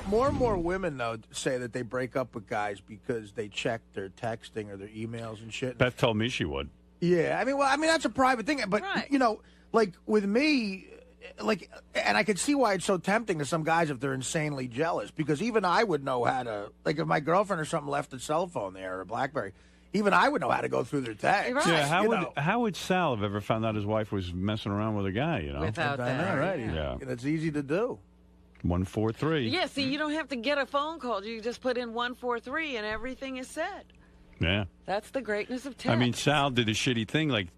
More and more women, though, say that they break up with guys because they check their texting or their emails and shit. Beth told me she would. Yeah, I mean, that's a private thing. But, you know, like with me, like, and I could see why it's so tempting to some guys if they're insanely jealous, because even I would know how to, like, if my girlfriend or something left a cell phone there or a BlackBerry, even I would know how to go through their texts. Right. Yeah, how would Sal have ever found out his wife was messing around with a guy, you know? Without that. Right. Yeah. And it's easy to do. 143. Yeah, see, you don't have to get a phone call. You just put in 143 and everything is said. Yeah. That's the greatness of text. I mean, Sal did a shitty thing, like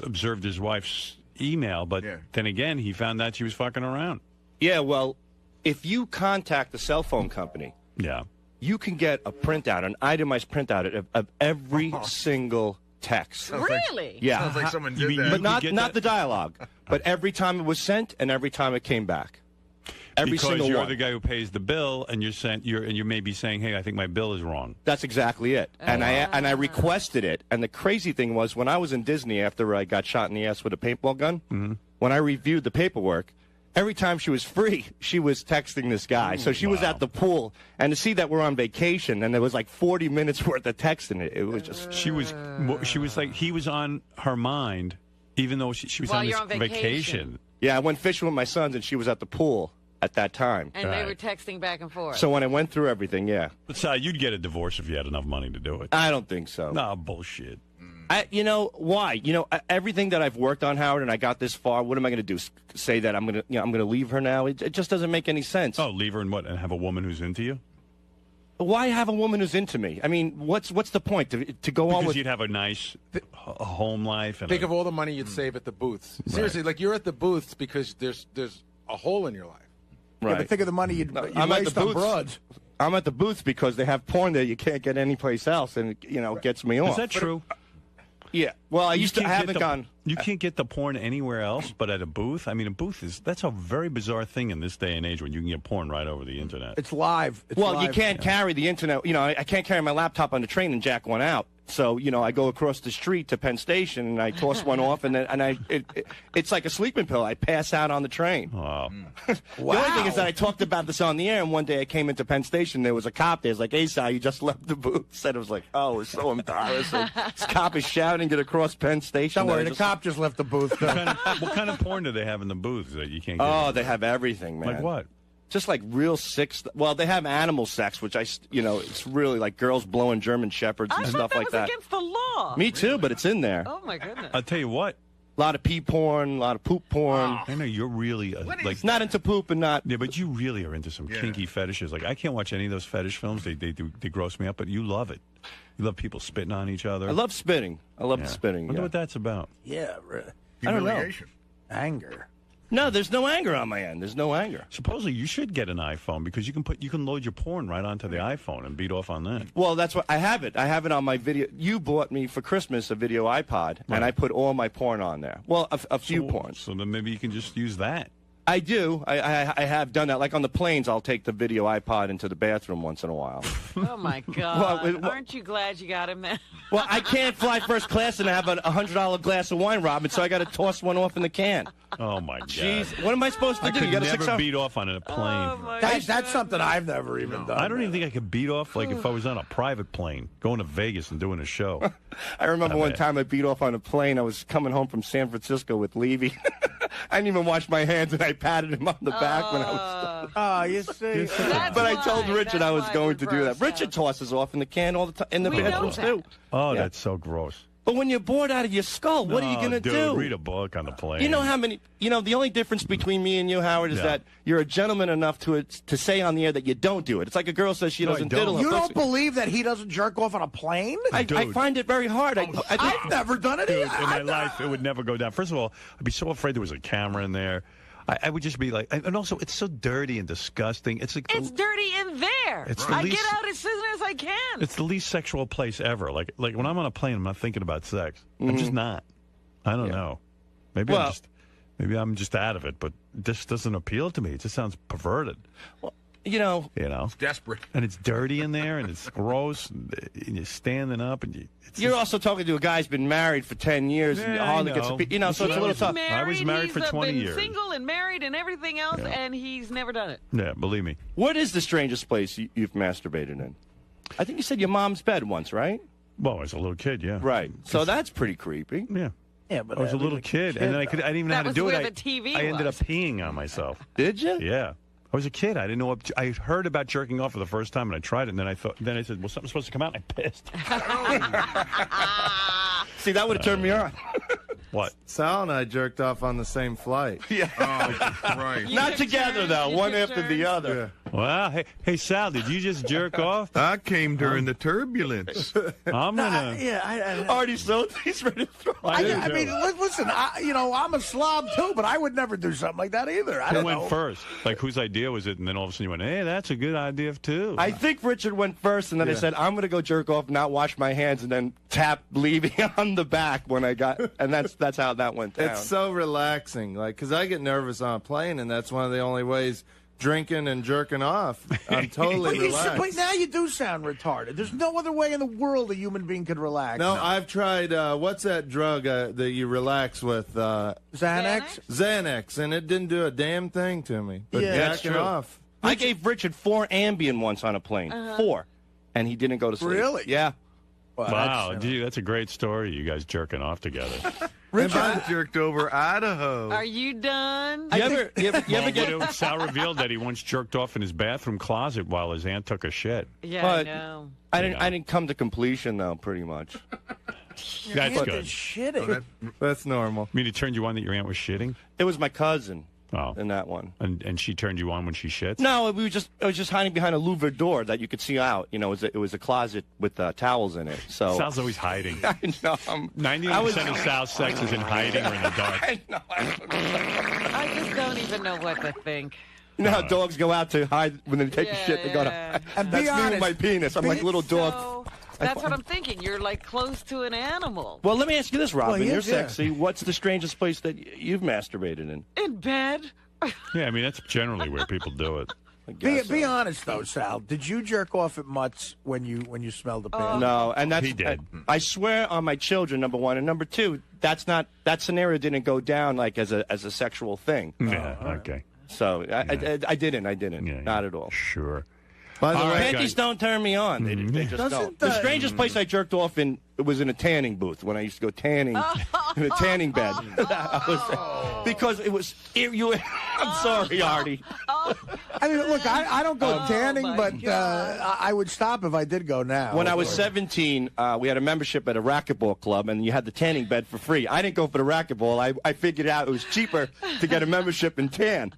observed his wife's email, but then again, he found out she was fucking around. Yeah, well, if you contact the cell phone company, you can get a printout, an itemized printout of every single text. Really? Yeah. Sounds like someone did that. But not the dialogue, but every time it was sent and every time it came back. Every because single you're one. the guy who pays the bill, and you may be saying, "Hey, I think my bill is wrong." That's exactly it. And I requested it. And the crazy thing was, when I was in Disney after I got shot in the ass with a paintball gun, when I reviewed the paperwork, every time she was free, she was texting this guy. So she was at the pool, and to see that we're on vacation, and there was like 40 minutes worth of texting, it was just. She was like, he was on her mind, even though she was While on this you're on vacation. Yeah, I went fishing with my sons, and she was at the pool at that time. And they were texting back and forth. So when I went through everything, But Sal, you'd get a divorce if you had enough money to do it. I don't think so. No, bullshit. You know why? You know, everything that I've worked on, Howard, and I got this far. What am I going to do? Say that I'm going to leave her now? It just doesn't make any sense. Oh, leave her and what? And have a woman who's into you? Why have a woman who's into me? I mean, what's the point to go on with? Because you'd have a nice home life. And Think of all the money you'd save at the booths. Seriously, like you're at the booths because there's a hole in your life. Right. Yeah, but think of the money you'd I'm waste at the on booths. broads. I'm at the booths because they have porn there you can't get anyplace else, and it gets me off. Is that true? Yeah. Well, I haven't gone. You can't get the porn anywhere else but at a booth? I mean, a booth that's a very bizarre thing in this day and age when you can get porn right over the internet. It's live. You can't carry the internet. I can't carry my laptop on the train and jack one out. So, I go across the street to Penn Station and I toss one off, and it's like a sleeping pill. I pass out on the train. Wow. The only thing is that I talked about this on the air, and one day I came into Penn Station, there was a cop there. It was like, "Hey, Sal, you just left the booth." And it was like, oh, it was so embarrassing. This cop is shouting it across Penn Station. Don't worry, the cop just left the booth. What kind of porn do they have in the booths that you can't get? Oh, they have everything, man. Like what? Just like real sick well, they have animal sex, which it's really like girls blowing German shepherds and stuff like that. I thought that was against the law. Me too, but it's in there. Oh, my goodness. I'll tell you what. A lot of pee porn, a lot of poop porn. I know you're really not into poop and not. Yeah, but you really are into some kinky fetishes. Like I can't watch any of those fetish films. They gross me up, but you love it. You love people spitting on each other. I love spitting. I love the spitting. Wonder what that's about. Yeah, really. I don't know. Anger. No, there's no anger on my end. There's no anger. Supposedly, you should get an iPhone because you can load your porn right onto the iPhone and beat off on that. Well, that's what I have it. I have it on my video. You bought me for Christmas a video iPod, and I put all my porn on there. Well, a few porns. So then maybe you can just use that. I do. I have done that. Like on the planes, I'll take the video iPod into the bathroom once in a while. Oh, my God. Aren't you glad you got him there? Well, I can't fly first class and have a $100 glass of wine, Robin, so I got to toss one off in the can. Oh, my God. Jeez, what am I supposed to do? I You could got never beat off on a plane. Oh, That's something I've never even done. I don't even think I could beat off like if I was on a private plane going to Vegas and doing a show. I remember one time I beat off on a plane. I was coming home from San Francisco with Levy. I didn't even wash my hands, and I patted him on the back when I was. Oh, you see. But I told Richard I was going to do that. Richard tosses off in the can all the time in the bathrooms too. Oh, that's so gross. But when you're bored out of your skull, what are you going to do? Read a book on the plane. You know how many? The only difference between me and you, Howard, is that you're a gentleman enough to say on the air that you don't do it. It's like a girl says she doesn't diddle. You don't believe that he doesn't jerk off on a plane? I find it very hard. I've never done it. Dude, in my life, it would never go down. First of all, I'd be so afraid there was a camera in there. I would just be like, and also it's so dirty and disgusting. It's like it's dirty in there. I get out as soon as I can. It's the least sexual place ever. Like when I'm on a plane, I'm not thinking about sex. I'm just not. I don't know. Maybe I'm just out of it. But this doesn't appeal to me. It just sounds perverted. Well, you know. Desperate. And it's dirty in there, and it's gross, and you're standing up, and You're also talking to a guy who's been married for 10 years, and hardly gets so it's a little tough. I was married for 20 years. He's single and married and everything else, and he's never done it. Yeah, believe me. What is the strangest place you've masturbated in? I think you said your mom's bed once, right? Well, as a little kid, yeah. Right. So that's pretty creepy. Yeah. Yeah, but I was a little kid, and then I didn't even know how to do it. That was where the TV I ended up was. peeing on myself. Did you? Yeah. I was a kid. I didn't know what. I heard about jerking off for the first time, and I tried it. And then I said, "Well, something's supposed to come out." And I pissed. See, that would have turned me on. What? Sal and I jerked off on the same flight. Yeah. Oh, right. Not together though, one after the other. Well, hey, Sal, did you just jerk off? I came during the turbulence. I'm gonna. Artie, so he's ready to throw. I mean, listen, I'm a slob too, but I would never do something like that either. I Who don't went know. first? Like, whose idea was it? And then all of a sudden you went, "Hey, that's a good idea too." I think Richard went first, and then I said, "I'm going to go jerk off, not wash my hands," and then tap leaving on the back when I got, and that's how that went down. It's so relaxing, like, because I get nervous on a plane, and that's one of the only ways drinking and jerking off. I'm totally relaxed. But now you do sound retarded. There's no other way in the world a human being could relax. No, I've tried, what's that drug that you relax with? Xanax? Xanax, and it didn't do a damn thing to me. But Yeah, that's jacking true. off. I gave Richard 4 Ambien once on a plane, 4, and he didn't go to sleep. Really? Yeah. Wow, that's a great story. You guys jerking off together. I jerked over Idaho. Are you done? You ever get? Sal revealed that he once jerked off in his bathroom closet while his aunt took a shit. Yeah, But- I know. I didn't come to completion though, pretty much. That's Aunt good. is shitting. That's normal. I mean, it turned you on that your aunt was shitting? It was my cousin Oh. in that one. And she turned you on when she shits? No, I was just hiding behind a louvered door that you could see out. You know, it was a closet with towels in it. So Sal's always hiding. I know. 99% of Sal's sex is in hiding or in the dark. I know. I just don't even know what to think. You know how dogs go out to hide when they take a shit? They go Yeah. to. And That's be me with honest. my penis. I'm like a little dog. So that's what I'm thinking. You're like close to an animal. Well, let me ask you this, Robin. Well, You're yeah. sexy. What's the strangest place that you've masturbated in? In bed. Yeah, I mean, that's generally where people do it. I guess Be so. honest though, Sal. Did you jerk off at Mutt's when you smelled the pants? No, and that's He did. I swear on my children, number one, and number two. That scenario didn't go down like as a sexual thing. Yeah, okay. So I didn't. Yeah, Not at all. Sure. By the All way, right, Panties guys. don't turn me on. They just don't. Doesn't The the- strangest place I jerked off in was in a tanning booth when I used to go tanning in a tanning bed. Because it was. I'm sorry, Artie. I mean, look, I don't go tanning, my but I would stop if I did go now. When I was 17, we had a membership at a racquetball club, and you had the tanning bed for free. I didn't go for the racquetball. I figured out it was cheaper to get a membership and tan.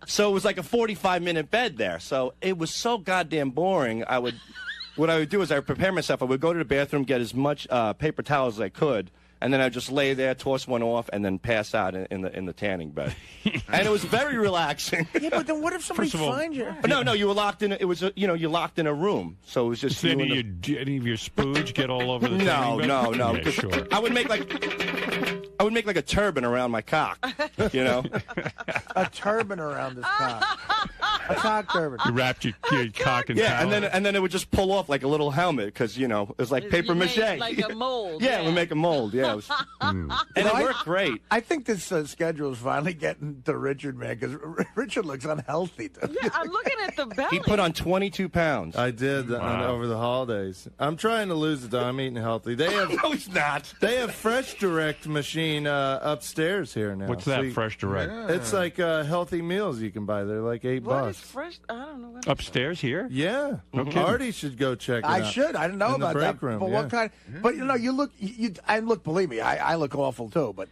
So it was like a 45-minute bed there. So it was so goddamn boring. What I would do is I would prepare myself. I would go to the bathroom, get as much paper towels as I could, and then I'd just lay there, toss one off, and then pass out in the tanning bed. And it was very relaxing. Yeah, but then what if somebody First of all- finds you? No, you were locked in. It was you're locked in a room. So it was just Did you any, and the- any of your spooge get all over the No, tanning bed? no. Yeah, 'cause sure. I would make like a turban around my cock, you know. A turban around his cock. A cock turban. You wrapped your cock in Yeah, towel. and then it would just pull off like a little helmet because it was like paper You mache. made like a mold. Yeah, we make a mold. Yeah, it was, and it worked great. I think this schedule is finally getting to Richard, man, because Richard looks unhealthy. Yeah, I'm looking at the belly. He put on 22 pounds. I did over the holidays. I'm trying to lose it, though. I'm eating healthy. They have No, he's not. they have Fresh Direct machine upstairs here now. What's So that, you- Fresh Direct? It's like healthy meals you can buy. They're like $8. What is fresh? I don't know. What Upstairs here? Yeah, Artie should go check it out. I should. I didn't know In the about that. break room, But yeah. what kind? But you look. And look. Believe me, I look awful too. But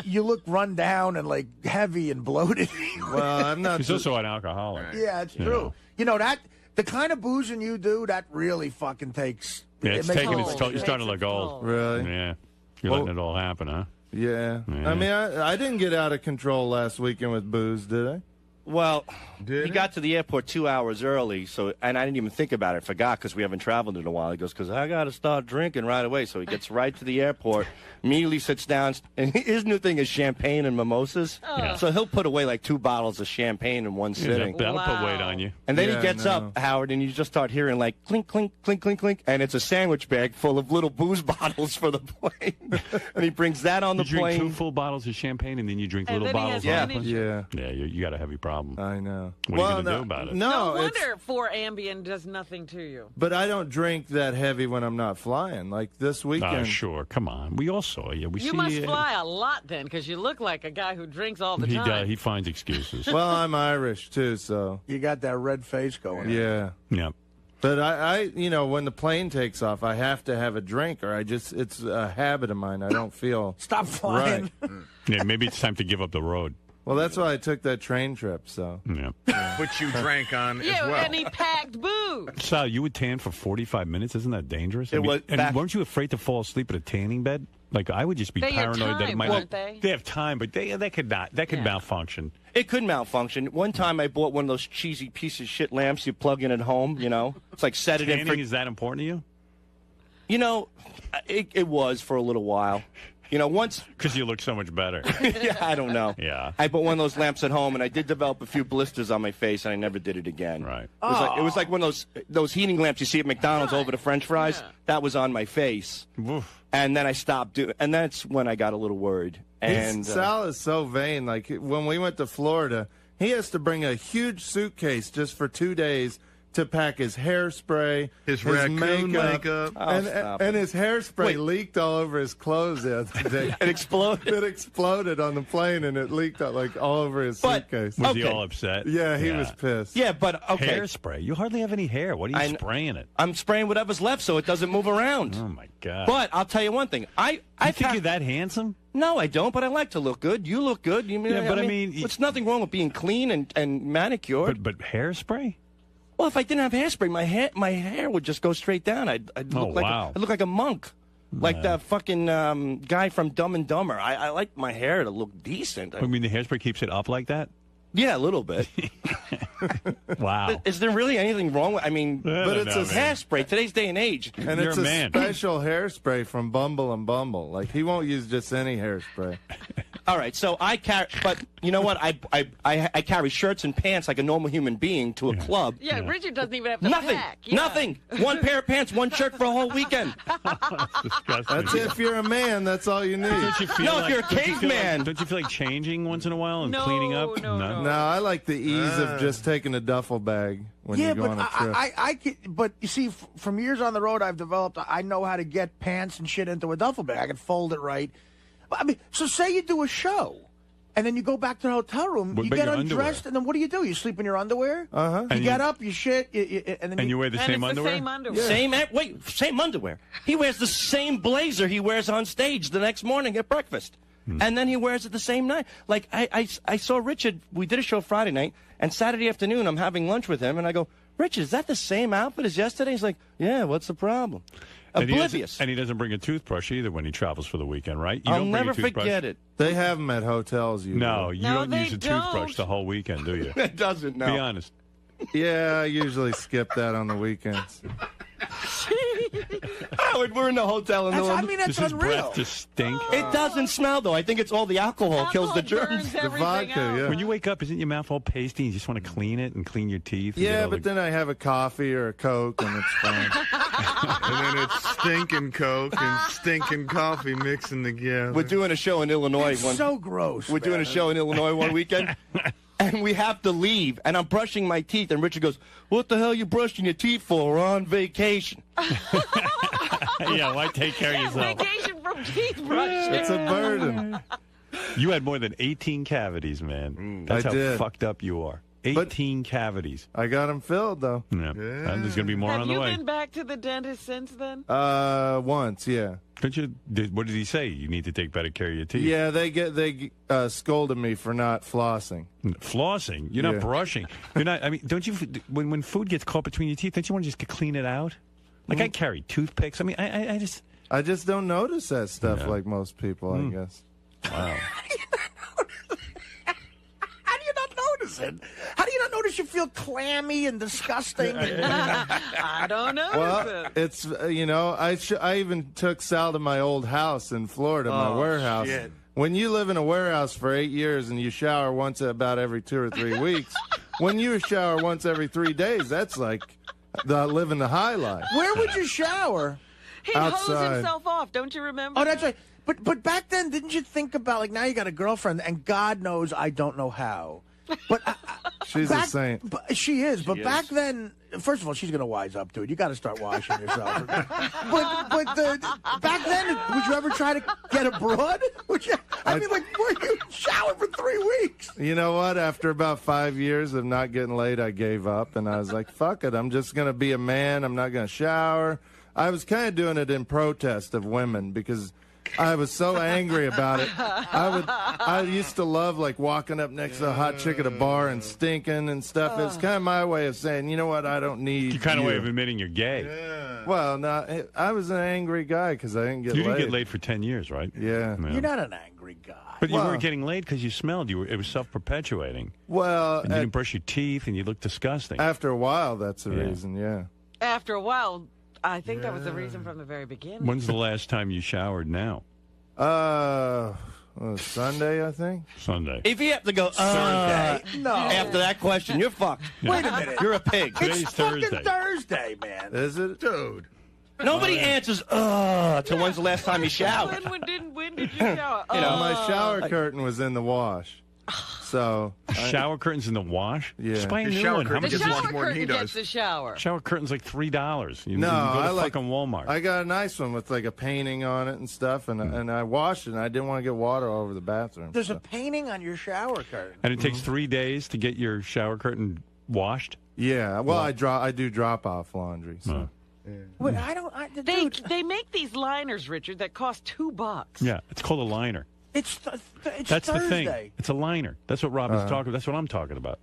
you look run down and like heavy and bloated. Well, I'm not. He's also an alcoholic. Yeah, it's true. You know that the kind of boozing you do that really fucking takes. Yeah, it's it makes taking it its all- toll. You're starting to look old. Really? Yeah. You're letting it all happen, huh? Yeah. Yeah. I mean, I didn't get out of control last weekend with booze, did I? Well, Did he it? got to the airport 2 hours early, and I didn't even think about it. Forgot because we haven't traveled in a while. He goes, because I got to start drinking right away. So he gets right to the airport, immediately sits down, and his new thing is champagne and mimosas. So he'll put away like 2 bottles of champagne in one sitting. That'll put weight on you. And then Yeah, he gets no. up, Howard, and you just start hearing like clink, clink, clink, clink, clink, and it's a sandwich bag full of little booze bottles for the plane. And he brings that on the You drink plane. 2 full bottles of champagne, and then you drink And little then he bottles has on the plane? Yeah. Yeah, you got a heavy problem. I know. What are you gonna do about it? No No, it's, wonder 4 Ambien does nothing to you. but I don't drink that heavy when I'm not flying. Like this weekend. Oh, sure. Come on. We all saw you. We You see must you. fly a lot then, because you look like a guy who drinks all the He time. he finds excuses. Well, I'm Irish too, so You got that red face going. yeah. Yeah. But I, when the plane takes off, I have to have a drink, or it's a habit of mine. I don't feel Stop flying. right. Yeah, maybe it's time to give up the road. Well, that's why I took that train trip. So Yeah. Which you drank on yeah, as well. and he packed booze. Sal, you would tan for 45 minutes? Isn't that dangerous? It was and back- weren't you afraid to fall asleep at a tanning bed? Like, I would just be They had paranoid that it time, might weren't not. they? have time, but that could not. That could Yeah. malfunction. It could malfunction. One time I bought one of those cheesy piece of shit lamps you plug in at home, It's like set it in Tanning for... is that important to you? It was for a little while. Once... Because you look so much better. Yeah, I don't know. Yeah. I bought one of those lamps at home, and I did develop a few blisters on my face, and I never did it again. Right. It was like one of those heating lamps you see at McDonald's over the French fries. Yeah. That was on my face. Oof. And then I stopped doing... And that's when I got a little worried. And Sal is so vain. Like when we went to Florida, he has to bring a huge suitcase just for 2 days to pack his hairspray, His raccoon makeup. stop and it. his hairspray Wait. leaked all over his clothes the other day. It exploded. It exploded on the plane, and it leaked out like all over his But- suitcase. Was he Okay. all upset? Yeah, he was pissed. Yeah, but okay. Hairspray. You hardly have any hair. What are you spraying it? I'm spraying whatever's left so it doesn't move around. Oh, my God. But I'll tell you one thing. I think you're that handsome? No, I don't, but I like to look good. You look good. You mean, Yeah, but I mean, there's nothing wrong with being clean and manicured. But hairspray? Well, if I didn't have hairspray, my hair would just go straight down. I'd look like wow. I'd look like a monk, like that fucking guy from Dumb and Dumber. I like my hair to look decent. I mean, the hairspray keeps it up like that? Yeah, a little bit. Wow. Is there really anything wrong with? I mean, But it's a hairspray. Today's day and age. And You're it's a a man. special hairspray from Bumble and Bumble. Like he won't use just any hairspray. All right, so I carry, but you know what? I carry shirts and pants like a normal human being to a club. Yeah, Richard doesn't even have to Nothing. pack. Yeah. Nothing. One pair of pants, one shirt for a whole weekend. Disgusting. That's if you're a man. That's all you need. Don't you feel No, if like, you're a don't you feel like- caveman. Don't you feel like changing once in a while and No, cleaning up? no. No, I like the ease of just taking a duffel bag when Yeah, you go but on a trip. I can, but you see, from years on the road, I've developed. I know how to get pants and shit into a duffel bag. I can fold it right. I mean, so say you do a show, and then you go back to the hotel room. What You about get your undressed, underwear? and then what do? You sleep in your underwear. Uh-huh. You get up, you shit, and then And you wear the And same it's underwear? the same underwear. Same underwear. He wears the same blazer he wears on stage the next morning at breakfast. And then he wears it the same night. Like, I saw Richard, we did a show Friday night, and Saturday afternoon I'm having lunch with him, and I go, Richard, is that the same outfit as yesterday? He's like, yeah, what's the problem? And Oblivious. and he doesn't bring a toothbrush either when he travels for the weekend, right? You I'll don't bring never a toothbrush? forget it. They have them at hotels. Usually. No, you No, don't they use a toothbrush don't. the whole weekend, do you? It doesn't, no. Be honest. Yeah, I usually skip that on the weekends. Howard, we're in the hotel. And I mean, that's Does his unreal. breath just stink? it doesn't smell, though. I think it's all the alcohol kills the Alcohol germs. burns everything vodka, out. yeah. When you wake up, isn't your mouth all pasty and you just want to clean it and clean your teeth? and get Yeah, all but the- then I have a coffee or a Coke, and it's fine. And then it's stinking Coke and stinking coffee mixing together. We're doing a show in Illinois. It's so gross. We're doing a show in Illinois one weekend, and we have to leave. And I'm brushing my teeth, and Richard goes, "What the hell you brushing your teeth for? We're on vacation." yeah, why take care of yourself? Vacation from teeth brushing. It's a burden. You had more than 18 cavities, man. That's I how did. fucked up you are. 18 cavities. I got them filled though. Yeah. There's going to be more Have on the you way. been back to the dentist since then? Once, yeah. Don't you? What did he say? You need to take better care of your teeth. Yeah, they scolded me for not flossing. Flossing. You're not Yeah. brushing. You're not. I mean, don't you? When food gets caught between your teeth, don't you want to just clean it out? Like I carry toothpicks. I mean, I just. I just don't notice that stuff Yeah. like most people, I guess. Wow. How do you not notice Listen, how do you not notice you feel clammy and disgusting? I don't know. Well, it's I even took Sal to my old house in Florida, my warehouse. Shit. When you live in a warehouse for 8 years and you shower once about every 2 or 3 weeks, when you shower once every 3 days, that's like living the high life. Where would you shower? He'd outside. hose himself off. Don't you remember? Oh, that's right. But back then, didn't you think about, like, now you got a girlfriend, and God knows I don't know how. But She's a saint. But she is. But She back is. then, first of all, she's going to wise up to it. You got to start washing yourself. Back then, would you ever try to get abroad? Were you shower for 3 weeks? You know what? After about 5 years of not getting laid, I gave up, and I was like, fuck it. I'm just going to be a man. I'm not going to shower. I was kind of doing it in protest of women because I was so angry about it. I used to love like walking up next to a hot chick at a bar and stinking and stuff. It's kind of my way of saying, you know what, I don't need Your kind of you. way of admitting you're gay. Well, no, I was an angry guy because I didn't get You laid. didn't get laid for 10 years, right? Yeah. You're not an angry guy. But you Well- weren't getting laid because you smelled. It was self-perpetuating. Well, And you didn't brush your teeth, and you looked disgusting. after a while, that's the Yeah. reason, yeah. After a while, I think that was the reason from the very beginning. When's the last time you showered now? Sunday, I think. Sunday. If you have to go No. after that question, you're fucked. Wait a minute. You're a pig. Today's It's fucking Thursday. Thursday, man. Is it? Dude. Nobody answers till when's the last time you showered. When did you shower? My shower curtain was in the wash. So, Shower curtains in the wash? Yeah. Just buy a The new shower one. How curtain much the is gets this? much shower more than he curtain gets does. the shower. Shower curtain's like $3. You No, go to I like fucking Walmart. I got a nice one with like a painting on it and stuff, and I washed it, and I didn't want to get water all over the bathroom. There's a so. painting on your shower curtain. And it takes 3 days to get your shower curtain washed? Yeah, well, I do drop off laundry. So. Wait, dude, They make these liners, Richard, that cost $2. Yeah, it's called a liner. it's That's Thursday. the thing. It's a liner. That's what Robin's talking about. That's what I'm talking about.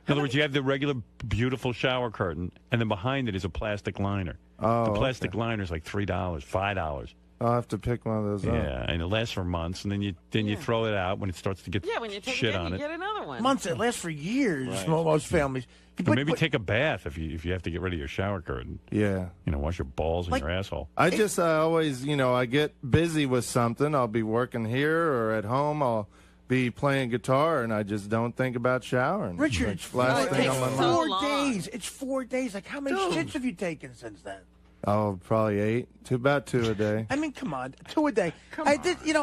In other words, you have the regular beautiful shower curtain, and then behind it is a plastic liner. Oh, the plastic liner is like $3, $5. I'll have to pick one of those up. Yeah, and it lasts for months, and then you throw it out when it starts to get Yeah, when you take shit it in, on you it. get another one. Months. It lasts for years. Most families. Or maybe take a bath if you have to get rid of your shower curtain. Yeah. Wash your balls and Like- your asshole. I always, I get busy with something. I'll be working here or at home. I'll be playing guitar, and I just don't think about showering. Richard, It's like last it thing takes on my so mind. 4 long. days. It's 4 days. Like, how many shits have you taken since then? Oh, probably 8. About 2 a day. I mean, come on, 2 a day.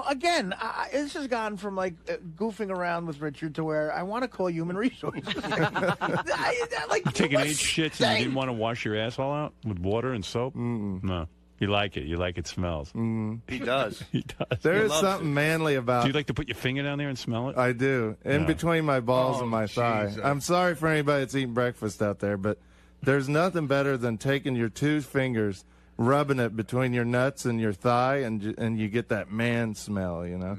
Again, this has gone from like goofing around with Richard to where I want to call human resources. Taking 8 shits and you didn't want to wash your asshole out with water and soap? No. You like it. You like it smells. He does. He does. There is loves something manly about Do you like to put your finger down there and smell it? I do. In Yeah. between my balls and my thigh. Jesus. I'm sorry for anybody that's eating breakfast out there, but there's nothing better than taking your 2 fingers, rubbing it between your nuts and your thigh, and you get that man smell, You're gonna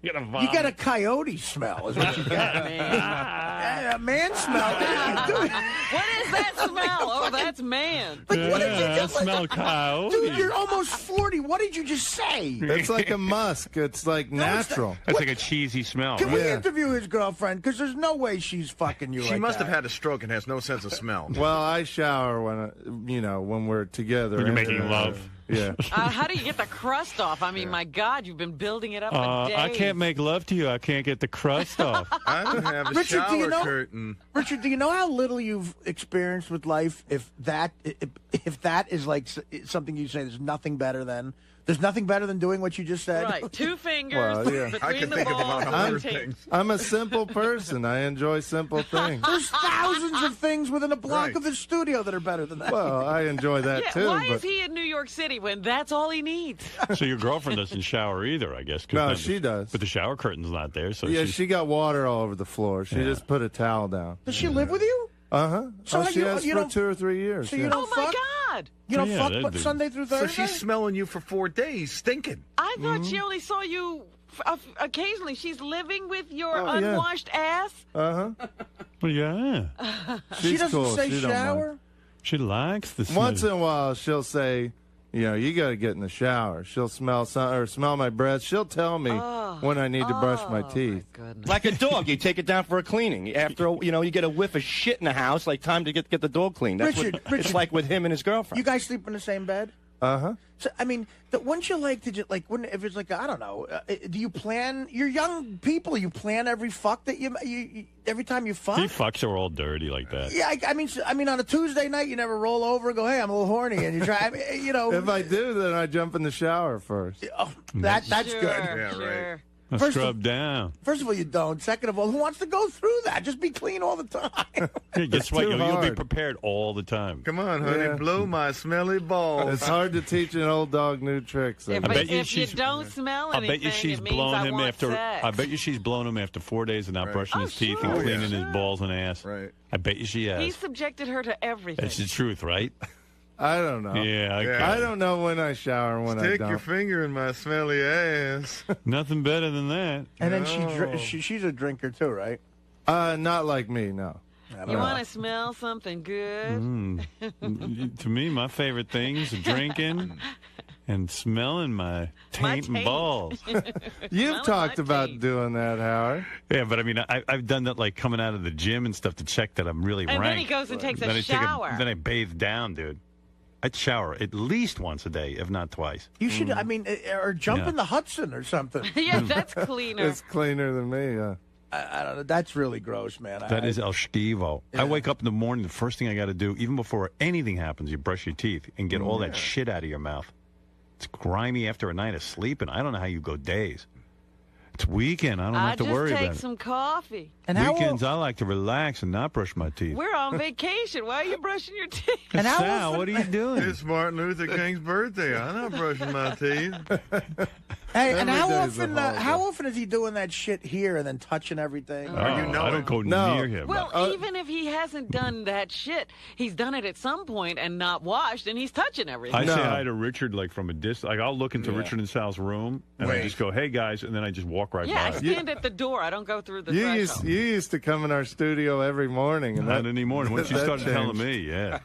You vomit. got a coyote smell, is what you got. Yeah, a man smell. Dude, What is that smell? Oh, that's man. what did you I just smell coyote. Dude, you're almost 40. What did you just say? It's like a musk. It's like natural. That's like a cheesy smell. Can we Yeah. interview his girlfriend? Because there's no way she's fucking you. She like must that. have had a stroke and has no sense of smell. Well, I shower when we're together. When you're And- making love. Yeah. How do you get the crust off? I mean, my God, you've been building it up for days. I can't make love to you. I can't get the crust off. I don't have a Richard, do you shower know- curtain. Richard, do you know how little you've experienced with life? If that is like something you say, there's nothing better than. There's nothing better than doing what you just said. Right, 2 fingers Well, yeah. between I can the think of a balls lot of and other the tape. things. I'm a simple person. I enjoy simple things. There's thousands of things within a block Right. of the studio that are better than that. Well, I enjoy that Yeah, too. why but is he in New York City when that's all he needs? So your girlfriend doesn't shower either, I guess. 'cause No, then she does. But the shower curtain's not there, so yeah, she's, she got water all over the floor. She just put a towel down. Does she live with you? So So she you- has you for don't- 2 or 3 years. so you yeah. don't Oh, my fuck? God. You don't Yeah, fuck that but dude. Sunday through So Thursday? she's smelling you for 4 days, stinking. I thought she only saw you occasionally. She's living with your Oh, yeah. unwashed ass? Uh-huh. Well, yeah. She She's doesn't cool. say She don't mind. shower? She likes the smell. Once in a while, she'll say, You know, you got to get in the shower. She'll smell smell my breath. She'll tell me when I need to brush my teeth. Like a dog, you take it down for a cleaning. After you get a whiff of shit in the house, like time to get the dog cleaned. That's Richard, it's like with him and his girlfriend. You guys sleep in the same bed? Uh-huh. So, I mean, wouldn't you like to just, like, if it's like, I don't know, do you plan, you're young people, you plan every fuck that you every time you fuck? He fucks are all dirty like that. Yeah, I mean, on a Tuesday night, you never roll over and go, hey, I'm a little horny, and you try, I mean, you know. If I do, then I jump in the shower first. Oh, that's Sure, good. Yeah, sure. right. Scrub down. First of all, you don't. Second of all, who wants to go through that? Just be clean all the time. Hey, guess what? too You'll be hard. prepared all the time. Come on, honey, Yeah. blow my smelly balls. It's hard to teach an old dog new tricks. If, I bet you if you she's- don't smell I anything, bet you she's it means blown I him want after. sex. I bet you she's blown him after 4 days of not brushing his teeth and sure. cleaning Yeah. his balls and ass. Right. I bet you she has. He subjected her to everything. That's the truth, right? I don't know. Yeah. Okay. Yeah. I don't know when I shower and when I Stick don't. your finger in my smelly ass. Nothing better than that. And then she's a drinker too, right? Not like me, no. You want to smell something good? To me, my favorite things are drinking and smelling my taint and taint. balls. You've Smelling talked my about teeth. doing that, Howard. Yeah, but I mean, I've done that like coming out of the gym and stuff to check that I'm really And rank. then he goes and takes Then a I shower. then I bathe down, dude. I'd shower at least once a day, if not twice. You should, I mean, or jump Yeah. in the Hudson or something. Yeah, that's cleaner. It's cleaner than me, yeah. I don't know. That's really gross, man. That is El Schivo. I wake up in the morning, the first thing I got to do, even before anything happens, you brush your teeth and get all that shit out of your mouth. It's grimy after a night of sleeping. I don't know how you go days. It's weekend. I don't have to worry just take about it. some coffee. And how Weekends, I like to relax and not brush my teeth. We're on vacation. Why are you brushing your teeth? And how Sal, often- what are you doing? It's Martin Luther King's birthday. I'm not brushing my teeth. Hey, and Every how day's a often? holiday. How often is he doing that shit here and then touching everything? Oh, you know I don't it. go No. near him. Well, even if he hasn't done that shit, he's done it at some point and not washed, and he's touching everything. I No. say hi to Richard like from a distance. Like I'll look into Richard and Sal's room and I Wait. just go, "Hey guys," and then I just walk right yeah, I by. stand at the door. I don't go through the You threshold. used to come in our studio every morning. And Not that, anymore. And once you that started telling changed. me, yeah.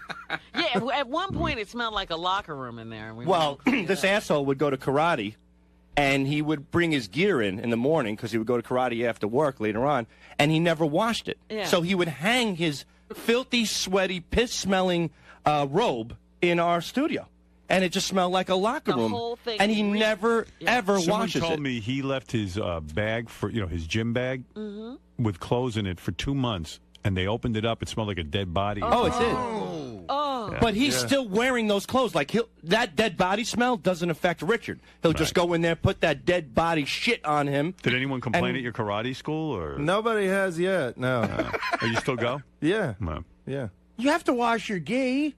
Yeah, at one point it smelled like a locker room in there. And we Well, went, this asshole would go to karate, and he would bring his gear in the morning because he would go to karate after work later on, and he never washed it. Yeah. So he would hang his filthy, sweaty, piss-smelling robe in our studio, and it just smelled like a locker The room. whole thing and he reeked. never, ever Someone washes told it. me he left his bag for his gym bag with clothes in it for 2 months, and they opened it up. It smelled like a dead body. Oh, it did. oh, But he's still wearing those clothes. Like that dead body smell doesn't affect Richard. He'll just go in there, put that dead body shit on him. Did anyone complain And- at your karate school, or Nobody has yet, no. or you still go? Yeah, No. yeah. You have to wash your gi.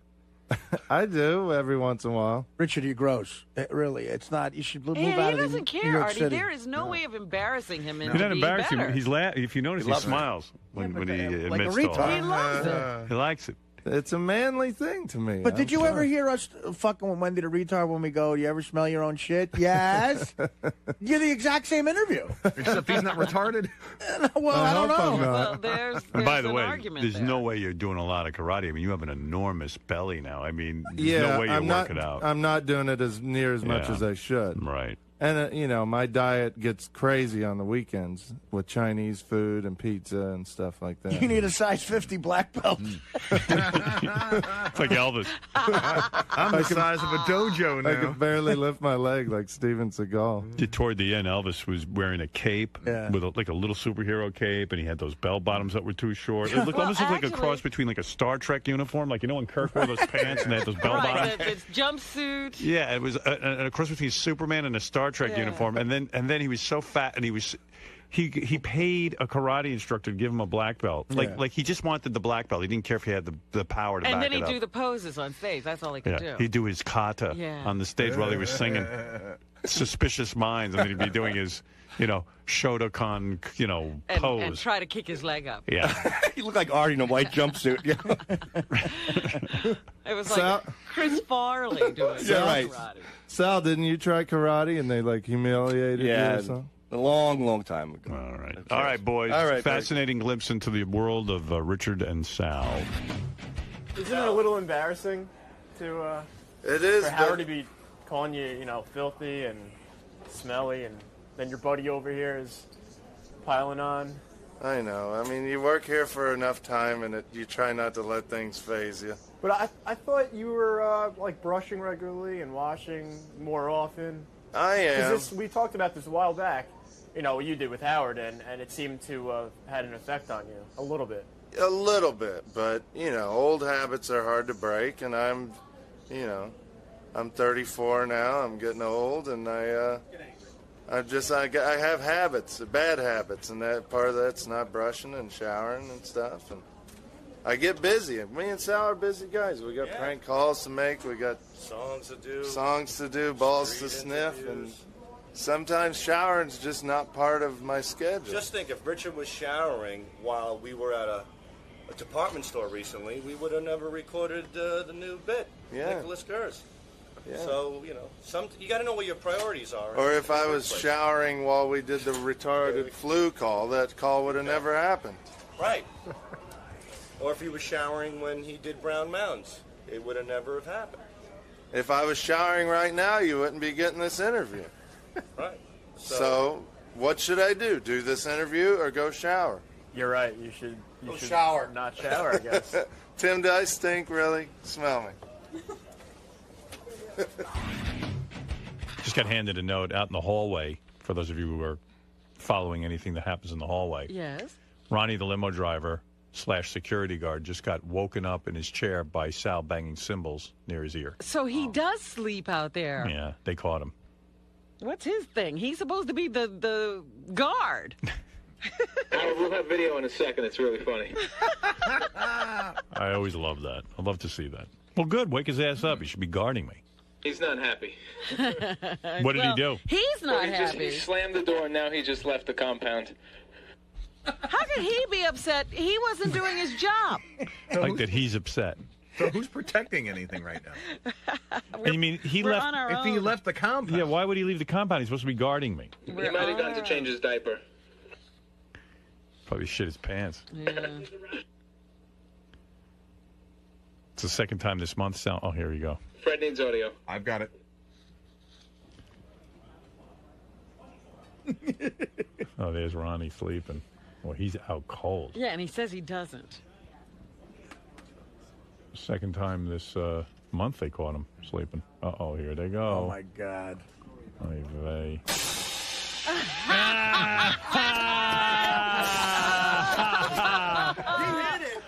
I do every once in a while. Richard, you're gross. Really, it's not. You should move yeah, out he of the doesn't New care, York Artie. City. There is no way of embarrassing him into He's not being embarrassing. better. He's if you notice, he loves it. smiles when he like a admits to all retard. He that. loves it. He likes it. It's a manly thing to me. But did I'm you ever sorry. hear us fucking with Wendy the retard when we go, do you ever smell your own shit? Yes. You're the exact same interview. Except he's not retarded. Well, I don't hope I'm know. not. Well, there's And by the an way, argument there's there. no way you're doing a lot of karate. I mean, you have an enormous belly now. I mean, there's Yeah, no way you're I'm not. working out. I'm not doing it as near as much Yeah. as I should. Right. And my diet gets crazy on the weekends with Chinese food and pizza and stuff like that. You need a size 50 black belt. It's like Elvis. I'm the size of a dojo I now. could barely lift my leg like Steven Seagal. Toward the end, Elvis was wearing a cape with like a little superhero cape, and he had those bell bottoms that were too short. It almost looked like a actually- cross between like a Star Trek uniform, like when Kirk wore those pants and they had those bell Right, bottoms. it's jumpsuit. Yeah, it was a cross between Superman and a Star Trek Yeah. uniform, and then he was so fat, and he paid a karate instructor to give him a black belt. Like he just wanted the black belt. He didn't care if he had the power to And back then it he'd up. do the poses on stage. That's all he could do. He'd do his kata Yeah. on the stage while he was singing Suspicious Minds, and then he'd be doing his, Shotokan, pose. And try to kick his leg up. Yeah. He looked like Artie in a white jumpsuit. It was Sal- like Chris Farley doing Yeah, right. karate. Sal, didn't you try karate and they humiliated you Yeah, or something? a long, long time ago. All right. All right, boys. All right, Fascinating glimpse into the world of Richard and Sal. Isn't it a little embarrassing to It is. for Howard to be calling you, filthy and smelly, and then your buddy over here is piling on. I know. I mean, you work here for enough time, and you try not to let things faze you. But I thought you were, brushing regularly and washing more often. I am. We talked about this a while back, what you did with Howard, and it seemed to have had an effect on you, a little bit. A little bit, but, old habits are hard to break, and I'm 34 now, I'm getting old, and I have habits, bad habits, and that part of that's not brushing and showering and stuff, and I get busy. Me and Sal are busy guys. We got prank calls to make, we got Songs to do, balls to sniff, and sometimes showering's just not part of my schedule. Just think, if Richard was showering while we were at a department store recently, we would have never recorded the new bit, Nicholas Gers. Yeah. So, you got to know what your priorities are. Or if I was showering while we did the retarded flu call, that call would have never happened. Right. Or if he was showering when he did Brown Mounds, it would have never have happened. If I was showering right now, you wouldn't be getting this interview. Right. So what should I do? Do this interview or go shower? You're right. You should shower. Not shower, I guess. Tim, do I stink, really? Smell me. Just got handed a note out in the hallway, for those of you who are following anything that happens in the hallway. Yes. Ronnie, the limo driver / security guard, just got woken up in his chair by Sal banging cymbals near his ear. So he does sleep out there. Yeah, they caught him. What's his thing? He's supposed to be the guard. We'll have video in a second. It's really funny. I always love that. I'd love to see that. Well, good. Wake his ass up. He should be guarding me. He's not happy. What did he do? He's not happy. He slammed the door, and now he just left the compound. How could he be upset? He wasn't doing his job. Like that he's upset. So who's protecting anything right now? I mean, he we're left. on our If he own. left the compound. Yeah, why would he leave the compound? He's supposed to be guarding me. He might have gone to change his diaper. Probably shit his pants. Yeah. It's the second time this month, Sal. Oh, here we go. Fred needs audio. I've got it. Oh, there's Ronnie sleeping. Well, he's out cold. Yeah, and he says he doesn't. Second time this month they caught him sleeping. Uh-oh, here they go. Oh, my God. Oy vey. You hit it.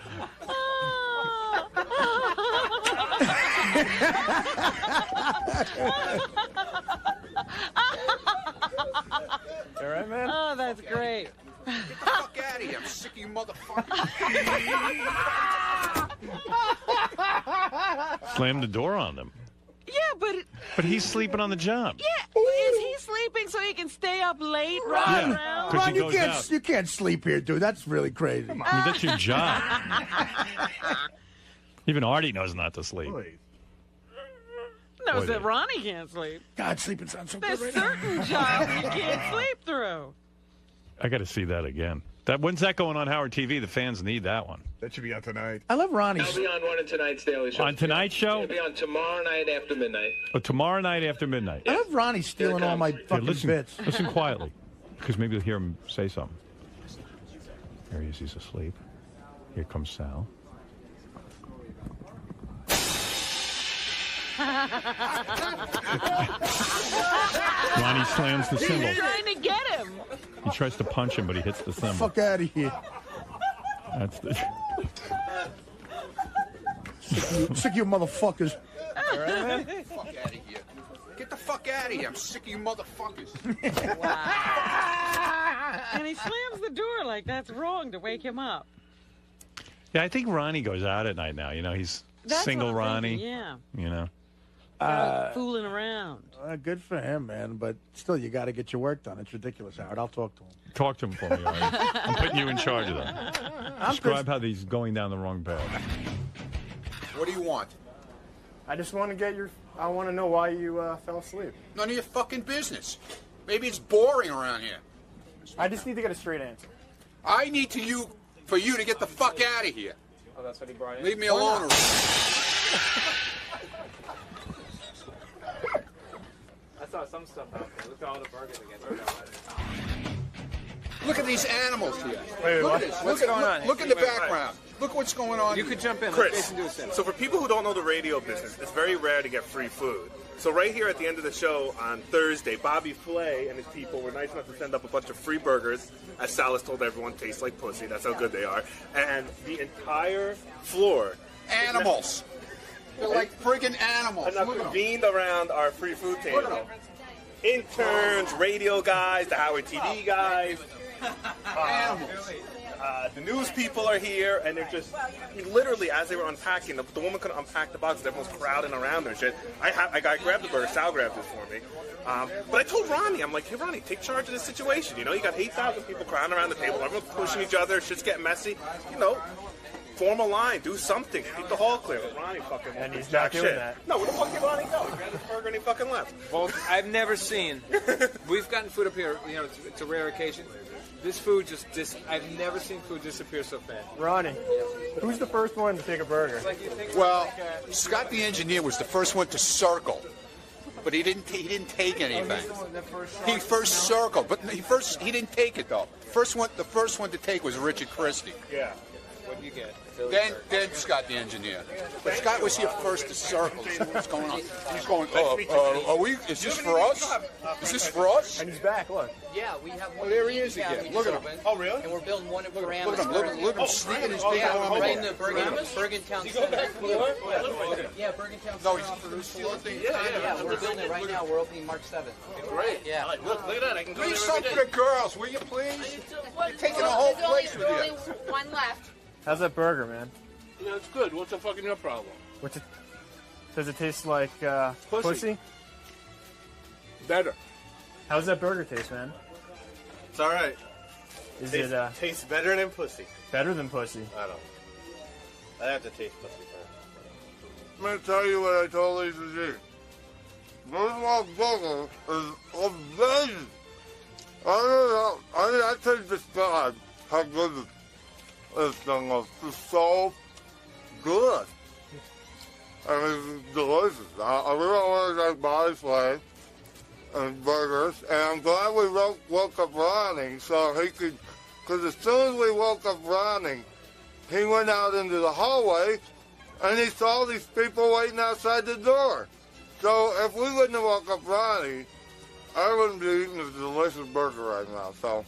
All right, man? Oh, that's great. Get the fuck out of here. I'm sick of you motherfuckers. Slammed the door on them. Yeah, but he's sleeping on the job. yeah, is he sleeping so he can stay up late running around? Because Ron, he you goes can't, out. you can't sleep here, dude. That's really crazy. I mean, that's your job. Even Artie knows not to sleep. Knows Boy, that Ronnie can't sleep. God, sleeping sounds so There's good right certain jobs you can't sleep through. I got to see that again. When's that going on Howard TV? The fans need that one. That should be on tonight. I love Ronnie. I'll be on one of tonight's Daily Show. On tonight's show? It'll be on tomorrow night after midnight. Oh, tomorrow night after midnight. I love Ronnie stealing all my Here, fucking listen, bits. listen quietly, because maybe you'll hear him say something. There he is. He's asleep. Here comes Sal. Ronnie slams the cymbal. He's trying to get him. He tries to punch him, but he hits the cymbal. Fuck out of here. That's the... Sick of you motherfuckers. All right, man? Get the fuck out of here. Get the fuck out of here. I'm sick of you motherfuckers. And he slams the door like that's wrong to wake him up. Yeah, I think Ronnie goes out at night now. You know, he's That's single what I'm Ronnie. thinking, yeah. You know. Fooling around. Good for him, man. But still, you got to get your work done. It's ridiculous, Howard. I'll talk to him. Talk to him for me, Artie. I'm putting you in charge of that. Describe how he's going down the wrong path. What do you want? I just want to get I want to know why you fell asleep. None of your fucking business. Maybe it's boring around here. I just need to get a straight answer. I need for you to get the fuck out of here. Oh, that's what he brought in? Leave me alone. some stuff out there. Look at all the burgers again. Look at these animals here. Wait, look what? at this. What's Look at, going on? Look in the background. Look what's going on. You could jump in. Chris, so for people who don't know the radio business, it's very rare to get free food. So right here at the end of the show on Thursday, Bobby Flay and his people were nice enough to send up a bunch of free burgers, as Salas told everyone, taste like pussy. That's how good they are. And the entire floor. Animals. They're like friggin' animals. And convened around our free food table. Interns, radio guys, the Howard TV guys. Animals. The news people are here, and they're just literally, as they were unpacking, the woman couldn't unpack the boxes. Everyone's crowding around her and shit. I grabbed the burger. Sal grabbed it for me. But I told Ronnie, I'm like, hey, Ronnie, take charge of this situation. You know, you got 8,000 people crowding around the table. Everyone's pushing each other. Shit's getting messy. You know, form a line. Do something. Keep the hall clear. But Ronnie fucking... And he's not doing that. No, where the fuck did Ronnie go? He grabbed his burger and he fucking left. Well, I've never seen... We've gotten food up here, you know, it's a rare occasion. This food I've never seen food disappear so fast. Ronnie, who's the first one to take a burger? Well, Scott the engineer was the first one to circle, but he didn't take anything. He first circled, but he didn't take it though. The first one to take was Richard Christie. Yeah. What do you get? Then Scott the engineer. But Scott was here first to circle. What's going on? He's going, are we, is this for us? Is this for us? And he's back, look. Yeah, we have one. Oh, there he is again. Look at him. Oh, really? And we're building one in Paramus. Look at him sneaking his big arm right in in the Bergentown Center. Yeah, Bergentown Center. No, he's stealing things. Yeah, we're building it right now. We're opening March 7th. Great. Yeah. Look at that. I can go Leave there some every for day. the girls, will you please? You're taking the whole place with There's you. only one left. How's that burger, man? Yeah, it's good. What's the fucking your problem? Does it taste like pussy? Better. How's that burger taste, man? It's all right. Is Tastes, it tastes better than pussy. better than pussy? I don't. I have to taste pussy first. I'm going to tell you what I told Lisa G. This motherfucker is amazing. I don't know. I can't describe how good this thing is. It's so good. I mean, it's delicious. I really want to like Bobby Flay and burgers, and I'm glad we woke up Ronnie so he could, because as soon as we woke up Ronnie, he went out into the hallway and he saw these people waiting outside the door. So if we wouldn't have woke up Ronnie, I wouldn't be eating this delicious burger right now. So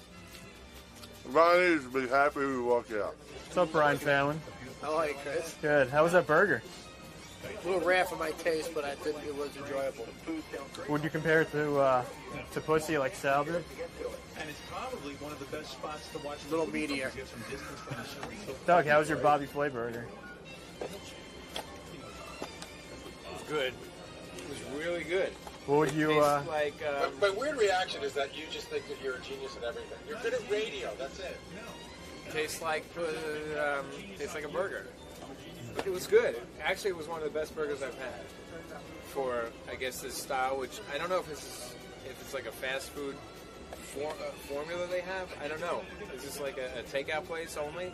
Ronnie needs to be happy we woke you up. What's up, Brian Fallon? How are you, Chris? Good. How was that burger? A little rare for my taste, but I think it was enjoyable. Would you compare it to pussy like Sal did? And it's probably one of the best spots to watch. A little meatier. Doug, how was your Bobby Flay burger? Good. It was really good. What would you? Like, my weird reaction is that you just think that you're a genius at everything. You're good at radio. That's it. tastes like a burger. But it was good. Actually, it was one of the best burgers I've had for, I guess, this style, which I don't know if it's like a fast food formula they have. I don't know. Is this like a takeout place only?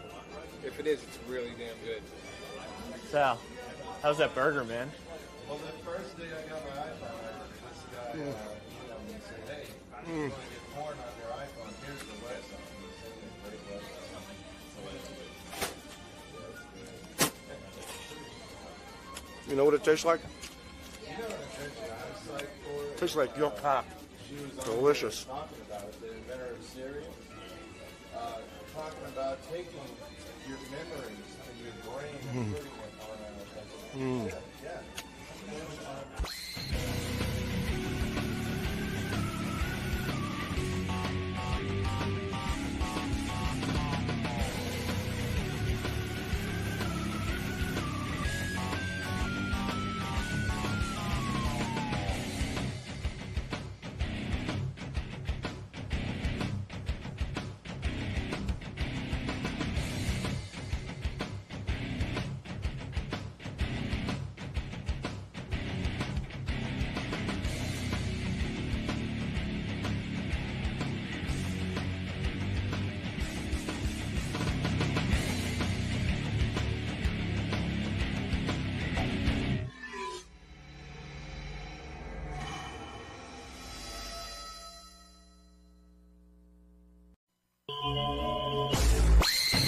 If it is, it's really damn good. Sal, how's that burger, man? Well, the first day I got my iPhone, this guy, said, hey, if you want to get porn on your iPhone, here's the website. And he sent me a great website. You know what it tastes like? You know what it tastes like? It tastes like your cock. Delicious. Talking about it, the inventor of Siri, talking about taking your memories and your brain and putting it on a yeah.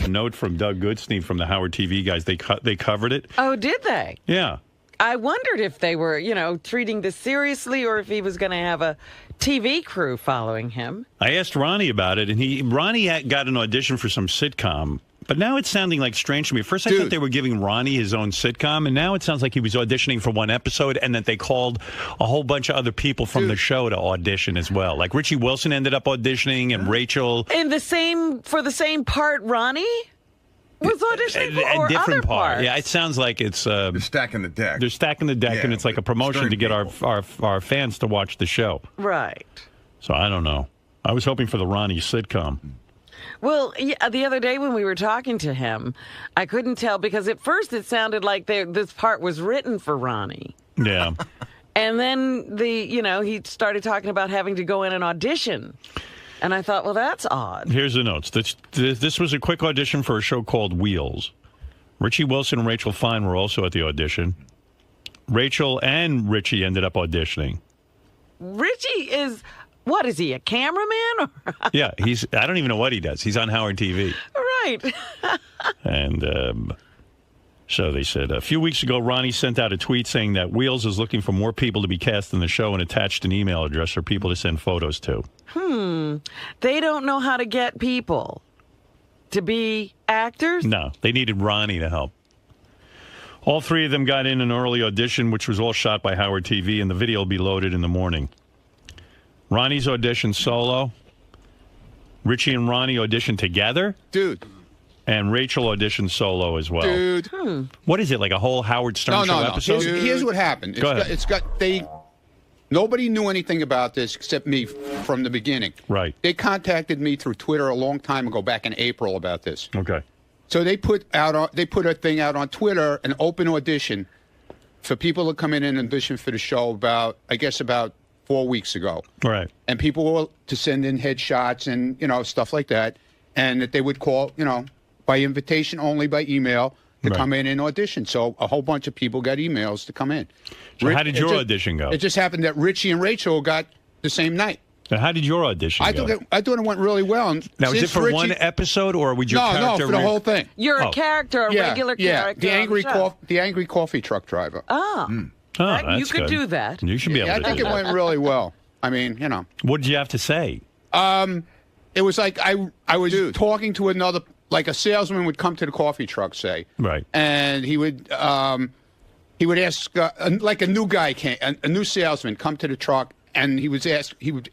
A note from Doug Goodstein from the Howard TV guys. They covered it. Oh, did they? Yeah. I wondered if they were, treating this seriously or if he was going to have a TV crew following him. I asked Ronnie about it, and Ronnie got an audition for some sitcom. But now it's sounding like strange to me. First, I thought they were giving Ronnie his own sitcom, and now it sounds like he was auditioning for one episode, and that they called a whole bunch of other people from the show to audition as well. Like Richie Wilson ended up auditioning, and Rachel. For the same part, Ronnie was auditioning for, or different other part. parts. Yeah, it sounds like it's they're stacking the deck. They're stacking the deck, and it's like a promotion to get our fans to watch the show. Right. So I don't know. I was hoping for the Ronnie sitcom. Well, yeah, the other day when we were talking to him, I couldn't tell because at first it sounded like this part was written for Ronnie. Yeah. And then he started talking about having to go in and audition. And I thought, well, that's odd. Here's the notes. This was a quick audition for a show called Wheels. Richie Wilson and Rachel Fine were also at the audition. Rachel and Richie ended up auditioning. Richie is... What is he, a cameraman? Yeah, I don't even know what he does. He's on Howard TV. Right. And so they said, a few weeks ago, Ronnie sent out a tweet saying that Wheels is looking for more people to be cast in the show and attached an email address for people to send photos to. They don't know how to get people to be actors? No, they needed Ronnie to help. All three of them got in an early audition, which was all shot by Howard TV, and the video will be loaded in the morning. Ronnie's auditioned solo. Richie and Ronnie auditioned together. Dude. And Rachel auditioned solo as well. Dude. What is it, like a whole Howard Stern show episode? Here's what happened. Go ahead. Nobody knew anything about this except me from the beginning. Right. They contacted me through Twitter a long time ago, back in April, about this. Okay. So they put a thing out on Twitter, an open audition for people to come in and audition for the show about 4 weeks ago. Right. And people were to send in headshots and, stuff like that. And that they would call, by invitation only, by email, to come in and audition. So a whole bunch of people got emails to come in. So how did your audition go? It just happened that Richie and Rachel got the same night. Now, how did your audition go? I thought it went really well. And now, is it for one episode, or would your character... No, for the whole thing. You're a character, a regular character. The angry coffee truck driver. Oh. That's you could good. do that. You should be able to do that. I think it went really well. I mean, What did you have to say? It was like I was talking to another... Like a salesman would come to the coffee truck, say. Right. And he would ask, like a new guy came, a new salesman come to the truck, and he would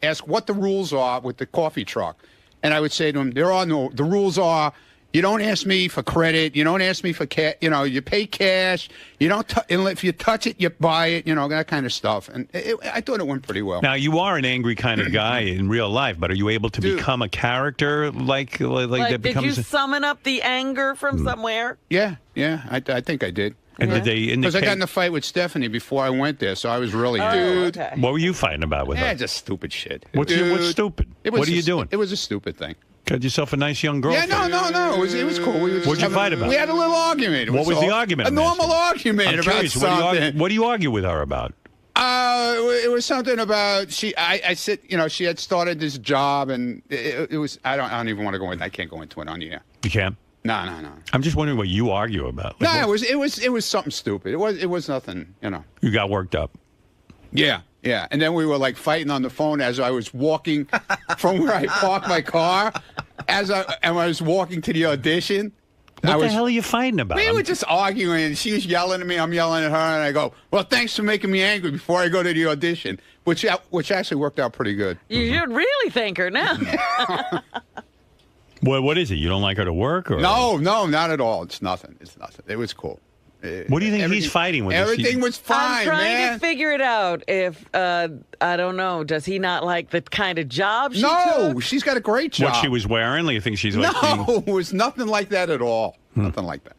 ask what the rules are with the coffee truck. And I would say to him, the rules are, you don't ask me for credit, you don't ask me for cash, you pay cash, you don't, if you touch it, you buy it, that kind of stuff. And I thought it went pretty well. Now, you are an angry kind of guy in real life, but are you able to become a character like that becomes... Did you summon up the anger from somewhere? Yeah, I think I did. And did they indicate... Because I got in a fight with Stephanie before I went there, so I was really... Dude. Okay. What were you fighting about with her? Just stupid shit. What's stupid? What are you doing? It was a stupid thing. Got yourself a nice young girlfriend. Yeah, no. It was cool. What'd you fight about? We had a little argument. What was the argument? A normal argument I'm about curious, something. What do you argue with her about? It was something about I said, she had started this job, and it was. I don't even want to go into. I can't go into it on the air. You can't. No. I'm just wondering what you argue about. Like, it was something stupid. It was nothing. You got worked up. Yeah. And then we were like fighting on the phone as I was walking from where I parked my car. As I was walking to the audition. What the hell are you fighting about? We were just arguing, and she was yelling at me. I'm yelling at her, and I go, "Well, thanks for making me angry before I go to the audition," which actually worked out pretty good. You should really thank her now. What is it? You don't like her to work, or no, not at all. It's nothing. It was cool. What do you think he's fighting with? Everything was fine, I'm trying to figure it out. If I don't know, does he not like the kind of job she took? She's got a great job. What she was wearing? You think she's like? No, it was nothing like that at all. Nothing like that.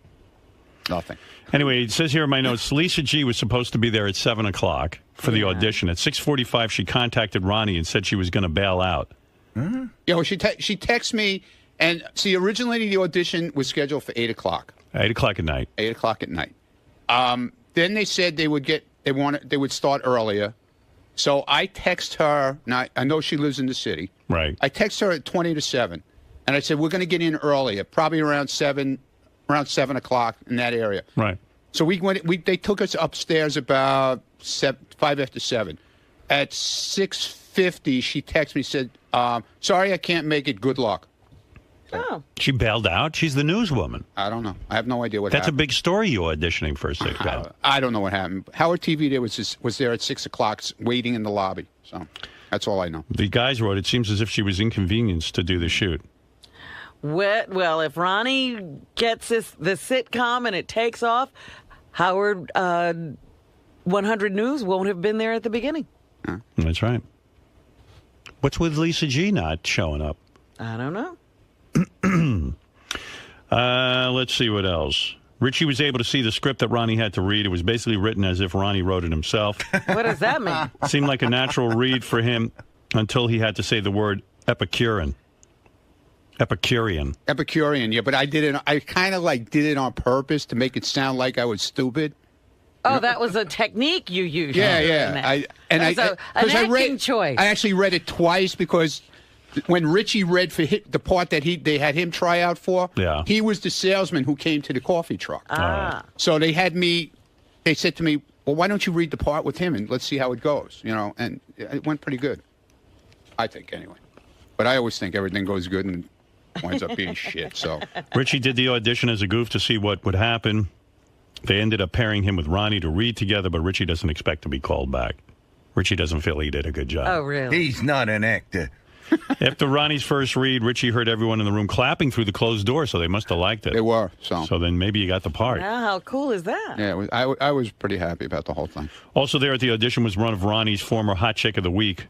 Nothing. Anyway, it says here in my notes, Lisa G was supposed to be there at 7 o'clock for the audition. At 6:45, she contacted Ronnie and said she was going to bail out. Yeah, well, she texted me, and see, originally the audition was scheduled for 8 o'clock. 8 o'clock at night. 8 o'clock at night. Then they said they would start earlier. So I text her. Now I know she lives in the city. Right. I text her at 20 to 7, And I said, we're going to get in earlier, probably around 7 o'clock in that area. Right. So we went. They took us upstairs about 5 after 7. At 6:50, she texted me, said, sorry, I can't make it. Good luck. Oh. She bailed out? She's the newswoman. I don't know. I have no idea what That's happened. a big story, you auditioning for a sitcom. I don't know what happened. Howard TV there was there at 6 o'clock waiting in the lobby. So that's all I know. The guys wrote, it seems as if she was inconvenienced to do the shoot. Well, if Ronnie gets the sitcom and it takes off, Howard 100 News won't have been there at the beginning. That's right. What's with Lisa G not showing up? I don't know. Let's see what else. Richie was able to see the script that Ronnie had to read. It was basically written as if Ronnie wrote it himself. What does that mean? Seemed like a natural read for him until he had to say the word Epicurean. Epicurean, yeah, but I did it. I kind of like did it on purpose to make it sound like I was stupid. Oh, that was a technique you used. Yeah. An acting choice. I actually read it twice because when Richie read for the part that they had him try out for, he was the salesman who came to the coffee truck. So they said to me, well, why don't you read the part with him and let's see how it goes, and it went pretty good. I think, anyway. But I always think everything goes good and winds up being shit, so. Richie did the audition as a goof to see what would happen. They ended up pairing him with Ronnie to read together, but Richie doesn't expect to be called back. Richie doesn't feel he did a good job. Oh, really? He's not an actor. After Ronnie's first read, Richie heard everyone in the room clapping through the closed door, so they must have liked it. They were, so. So then maybe you got the part. Now, how cool is that? Yeah, I was pretty happy about the whole thing. Also there at the audition was one of Ronnie's former hot chick of the week,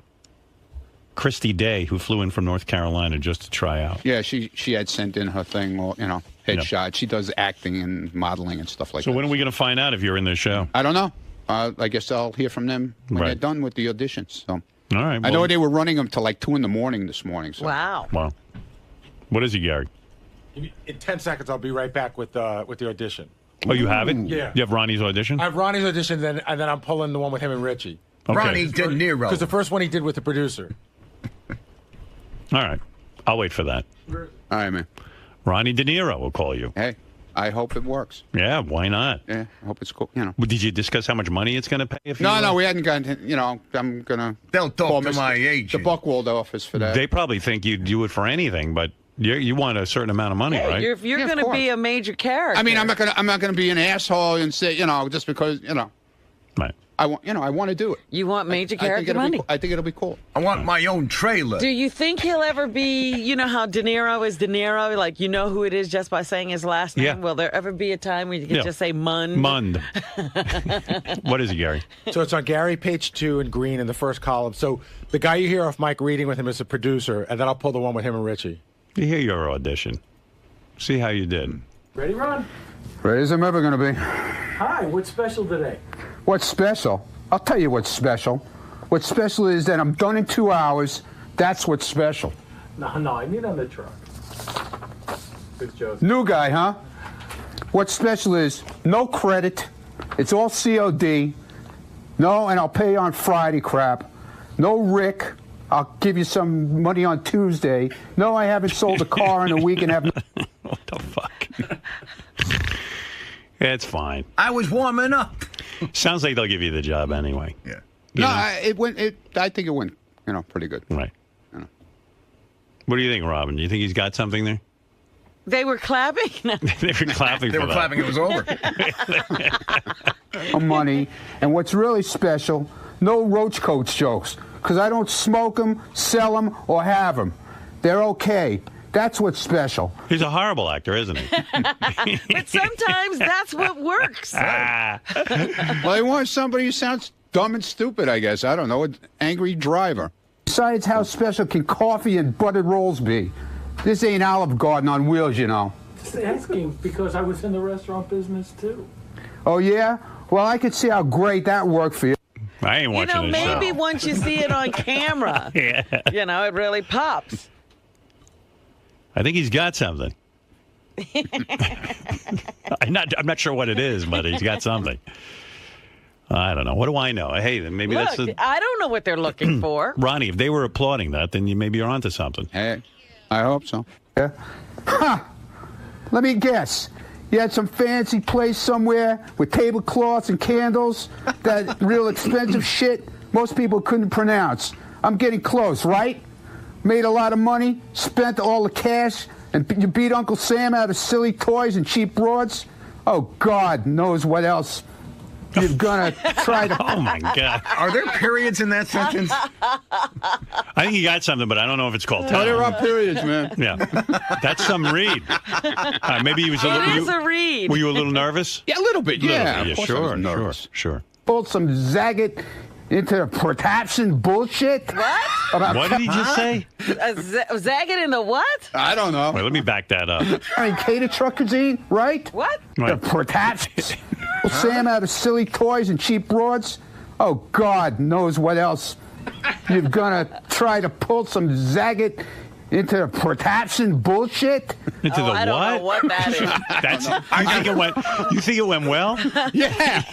Christy Day, who flew in from North Carolina just to try out. Yeah, she had sent in her thing, headshot. Yep. She does acting and modeling and stuff like that. So when are we going to find out if you're in this show? I don't know. I guess I'll hear from them when they're done with the auditions. So. All right. I know they were running them till like 2 a.m. this morning. So. Wow. What is it, Gary? In 10 seconds, I'll be right back with the audition. Oh, you have it? Yeah. You have Ronnie's audition? I have Ronnie's audition, and then I'm pulling the one with him and Richie. Okay. Ronnie De Niro. Because the first one he did with the producer. All right. I'll wait for that. All right, man. Ronnie De Niro will call you. Hey, I hope it works. Yeah, why not? Yeah, I hope it's cool. Did you discuss how much money it's going to pay? If No, we hadn't gotten. I'm gonna. They'll talk to my agent. The Buckwald office for that. They probably think you'd do it for anything, but you want a certain amount of money, right? If you're going to be a major character. I mean, I'm not gonna be an asshole and say just because Right. I want to do it. You want major character money? I think it'll be cool. I want my own trailer. Do you think he'll ever be, how De Niro is De Niro? Like, you know who it is just by saying his last name? Yeah. Will there ever be a time where you can just say Mund? Mund. What is it, Gary? So it's on Gary, page 2, in green in the first column. So the guy you hear off mic reading with him is a producer, and then I'll pull the one with him and Richie. You hear your audition. See how you did. Ready, Ron? Ready as I'm ever going to be. Hi, what's special today? What's special? I'll tell you what's special. What's special is that I'm done in 2 hours. That's what's special. No, I mean on the truck. Good joke. New guy, huh? What's special is no credit. It's all COD. No, and I'll pay you on Friday crap. No Rick. I'll give you some money on Tuesday. No, I haven't sold a car in a week and have... What the fuck? It's fine. I was warming up. Sounds like they'll give you the job anyway. Yeah. I think it went, pretty good. Right. What do you think, Robin? Do you think he's got something there? They were clapping? They were clapping. They were clapping. It was over. Money. And what's really special, no roach coach jokes. Because I don't smoke them, sell them, or have them. They're okay. That's what's special. He's a horrible actor, isn't he? But sometimes that's what works. Well, they want somebody who sounds dumb and stupid, I guess. I don't know. An angry driver. Besides, how special can coffee and buttered rolls be? This ain't Olive Garden on wheels, Just asking, because I was in the restaurant business, too. Oh, yeah? Well, I could see how great that worked for you. I ain't watching this show. Maybe once you see it on camera, it really pops. I think he's got something. I'm not sure what it is, but he's got something. I don't know. What do I know? Hey, then maybe Look, that's I don't know what they're looking for. Ronnie, if they were applauding that, then maybe you're onto something. Hey, I hope so. Yeah. Huh. Let me guess. You had some fancy place somewhere with tablecloths and candles, that real expensive shit most people couldn't pronounce. I'm getting close, right? Made a lot of money, spent all the cash, and you beat Uncle Sam out of silly toys and cheap broads? Oh, God knows what else you're gonna try to... Oh, my God. Are there periods in that sentence? I think you got something, but I don't know if it's called Oh, there are periods, man. Yeah. That's some read. Maybe he was a little... It is a read. Were you a little nervous? Yeah, a little bit, yeah. Yeah, Of course I was sure, nervous. sure. Pulled some zagged into the protection bullshit. What? What did he just say? Zagging in the what? I don't know. Wait, let me back that up. I mean, cater truck cuisine, right? What? The protection. Sam out of silly toys and cheap broads. Oh, God knows what else you're gonna try to pull some zagged into the protection bullshit. Into the I don't know what that is. That's. You think it went? You think it went well? Yeah.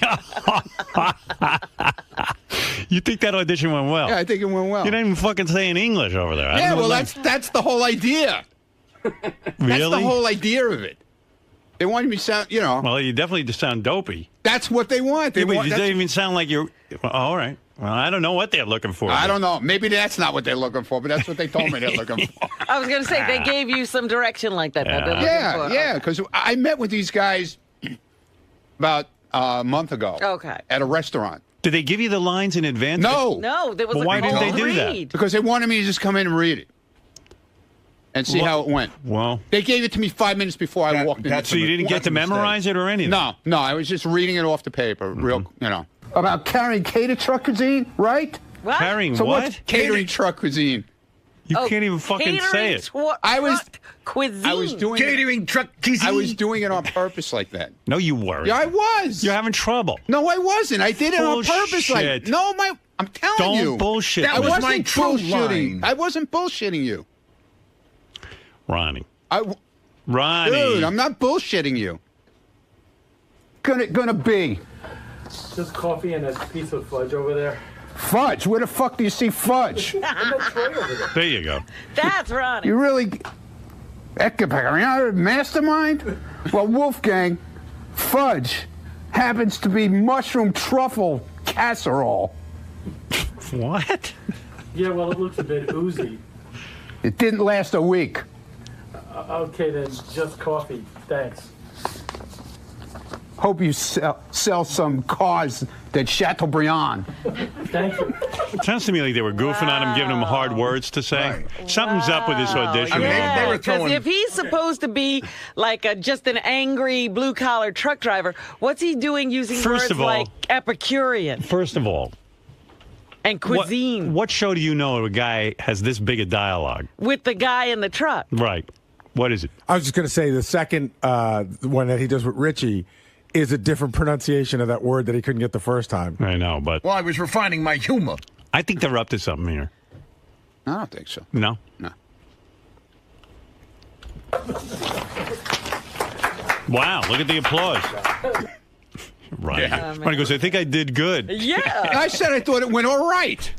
You think that audition went well? Yeah, I think it went well. You're not even fucking saying English over there. Yeah, well, that's the whole idea. That's the Really? whole idea of it. They wanted me to sound, you know. Well, you definitely just sound dopey. That's what they want. You don't even sound like you're. Well, all right. Well, I don't know what they're looking for. I don't know. Maybe that's not what they're looking for, but that's what they told me they're looking for. I was going to say, they gave you some direction like that. That they're looking for. Yeah, because I met with these guys about a month ago. Okay. At a restaurant. Did they give you the lines in advance? No, there was Well, a why didn't they cold do that? read. Because they wanted me to just come in and read it. And see how it went. Well, they gave it to me 5 minutes before I walked in. So you didn't get to memorize it or anything? No, I was just reading it off the paper, real, you know. About carrying cater truck cuisine, right? What? Carrying so what? What's catering truck cuisine? You can't even fucking say it. I was cuisine. doing catering truck cuisine. I was doing it on purpose like that. No, you weren't. Yeah, I was. You're having trouble. No, I wasn't. I did it on purpose. Bullshit. I'm telling you. Don't bullshit. I me. wasn't my true bullshitting. line. I wasn't bullshitting you. Ronnie. Ronnie. Dude, I'm not bullshitting you. Gonna be. Just coffee and a piece of fudge over there. Fudge? Where the fuck do you see fudge? In the tray over there. There you go. That's Ronnie. You really... Mastermind? Well, Wolfgang, fudge happens to be mushroom truffle casserole. What? Yeah, well, it looks a bit oozy. It didn't last a week. Okay, then, just coffee. Thanks. Hope you sell some cars that Chateaubriand. Thank you. It sounds to me like they were goofing on him, giving him hard words to say. Something's up with this audition. Yeah, because if he's supposed to be like just an angry blue-collar truck driver, what's he doing using First words of all- like Epicurean First of all, and cuisine what show do you know a guy has this big a dialogue? with the guy in the truck? Right. What is it? I was just going to say the second one that he does with Richie is a different pronunciation of that word that he couldn't get the first time. I know, but... Well, I was refining my humor. I think they're up to something here. I don't think so. No? No. Wow, look at the applause. Right. Yeah. Ronnie goes, I think I did good. Yeah. I said I thought it went all right.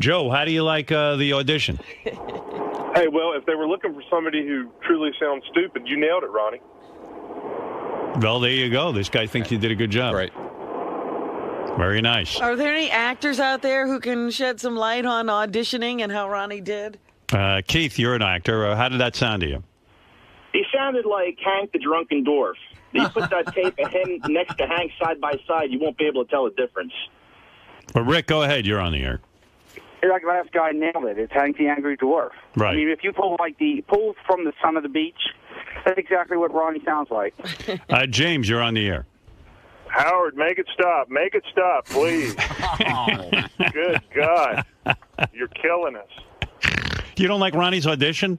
Joe, how do you like the audition? Hey, well, if they were looking for somebody who truly sounds stupid, you nailed it, Ronnie. Well, there you go. This guy thinks you did a good job. Right. Very nice. Are there any actors out there who can shed some light on auditioning and how Ronnie did? Keith, you're an actor. How did that sound to you? He sounded like Hank the Drunken Dwarf. If you put that tape of him next to Hank side by side, you won't be able to tell the difference. But Rick, go ahead. You're on the air. Like the last guy nailed it. It's Hank the Angry Dwarf. Right. I mean, if you pull from the son of the beach, that's exactly what Ronnie sounds like. James, you're on the air. Howard, make it stop. Make it stop, please. Good God. You're killing us. You don't like Ronnie's audition?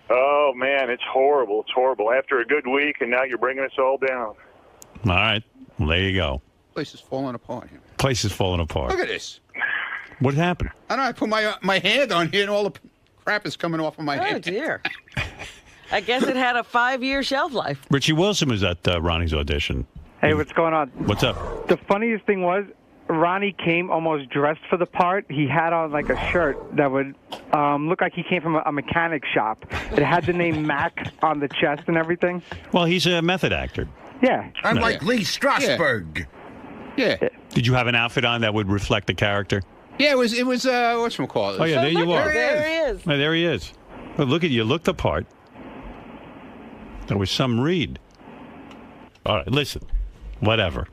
Oh, man, it's horrible. It's horrible. After a good week, and now you're bringing us all down. All right. Well, there you go. Place is falling apart here. Place is falling apart. Look at this. What happened? I don't know. I put my hand on here and all the crap is coming off of my hand. Oh, dear. I guess it had a 5-year shelf life. Richie Wilson was at Ronnie's audition. Hey, what's going on? What's up? The funniest thing was, Ronnie came almost dressed for the part. He had on like a shirt that would look like he came from a mechanic shop. It had the name Mac on the chest and everything. Well, he's a method actor. Yeah. I'm like Lee Strasberg. Yeah. Did you have an outfit on that would reflect the character? Yeah, it was whatchamacallit? Oh, yeah, there you are. There he is. Oh, there he is. Well, look at you. Look the part. There was some read. All right, listen. Whatever.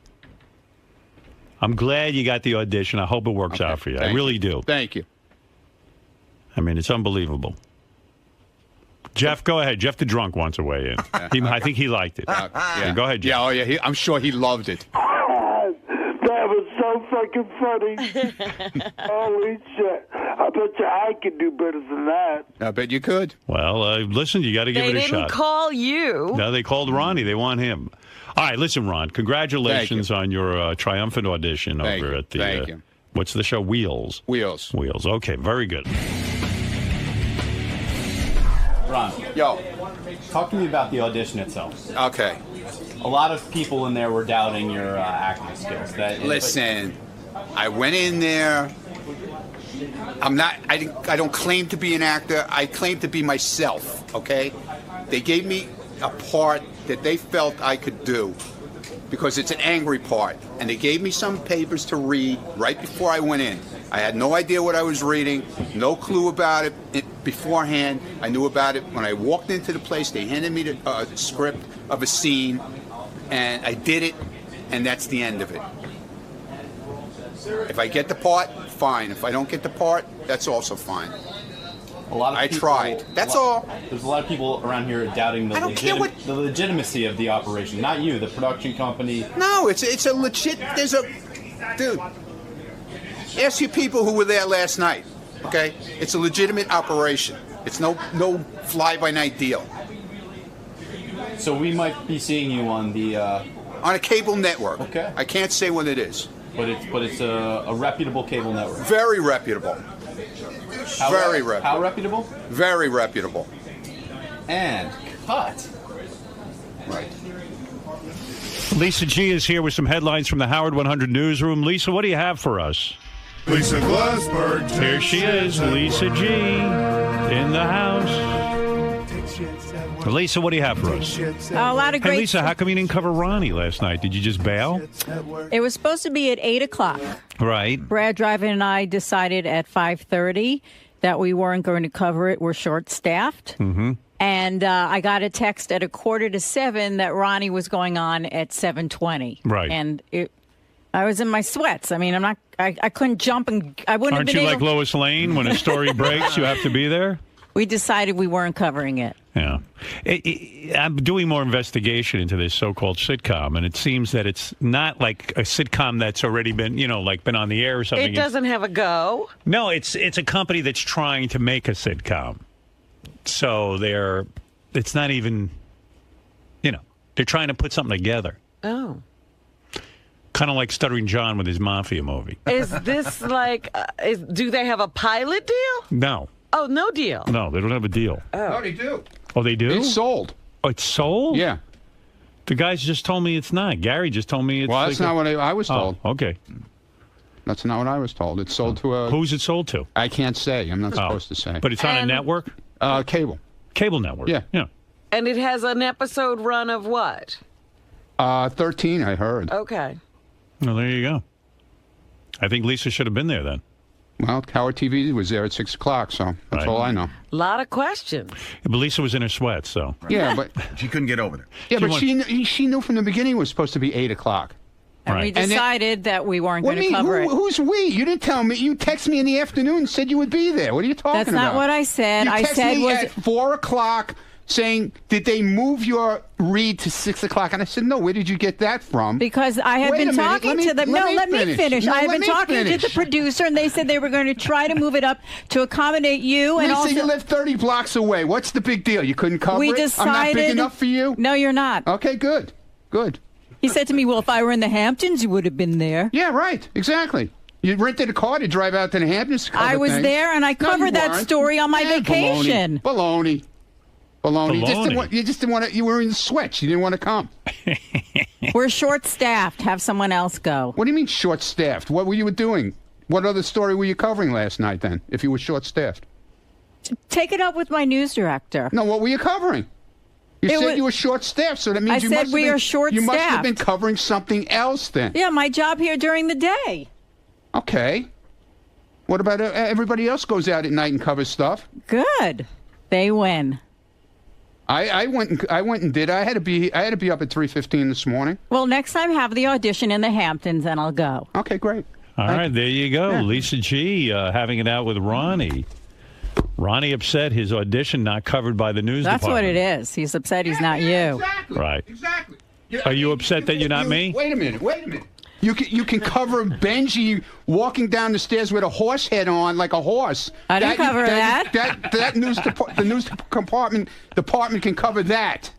I'm glad you got the audition. I hope it works out for you. I really do. Thank you. I mean, it's unbelievable. Jeff, go ahead. Jeff the drunk wants to weigh in. I think he liked it. Yeah. Go ahead, Jeff. Yeah, oh yeah. I'm sure he loved it. That was so fucking funny. Holy shit. I bet you I could do better than that. I bet you could. Well, listen, you got to give it a shot. They didn't call you. No, they called Ronnie. They want him. All right, listen, Ron, congratulations on your triumphant audition over at the... Thank you. What's the show? Wheels. Wheels. Okay, very good. Ron. Yo. Talk to me about the audition itself. Okay. A lot of people in there were doubting your acting skills. Listen, I went in there. I don't claim to be an actor. I claim to be myself, okay? They gave me a part that they felt I could do because it's an angry part. And they gave me some papers to read right before I went in. I had no idea what I was reading, no clue about it beforehand. I knew about it when I walked into the place. They handed me the script of a scene, and I did it, and that's the end of it. If I get the part, fine. If I don't get the part, that's also fine. I tried. That's all. There's a lot of people around here doubting the legitimacy of the operation. Not you, the production company. No, it's a legit. Dude. Ask you people who were there last night. Okay, it's a legitimate operation. It's no fly-by-night deal. So we might be seeing you on the on a cable network. Okay. I can't say what it is. But it's a reputable cable network. Very reputable. Very reputable. How reputable? Very reputable. And cut. Right. Lisa G is here with some headlines from the Howard 100 newsroom. Lisa, what do you have for us? Lisa Glassberg. Here she is, Lisa G, in the house. Lisa, what do you have for us? A lot of great. Hey, Lisa, how come you didn't cover Ronnie last night? Did you just bail? It was supposed to be at 8 o'clock. Right. Brad Driven and I decided at 5:30 that we weren't going to cover it. We're short-staffed. Mm-hmm. And I got a text at 6:45 that Ronnie was going on at 7:20. Right. And I was in my sweats. I mean, I couldn't jump, and I wouldn't Aren't have been you able. like Lois Lane? When a story breaks, you have to be there? We decided we weren't covering it. Yeah. I'm doing more investigation into this so-called sitcom, and it seems that it's not like a sitcom that's already been, been on the air or something. It doesn't have a go. No, it's a company that's trying to make a sitcom. So it's not even, they're trying to put something together. Oh. Kind of like Stuttering John with his Mafia movie. Is this like, do they have a pilot deal? No. Oh, no deal. No, they don't have a deal. No, they do. Oh, they do? It's sold. Oh, it's sold? Yeah. The guys just told me it's not. Gary just told me it's Well, that's not what I was told. Oh, okay. That's not what I was told. It's sold to a... Who's it sold to? I can't say. I'm not supposed to say. But it's on a network? Cable. Cable network? Yeah. And it has an episode run of what? 13, I heard. Okay. Well, there you go. I think Lisa should have been there then. Well, Howard TV was there at 6 o'clock, so that's all I know. A lot of questions. But Lisa was in her sweats, so. Yeah, but... She couldn't get over there. Yeah, but she knew from the beginning it was supposed to be 8 o'clock. And we decided that we weren't going to cover it. Who's we? You didn't tell me. You texted me in the afternoon and said you would be there. What are you talking about? That's not what I said. You I said me at 4 o'clock saying, did they move your read to 6 o'clock? And I said, no, where did you get that from? Because I had been talking to them. Let me finish. No, I have let been me talking finish. to the producer, and they said they were going to try to move it up to accommodate you. And Lisa, also, you live 30 blocks away. What's the big deal? You couldn't cover we it? decided, I'm not big enough for you? No, you're not. Okay, good. Good. He said to me, well, if I were in the Hamptons, you would have been there. Yeah, right. Exactly. You rented a car to drive out to the Hamptons to cover I was things. there, and I covered that story on my vacation. Baloney. Baloney. You just didn't want to. You were in sweats. You didn't want to come. We're short-staffed. Have someone else go. What do you mean short-staffed? What were you doing? What other story were you covering last night then, if you were short-staffed? Take it up with my news director. No, what were you covering? You said you were short-staffed, so that means I said we are short-staffed. You must have been covering something else then. Yeah, my job here during the day. Okay. What about everybody else goes out at night and covers stuff? Good. They win. I went and did. I had to be up at 3:15 this morning. Well, next time have the audition in the Hamptons and I'll go. Okay, great. All right, there you go. Yeah. Lisa G having it out with Ronnie. Ronnie upset his audition not covered by the news department. That's what it is. He's upset he's not you. Exactly. Right. Exactly. Are you upset that you're not me? Wait a minute. You can cover Benji walking down the stairs with a horse head on like a horse. I didn't cover that. The news department can cover that.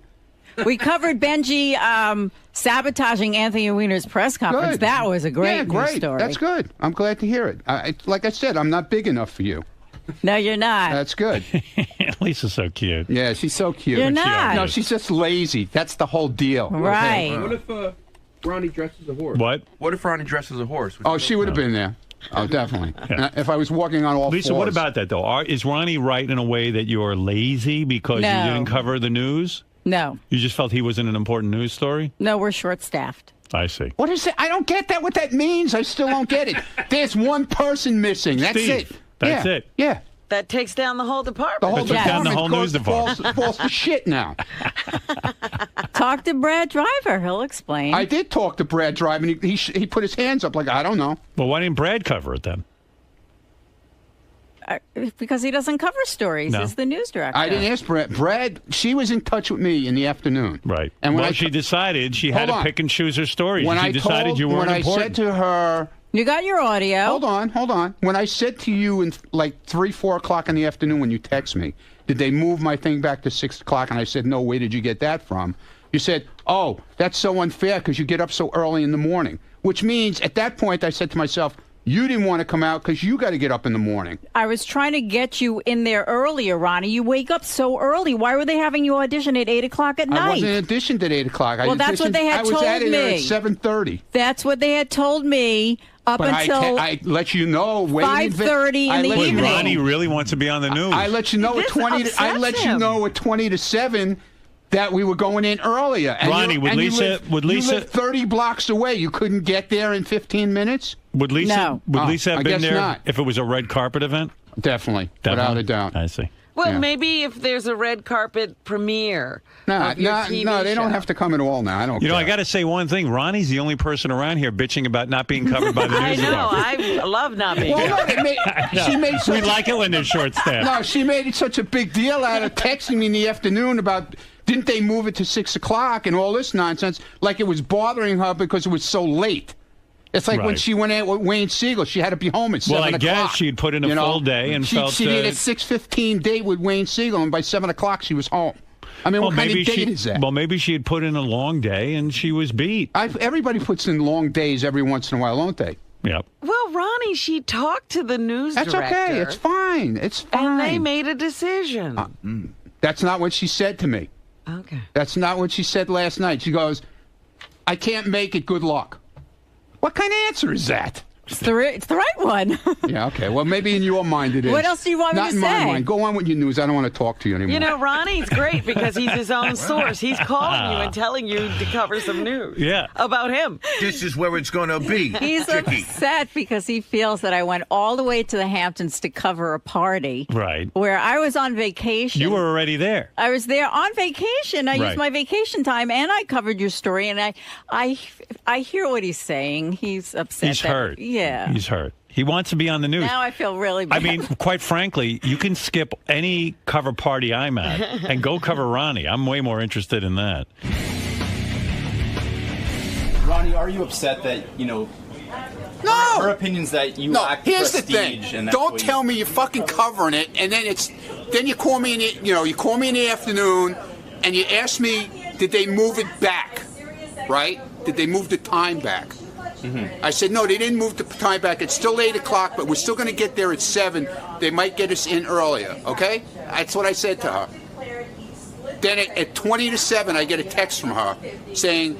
We covered Benji sabotaging Anthony Weiner's press conference. Good. That was a great news story. That's good. I'm glad to hear it. Like I said, I'm not big enough for you. No, you're not. That's good. Lisa's so cute. Yeah, she's so cute. You're not. No, she's just lazy. That's the whole deal. Right. What if Ronnie dresses a horse? What if Ronnie dresses a horse? She would have been there. Oh, definitely. Yeah. If I was walking on all Lisa, fours. what about that, though? Is Ronnie right in a way that you're lazy because you didn't cover the news? No. You just felt he wasn't an important news story? No, we're short-staffed. I see. What is it? I don't get that. What that means? I still don't get it. There's one person missing. That's Steve. it. That's it. Yeah. That takes down the whole department. The whole That takes down the whole news department. Falls to shit now. Talk to Brad Driver. He'll explain. I did talk to Brad Driver, and he put his hands up like, I don't know. Well, why didn't Brad cover it then? Because he doesn't cover stories. No. He's the news director. I didn't ask Brad. Brad, she was in touch with me in the afternoon. Right. And when she decided she had to pick and choose her stories. She decided you weren't important. When I said to her... You got your audio. Hold on. When I said to you in like 3, 4 o'clock in the afternoon when you text me, did they move my thing back to 6 o'clock? And I said, no, where did you get that from? You said, oh, that's so unfair because you get up so early in the morning. Which means at that point I said to myself, you didn't want to come out because you got to get up in the morning. I was trying to get you in there earlier, Ronnie. You wake up so early. Why were they having you audition at 8 o'clock at night? I wasn't auditioned at 8 o'clock. Well, that's what they had told me. I was at it at 7:30. That's what they had told me up until I let you know 5:30 in the evening. Ronnie really wants to be on the news. I let you know at 20. I let you know at 20 to 7 that we were going in earlier. And Ronnie, would Lisa? You lived 30 blocks away. You couldn't get there in 15 minutes. Would Lisa? No. Would Lisa have been there not. if it was a red carpet event? Definitely, without a doubt. I see. Well, maybe if there's a red carpet premiere. No, they don't have to come at all now. I don't. You know, I got to say one thing. Ronnie's the only person around here bitching about not being covered by the news. I know. I love not being covered. We like it when they're short-staffed. No, she made such a big deal out of texting me in the afternoon about didn't they move it to 6 o'clock and all this nonsense, like it was bothering her because it was so late. It's like when she went out with Wayne Siegel, she had to be home at 7 o'clock. Well, I guess she'd put in a full day and felt... She did a 6:15 date with Wayne Siegel, and by 7 o'clock she was home. I mean, what kind of date is that? Well, maybe she had put in a long day and she was beat. Everybody puts in long days every once in a while, don't they? Yep. Well, Ronnie, she talked to the news director. That's okay. It's fine. It's fine. And they made a decision. That's not what she said to me. Okay. That's not what she said last night. She goes, I can't make it. Good luck. What kind of answer is that? It's the right one. Yeah, okay. Well, maybe in your mind it is. What else do you want me to say? Not in my mind. Go on with your news. I don't want to talk to you anymore. You know, Ronnie's great because he's his own source. He's calling you and telling you to cover some news about him. This is where it's going to be. He's upset because he feels that I went all the way to the Hamptons to cover a party. Right. Where I was on vacation. You were already there. I was there on vacation. I used my vacation time and I covered your story. And I hear what he's saying. He's upset. He's hurt. Yeah. He's hurt. He wants to be on the news. Now I feel really bad. I mean, quite frankly, you can skip any cover party I'm at and go cover Ronnie. I'm way more interested in that. Ronnie, are you upset that, No! her opinion's that you lack here's prestige? the thing. And Don't tell me you're fucking covering it, and then you call me you call me in the afternoon, and you ask me, did they move it back? Right? Did they move the time back? Mm-hmm. I said, no, they didn't move the time back. It's still 8 o'clock, but we're still going to get there at 7. They might get us in earlier, okay? That's what I said to her. Then at 20 to 7, I get a text from her saying,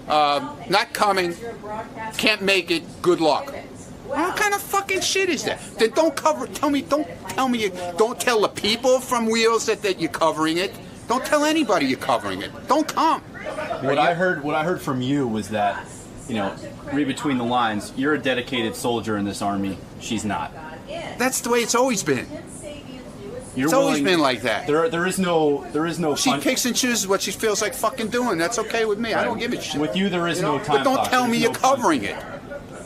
not coming, can't make it, good luck. What kind of fucking shit is that? Then don't tell the people from Wheels that you're covering it. Don't tell anybody you're covering it. Don't come. What I heard from you was that, read between the lines, you're a dedicated soldier in this army. She's not. That's the way it's always been. It's always been like that. There is no. She picks and chooses what she feels like fucking doing. That's okay with me. Right. I don't give a shit. With you, there is no time. But don't tell me you're covering it.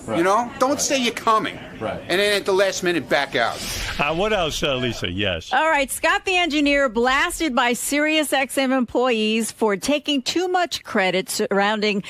Right. Don't say you're coming. Right. And then at the last minute, back out. What else, Lisa? Yes. All right. Scott the engineer blasted by SiriusXM employees for taking too much credit surrounding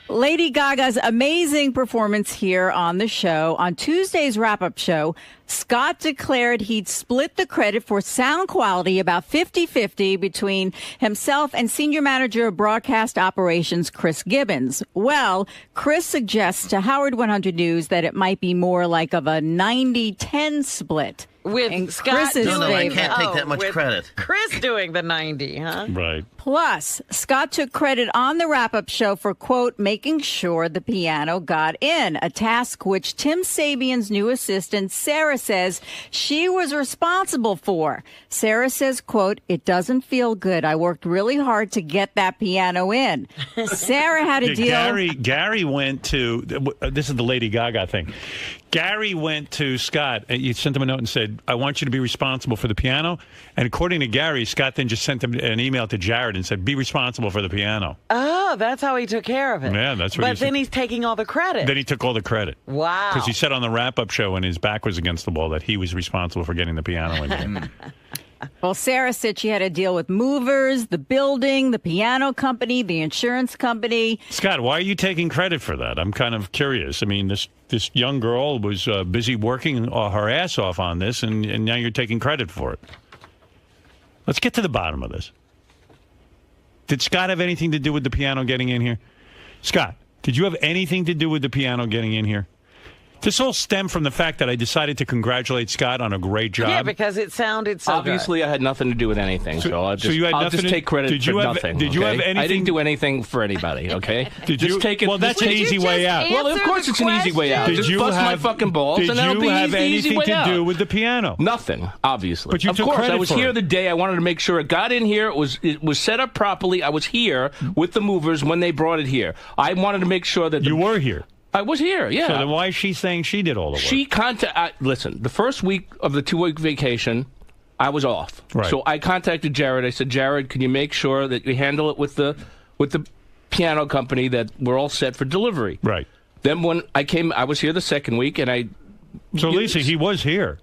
Lady Gaga's amazing performance here on the show. On Tuesday's wrap-up show, Scott declared he'd split the credit for sound quality about 50-50 between himself and senior manager of broadcast operations, Chris Gibbons. Well, Chris suggests to Howard 100 News that it might be more like of a 90-10 split. With Scott Chris's doing, I can't take that much credit. Chris doing the 90, huh? Right. Plus, Scott took credit on the wrap-up show for, quote, making sure the piano got in, a task which Tim Sabian's new assistant, Sarah, says she was responsible for. Sarah says, quote, it doesn't feel good. I worked really hard to get that piano in. Sarah had a deal. Gary went to, this is the Lady Gaga thing. Gary went to Scott. He sent him a note and said, I want you to be responsible for the piano. And according to Gary, Scott then just sent him an email to Jared and said, be responsible for the piano. Oh, that's how he took care of it. Yeah, that's what he said. But then he's taking all the credit. Then he took all the credit. Wow. Because he said on the wrap-up show when his back was against the wall that he was responsible for getting the piano in. Well, Sarah said she had to deal with movers, the building, the piano company, the insurance company. Scott, why are you taking credit for that? I'm kind of curious. I mean, this young girl was busy working her ass off on this, and now you're taking credit for it. Let's get to the bottom of this. Did Scott have anything to do with the piano getting in here? Scott, did you have anything to do with the piano getting in here? This all stemmed from the fact that I decided to congratulate Scott on a great job. Yeah, because it sounded so Obviously, good. I had nothing to do with anything, so I'll just take credit for nothing. Did you have anything? I didn't do anything for anybody, okay? Well, that's an easy way out. Well, of course it's an easy way out. Did just you bust have my fucking balls, and that'll be have the easy anything way to out. do with the piano? Nothing, obviously. But you of took course, credit I was for here it. the day. I wanted to make sure it got in here. It was set up properly. I was here with the movers when they brought it here. I wanted to make sure that you were here. I was here, yeah. So then why is she saying she did all the work? Listen, the first week of the 2-week vacation, I was off. Right. So I contacted Jared. I said, Jared, can you make sure that you handle it with the piano company, that we're all set for delivery? Right. Then when I came, I was here the second week, and So, Lisa, he was here.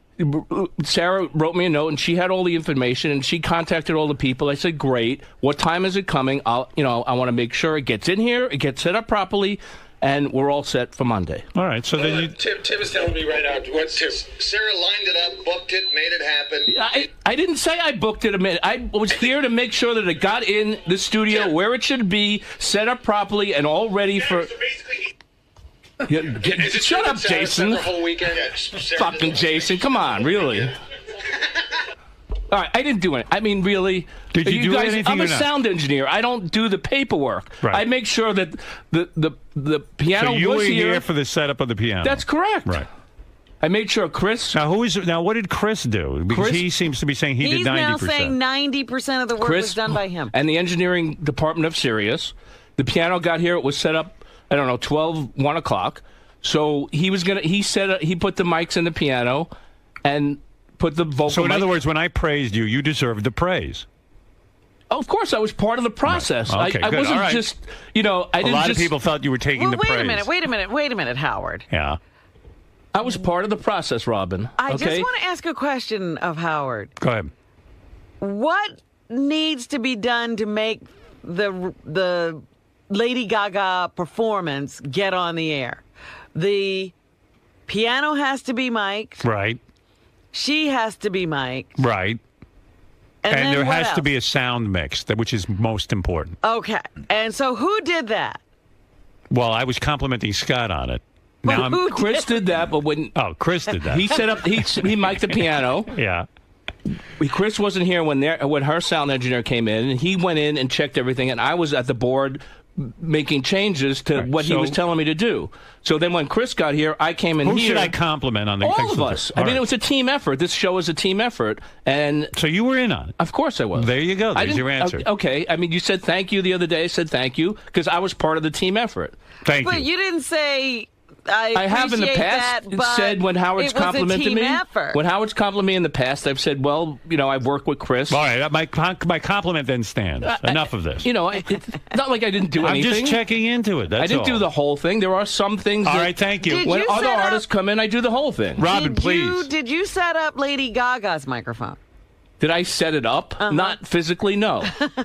Sarah wrote me a note, and she had all the information, and she contacted all the people. I said, great. What time is it coming? I want to make sure it gets in here, it gets set up properly, and we're all set for Monday. All right, so then you... Tim is telling me right now, Sarah lined it up, booked it, made it happen. I didn't say I booked it a minute. I was here to make sure that it got in the studio where it should be, set up properly, and all ready for... Shut up, Jason. Fucking Jason, come on, really. All right, I didn't do it. I mean, really. Did you do anything I'm or a not? sound engineer. I don't do the paperwork. Right. I make sure that the piano So you was were here. here for the setup of the piano. That's correct. Right. I made sure Chris... Now, what did Chris do? Because Chris- he seems to be saying he He's did 90%. now saying 90% of the work was done by him. And the engineering department of Sirius. The piano got here. It was set up, 1 o'clock. So he put the mics in the piano and put the vocal So in mic- other words, when I praised you, you deserved the praise. Oh, of course, I was part of the process. Right. Okay, I good. wasn't All right. just, I didn't A lot just... of people felt you were taking the wait praise. a minute, Howard. Yeah. I was part of the process, Robin. I okay? just want to ask a question of Howard. Go ahead. What needs to be done to make the Lady Gaga performance get on the air? The piano has to be mic'd. Right. She has to be mic'd. Right. And then there what has to else? be a sound mix, which is most important. Okay. And so who did that? Well, I was complimenting Scott on it. Chris did that, but when... Oh, Chris did that. He set up... He mic'd the piano. Yeah. Chris wasn't here when her sound engineer came in, and he went in and checked everything, and I was at the board making changes to what he was telling me to do. So then when Chris got here, I came in here. Who should I compliment on the all of us? I mean, it was a team effort. This show is a team effort. And so you were in on it? Of course I was. There you go. There's your answer. Okay. I mean, you said thank you the other day. I said thank you because I was part of the team effort. Thank you. But you didn't say... I have in the past said when Howard's complimented me. Effort. When Howard's complimented me in the past, I've said, well, I've worked with Chris. All right, my compliment then stands. Enough of this. It's not like I didn't do anything. I'm just checking into it. That's I didn't all. do the whole thing. There are some things. All right, thank you. When other artists come in, I do the whole thing. Robin, please. Did you set up Lady Gaga's microphone? Did I set it up? Not physically, no.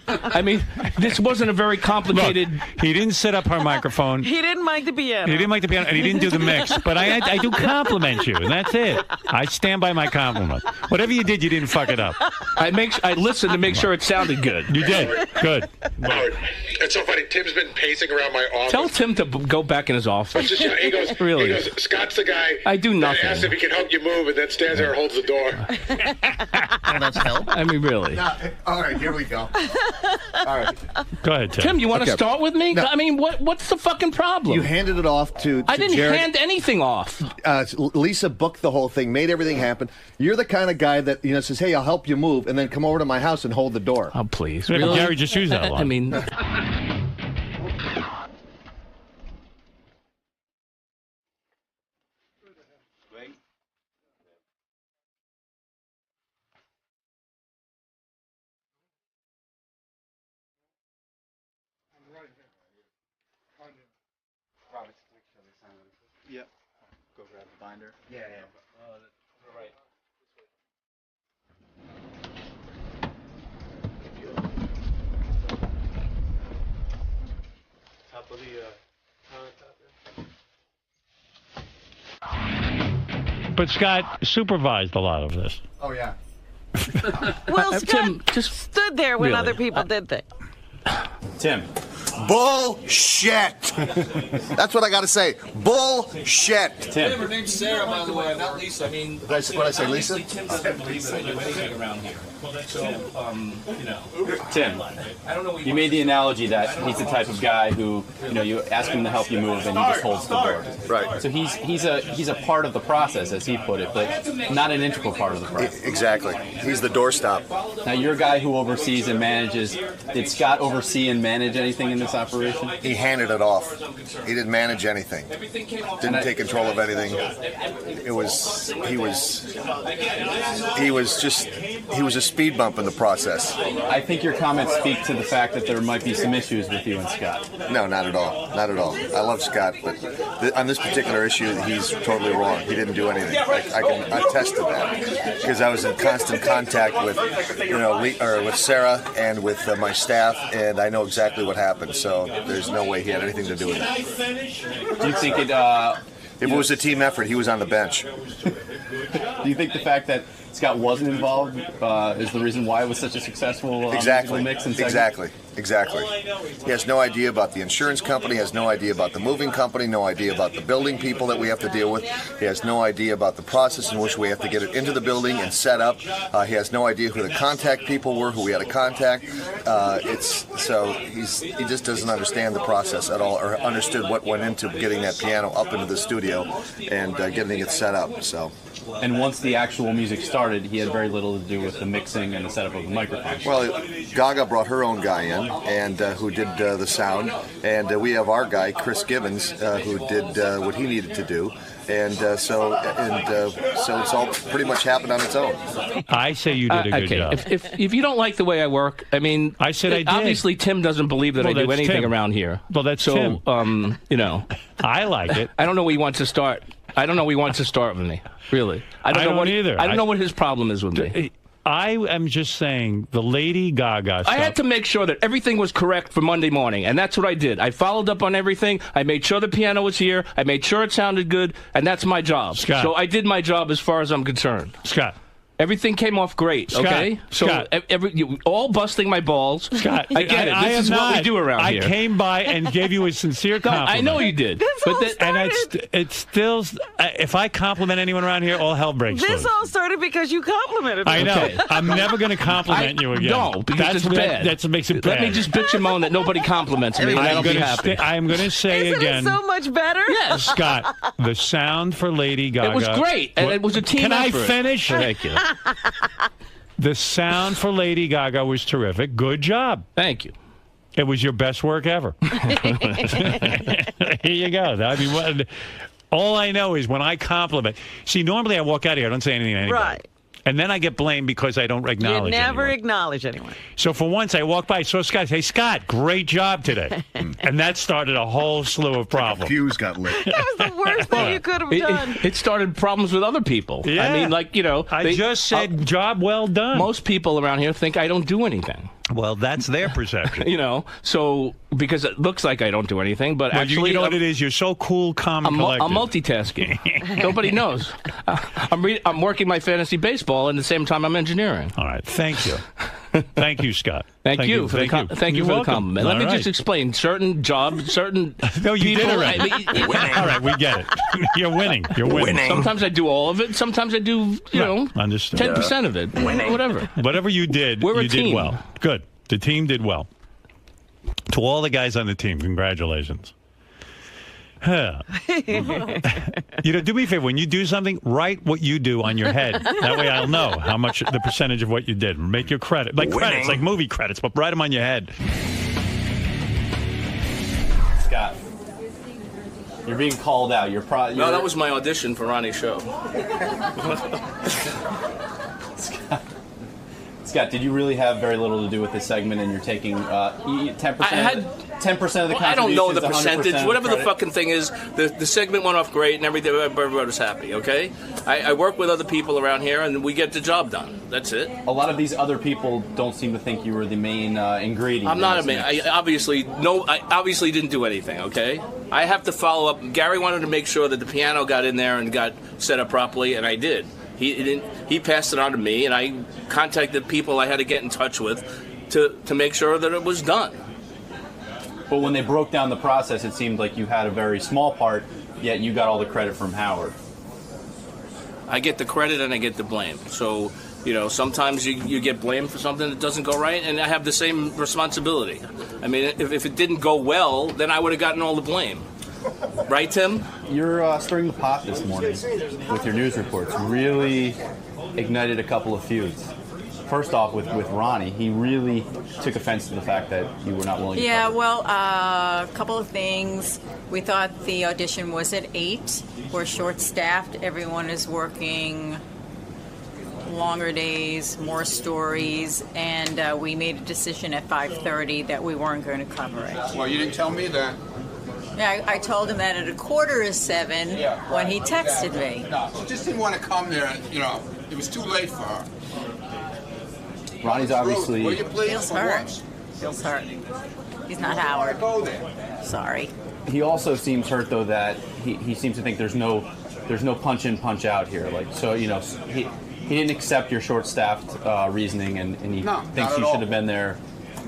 I mean, this wasn't a very complicated... Look, he didn't set up her microphone. He didn't mic the piano. He didn't mic the piano, and he didn't do the mix. But I do compliment you, and that's it. I stand by my compliment. Whatever you did, you didn't fuck it up. I listened to make sure it sounded good. You did. Good. Howard, it's so funny. Tim's been pacing around my office. Tell Tim to go back in his office. He goes, really? He goes, Scott's the guy. I do nothing. Asks if he can help you move, and then stands there and holds the door. I mean, really. No, all right, here we go. All right. Go ahead, Tim. Tim, you want to start with me? No. I mean, what's the fucking problem? You handed it off to I didn't Jared. hand anything off. Lisa booked the whole thing, made everything happen. You're the kind of guy that says, "Hey, I'll help you move," and then come over to my house and hold the door. Oh, please. Really? Gary just used that line. I mean... Yep. Go grab the binder. Yeah. Right. Top of the But Scott supervised a lot of this. Oh, yeah. Well, Scott Tim, just stood there when really, other people did things. Tim. Bullshit. That's what I got to say. Bullshit. Tim. Her name's Sarah, by the way. Not Lisa. I mean, What did I say, Lisa? Tim doesn't believe that I do anything around here. So, Tim, you made the analogy that he's the type of guy who, you ask him to help you move and he just holds the door. Right. So he's a part of the process, as he put it, but not an integral part of the process. Exactly. He's the doorstop. Now, you're a guy who oversees and manages. Did Scott oversee and manage anything in this operation? He handed it off. He didn't manage anything. Didn't take control of anything. He was a speed bump in the process. I think your comments speak to the fact that there might be some issues with you and Scott. No, not at all. Not at all. I love Scott, but on this particular issue, he's totally wrong. He didn't do anything. I can attest to that because I was in constant contact with, with Sarah and with my staff, and I know exactly what happened. So there's no way he had anything to do with it. Do you think it? If it was a team effort, he was on the bench. Do you think the fact that Scott wasn't involved is the reason why it was such a successful Exactly. mix and segment? Exactly. He has no idea about the insurance company, has no idea about the moving company, no idea about the building people that we have to deal with. He has no idea about the process in which we have to get it into the building and set up. He has no idea who the contact people were, who we had to contact. He just doesn't understand the process at all, or understood what went into getting that piano up into the studio and getting it set up. So. And once the actual music started, he had very little to do with the mixing and the setup of the microphone. Well, Gaga brought her own guy in, and who did the sound, and we have our guy, Chris Gibbons, who did what he needed to do. And so it's all pretty much happened on its own. I say you did a good job. If you don't like the way I work, I mean, I said I did. Obviously, Tim doesn't believe that I do anything around here. Well, that's so. Tim. I like it. I don't know where he wants to start. I don't know where he wants to start with me. Really, I don't either. I don't know what his problem is with me. I am just saying the Lady Gaga stuff. I had to make sure that everything was correct for Monday morning, and that's what I did. I followed up on everything. I made sure the piano was here. I made sure it sounded good, and that's my job. Scott. So I did my job as far as I'm concerned. Scott, Everything came off great, Scott, okay? So Scott. you all busting my balls. Scott, I get it. This is what we do around here. I came by and gave you a sincere compliment. I know you did. It's still, if I compliment anyone around here, all hell breaks loose. This all started because you complimented me. I know. I'm never going to compliment you again. No, because it's bad. That's what makes it bad. Let me just bitch and moan that nobody compliments me, and I don't be happy. I'm going to say Isn't again. it so much better? Yes. Scott, the sound for Lady Gaga. It was great, and it was a team effort. Can I finish? Thank you. The sound for Lady Gaga was terrific. Good job. Thank you. It was your best work ever. Here you go. I mean, all I know is when I compliment. See, normally I walk out of here, I don't say anything to anybody. Right. And then I get blamed because I don't acknowledge You never anyone. acknowledge anyone. So for once, I walked by, saw Scott. Hey, Scott, great job today. And that started a whole slew of problems. Fuse got lit. That was the worst thing you could have done. It started problems with other people. Yeah. I mean, like, I just said, job well done. Most people around here think I don't do anything. Well, that's their perception. So because it looks like I don't do anything, but actually, you know what it is? You're so cool, calm, and collected. I'm multitasking. Nobody knows. I'm working my fantasy baseball, and at the same time, I'm engineering. All right, thank you. Thank you, Scott. Thank you for the compliment. Let me just explain. Certain jobs, certain No, you people. did already. All right, we get it. You're winning. You're winning. Sometimes I do all of it. Sometimes I do, understood. 10% of it. Whatever. Whatever you did, We're a you team. did well. Good. The team did well. To all the guys on the team, congratulations. Do me a favor. When you do something, write what you do on your head. That way I'll know how much the percentage of what you did. Make your credit. Like credits, like movie credits, but write them on your head. Scott, you're being called out. No, that was my audition for Ronnie's show. Scott, did you really have very little to do with this segment, and you're taking 10%? I had 10% of the. I don't know the 100% percentage. Whatever the credit? fucking thing is, the segment went off great, and everybody was happy. Okay, I work with other people around here, and we get the job done. That's it. A lot of these other people don't seem to think you were the main ingredient. I'm not a man. I obviously didn't do anything. Okay, I have to follow up. Gary wanted to make sure that the piano got in there and got set up properly, and I did. He passed it on to me, and I contacted people I had to get in touch with to make sure that it was done. But when they broke down the process, it seemed like you had a very small part, yet you got all the credit from Howard. I get the credit and I get the blame. So, sometimes you get blamed for something that doesn't go right, and I have the same responsibility. I mean, if it didn't go well, then I would have gotten all the blame. Right, Tim? You're stirring the pot this morning with your news reports. Really ignited a couple of feuds. First off, with Ronnie, he really took offense to the fact that you were not willing to cover. Well, a couple of things. We thought the audition was at 8. We're short-staffed. Everyone is working longer days, more stories, and we made a decision at 5:30 that we weren't going to cover it. Well, you didn't tell me that. Yeah, I told him that at 6:45 when he texted me. No, she just didn't want to come there. It was too late for her. Ronnie's obviously Feels hurt. Feels hurt. He's not Howard. Go there. Sorry. He also seems hurt though that he seems to think there's no punch in, punch out here. Like he didn't accept your short-staffed reasoning, and he thinks you should have been there.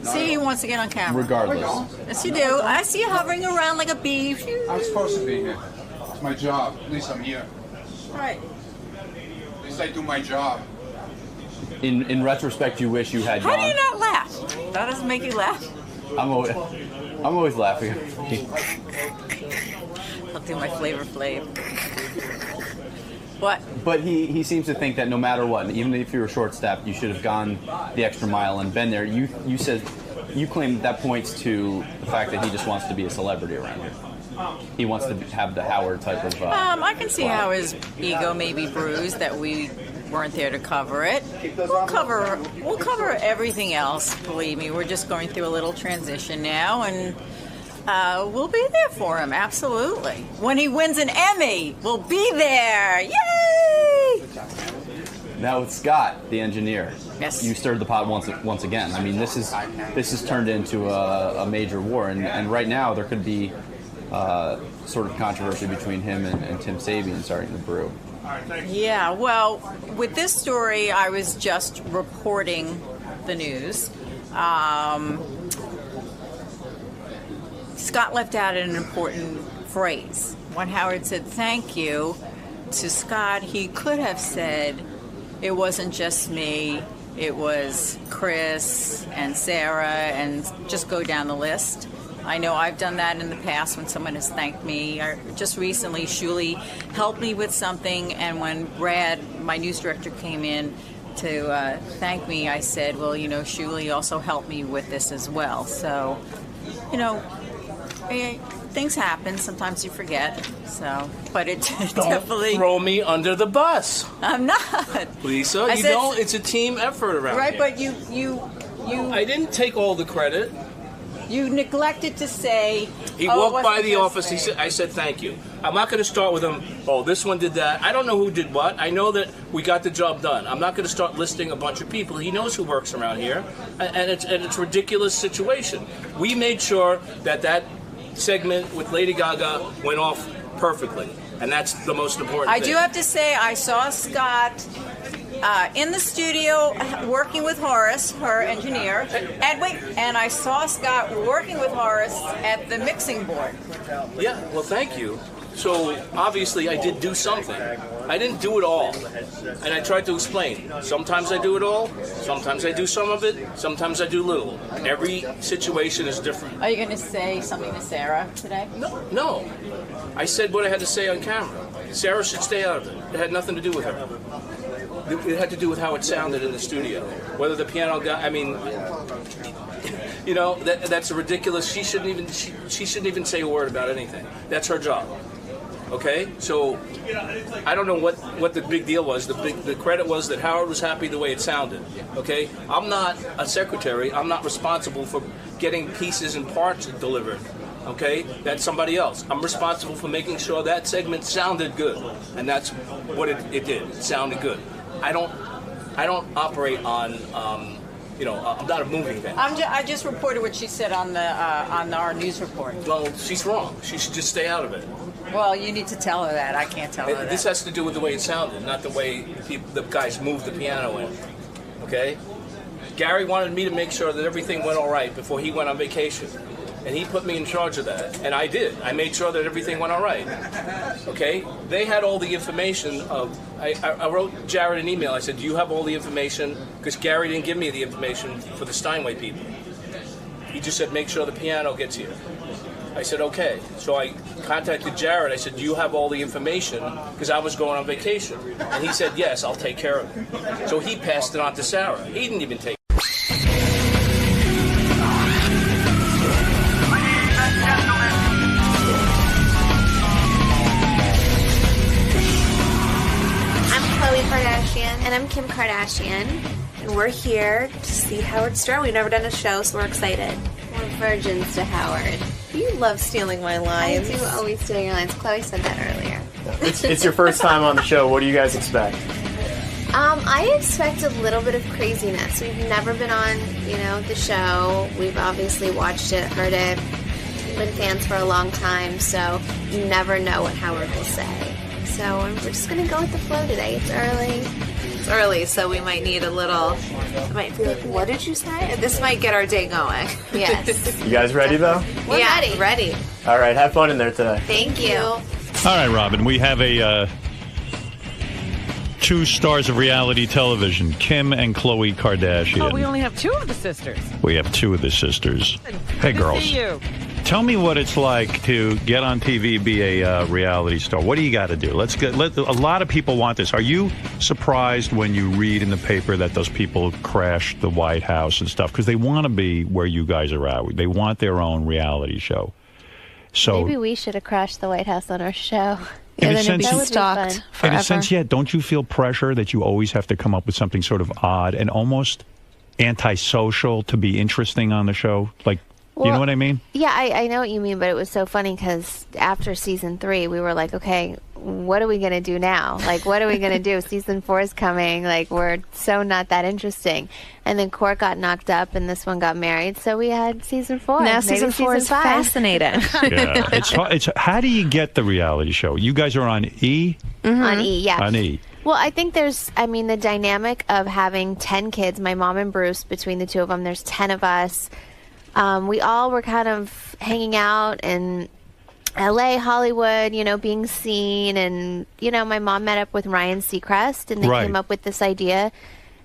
See, he wants to get on camera. Regardless. Yes, you do. I see you hovering around like a bee. I'm supposed to be here. It's my job. At least I'm here. Right. At least I do my job. In retrospect, you wish you had How gone. do you not laugh? That doesn't make you laugh. I'm always laughing. I'll do my Flavor Flav. What? But he seems to think that no matter what, even if you were short-staffed, you should have gone the extra mile and been there. You said you claim that points to the fact that he just wants to be a celebrity around here. He wants to have the Howard type of. I can see how his ego may be bruised that we weren't there to cover it. We'll cover everything else. Believe me, we're just going through a little transition now, and we'll be there for him. Absolutely. When he wins an Emmy, we'll be there. Yay! Now with Scott, the engineer, yes, you stirred the pot once again. I mean, this has turned into a major war, and right now there could be sort of controversy between him and Tim Sabian starting to brew. Yeah, well, with this story, I was just reporting the news. Scott left out an important phrase. When Howard said thank you to Scott, he could have said it wasn't just me, it was Chris and Sarah, and just go down the list. I know I've done that in the past when someone has thanked me. Just recently, Shuli helped me with something, and when Brad, my news director, came in to thank me, I said, well, Shuli also helped me with this as well. So, things happen. Sometimes you forget. So, but it definitely... Throw me under the bus. I'm not. Lisa, it's a team effort around right, here. Right, but you... I didn't take all the credit. You neglected to say... He walked by the office. I said, thank you. I'm not going to start with him, this one did that. I don't know who did what. I know that we got the job done. I'm not going to start listing a bunch of people. He knows who works around here. And it's a ridiculous situation. We made sure that segment with Lady Gaga went off perfectly. And that's the most important thing. I do have to say, I saw Scott... in the studio working with Horace, her engineer, and I saw Scott working with Horace at the mixing board. Yeah, well, thank you. So, obviously, I did do something. I didn't do it all. And I tried to explain. Sometimes I do it all, sometimes I do some of it, sometimes I do little. Every situation is different. Are you going to say something to Sarah today? No. I said what I had to say on camera. Sarah should stay out of it. It had nothing to do with her. It had to do with how it sounded in the studio. Whether the piano guy, that's ridiculous. She shouldn't even say a word about anything. That's her job. Okay? So I don't know what the big deal was. The credit was that Howard was happy the way it sounded. Okay? I'm not a secretary. I'm not responsible for getting pieces and parts delivered. Okay? That's somebody else. I'm responsible for making sure that segment sounded good. And that's what it did. It sounded good. I don't operate on, I'm not a moving fan. I just reported what she said on our news report. Well, she's wrong. She should just stay out of it. Well, you need to tell her that. I can't tell her that. This has to do with the way it sounded, not the way the guys moved the piano in. Okay? Gary wanted me to make sure that everything went all right before he went on vacation. And he put me in charge of that. And I did. I made sure that everything went all right. Okay? They had all the information I wrote Jared an email. I said, do you have all the information? Because Gary didn't give me the information for the Steinway people. He just said, make sure the piano gets here. I said, okay. So I contacted Jared. I said, do you have all the information? Because I was going on vacation. And he said, yes, I'll take care of it. So he passed it on to Sarah. He didn't even take it. Kardashian. And I'm Kim Kardashian. And we're here to see Howard Stern. We've never done a show, so we're excited. We're virgins to Howard. You love stealing my lines. I do always steal your lines. Chloe said that earlier. It's your first time on the show. What do you guys expect? I expect a little bit of craziness. We've never been on, the show. We've obviously watched it, heard it, been fans for a long time, so you never know what Howard will say. So we're just going to go with the flow today. It's early, so we might need a little... I might be like, what did you say? This might get our day going. Yes. You guys ready, though? We're ready. All right, have fun in there today. Thank you. All right, Robin, we have two stars of reality television, Kim and Khloe Kardashian. Oh, we only have two of the sisters. We have two of the sisters. Hey, girls. Good to see you. Tell me what it's like to get on TV, be a reality star. What do you got to do? A lot of people want this. Are you surprised when you read in the paper that those people crashed the White House and stuff? Because they want to be where you guys are at. They want their own reality show. So maybe we should have crashed the White House on our show. In a then it'd be sense, stalked forever. In a sense, yeah. Don't you feel pressure that you always have to come up with something sort of odd and almost antisocial to be interesting on the show? You know what I mean? Yeah, I know what you mean, but it was so funny because after season 3, we were like, okay, what are we going to do now? Like, what are we going to do? Season 4 is coming. Like, we're so not that interesting. And then Court got knocked up and this one got married. So we had season 4. Now Maybe season 4 is 5. fascinating. Yeah, it's how do you get the reality show? You guys are on E? On E, yeah. On E. Well, I think the dynamic of having 10 kids, my mom and Bruce, between the two of them, there's 10 of us. We all were kind of hanging out in LA, Hollywood, being seen. And, my mom met up with Ryan Seacrest and they Right. came up with this idea.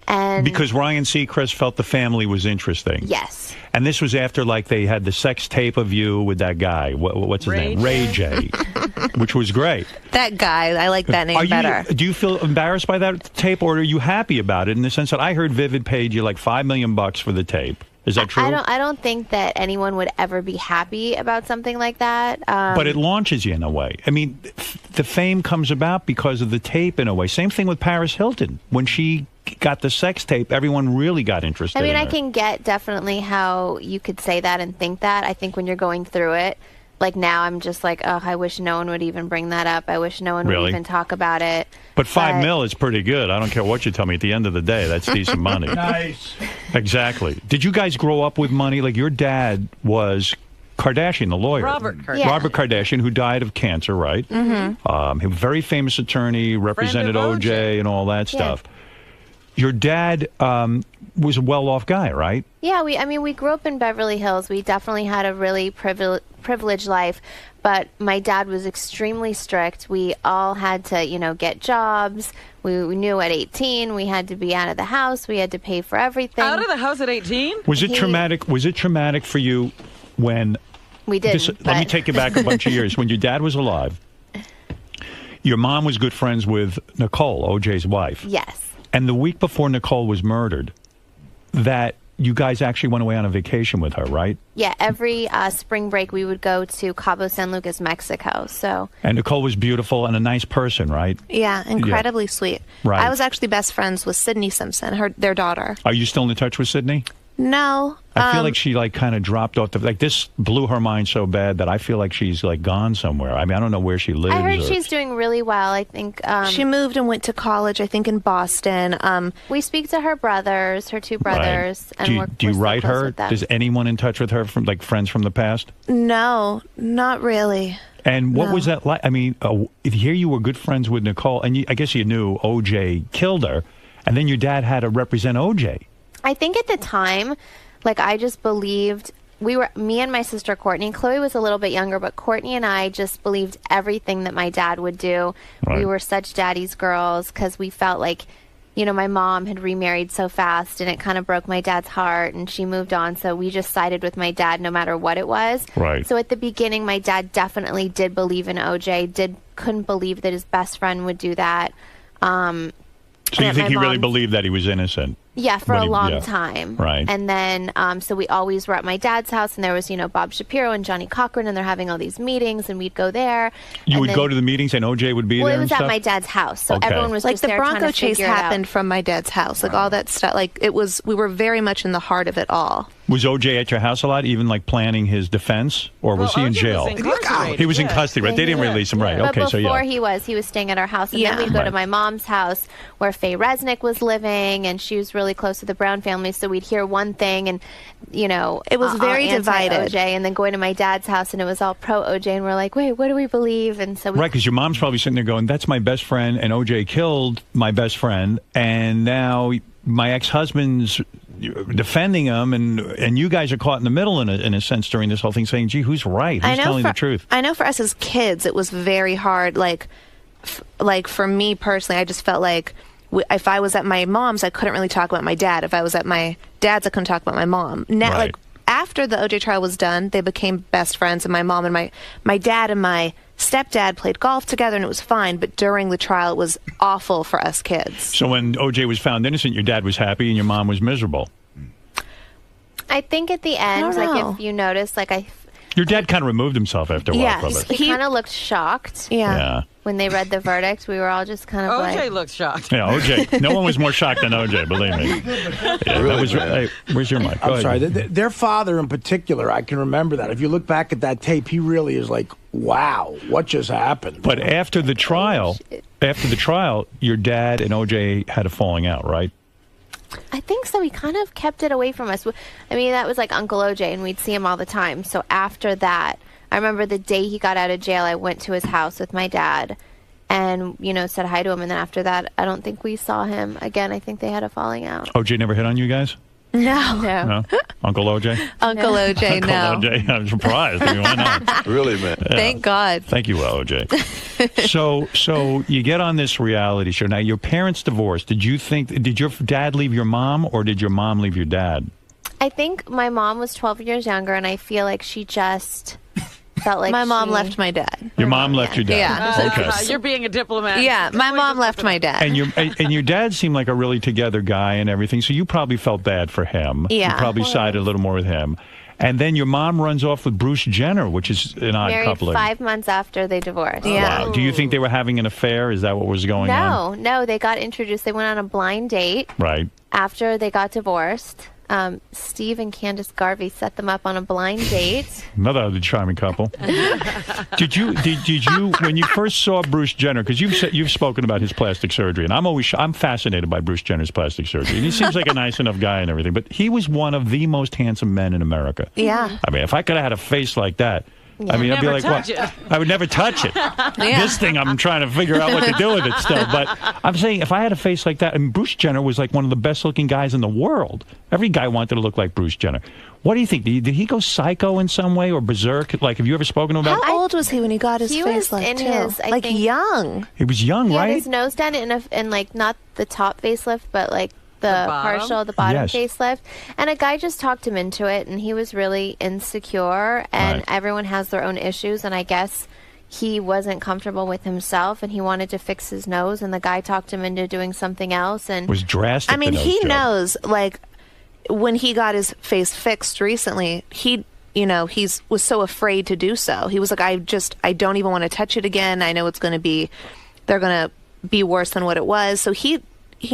And Because Ryan Seacrest felt the family was interesting. Yes. And this was after, like, they had the sex tape of you with that guy. What's his name? Ray J. Which was great. That guy, I like that name better. Do you feel embarrassed by that tape, or are you happy about it in the sense that I heard Vivid paid you like $5 million for the tape? Is that true? I don't think that anyone would ever be happy about something like that. But it launches you in a way. I mean, the fame comes about because of the tape in a way. Same thing with Paris Hilton. When she got the sex tape, everyone really got interested in her. I can get definitely how you could say that and think that. I think when you're going through it, like now I'm just like, oh, I wish no one would even bring that up. I wish no one would even talk about it. But $5 million is pretty good. I don't care what you tell me. At the end of the day, that's decent money. Nice. Exactly. Did you guys grow up with money? Like your dad was Kardashian, the lawyer. Robert Kardashian. Yeah. Robert Kardashian, who died of cancer, right? Mm-hmm. He was a very famous attorney, represented Friend of OJ and all that stuff. Your dad was a well-off guy, right? Yeah, we grew up in Beverly Hills. We definitely had a really privileged life, but my dad was extremely strict. We all had to, get jobs. We knew at 18 we had to be out of the house. We had to pay for everything. Out of the house at 18? Was it traumatic? Was it traumatic for you when? We did. Let me take you back a bunch of years. When your dad was alive, your mom was good friends with Nicole, OJ's wife. Yes. And the week before Nicole was murdered, that you guys actually went away on a vacation with her, right? Yeah, every spring break we would go to Cabo San Lucas, Mexico. So. And Nicole was beautiful and a nice person, right? Yeah, incredibly sweet. Right. I was actually best friends with Sydney Simpson, their daughter. Are you still in touch with Sydney? No. I feel like she kind of dropped off. This blew her mind so bad that I feel like she's gone somewhere. I mean, I don't know where she lives. I heard she's doing really well. I think she moved and went to college, I think, in Boston. We speak to her brothers, her two brothers. Right. And do you we're write so close her? with them. Does anyone in touch with her from friends from the past? No, not really. And what was that like? I mean, here you were good friends with Nicole, and I guess you knew OJ killed her, and then your dad had to represent OJ. I think at the time, I just believed me and my sister Courtney. Chloe was a little bit younger, but Courtney and I just believed everything that my dad would do. Right. We were such daddy's girls because we felt like, my mom had remarried so fast and it kind of broke my dad's heart and she moved on. So we just sided with my dad no matter what it was. Right. So at the beginning, my dad definitely did believe in OJ, couldn't believe that his best friend would do that. So you think he really believed that he was innocent? Yeah, for a long time. Right. And then, so we always were at my dad's house, and there was, Bob Shapiro and Johnny Cochran, and they're having all these meetings, and we'd go there. You would go to the meetings, and OJ would be there. Well, it was and at stuff? my dad's house, so everyone was just the there Bronco trying to chase figure it out. happened from my dad's house, all that stuff. We were very much in the heart of it all. Was OJ at your house a lot, even planning his defense, or was he in jail? He was in custody, right? They didn't release him, right? But Okay, so before he was staying at our house, and then we'd go to my mom's house where Faye Resnick was living, and she was really close to the Brown family, so we'd hear one thing, and it was very divided. OJ, and then going to my dad's house, and it was all pro OJ, and we're like, wait, what do we believe? And so right, because your mom's probably sitting there going, "That's my best friend, and OJ killed my best friend, and now my ex-husband's defending him, and you guys are caught in the middle in a sense during this whole thing, saying, "Gee, who's right? Who's telling the truth?" I know for us as kids, it was very hard. For me personally, I just felt like if I was at my mom's, I couldn't really talk about my dad. If I was at my dad's, I couldn't talk about my mom. Now, after the OJ trial was done, they became best friends, and my mom and my dad and my stepdad played golf together, and it was fine. But during the trial, it was awful for us kids. So when OJ was found innocent, your dad was happy, and your mom was miserable. I think at the end, if you notice, your dad kind of removed himself after a while from it. He kind of looked shocked. Yeah. When they read the verdict, we were all just kind of OJ looked shocked. Yeah, OJ. No one was more shocked than OJ, believe me. Yeah, that was, hey, where's your mic? Go I'm ahead. sorry. Their father in particular, I can remember that. If you look back at that tape, he really is wow, what just happened? But after the trial, your dad and OJ had a falling out, right? I think so. He kind of kept it away from us. I mean, that was like Uncle OJ, and we'd see him all the time. So after that, I remember the day he got out of jail, I went to his house with my dad and, said hi to him. And then after that, I don't think we saw him again. I think they had a falling out. OJ never hit on you guys? No. Uncle OJ? Uncle OJ, Uncle no. OJ, I'm surprised. I mean, why not? Really, man? Yeah. Thank God. Thank you, OJ. So you get on this reality show. Now, your parents divorced. Did your dad leave your mom, or did your mom leave your dad? I think my mom was 12 years younger, and I feel like she just felt like my mom left my dad. Your mom left your dad? Yeah. Okay. You're being a diplomat. Yeah, my mom left my dad. And your dad seemed like a really together guy and everything, so you probably felt bad for him. Yeah. You probably sided a little more with him. And then your mom runs off with Bruce Jenner, which is an odd married couple. 5 months after they divorced. Wow. Do you think they were having an affair? Is that what was going on? No, they got introduced. They went on a blind date. Right. After they got divorced. Steve and Candace Garvey set them up on a blind date. Another charming couple. Did you when you first saw Bruce Jenner, because you've spoken about his plastic surgery, and I'm fascinated by Bruce Jenner's plastic surgery, and he seems like a nice enough guy and everything, but he was one of the most handsome men in America. Yeah. I mean, if I could have had a face like that. Yeah. I mean, I'd be like, Never touch well, it. I would never touch it. Yeah. This thing, I'm trying to figure out what to do with it still. But I'm saying, if I had a face like that, and Bruce Jenner was like one of the best-looking guys in the world. Every guy wanted to look like Bruce Jenner. What do you think? Did he go psycho in some way or berserk? Like, have you ever spoken about? How old was he when he got his He face was like in too? his, I like think- young. He was young, He right? had his nose done and like not the top facelift, but like the bottom? bottom Yes. facelift. And a guy just talked him into it, and he was really insecure. And Right. everyone has their own issues, and I guess he wasn't comfortable with himself, and he wanted to fix his nose. And the guy talked him into doing something else. And was drastic. I mean, the nose he job. knows, like, when he got his face fixed recently, he was so afraid to do so. He was like, I don't even want to touch it again. I know they're going to be worse than what it was. So he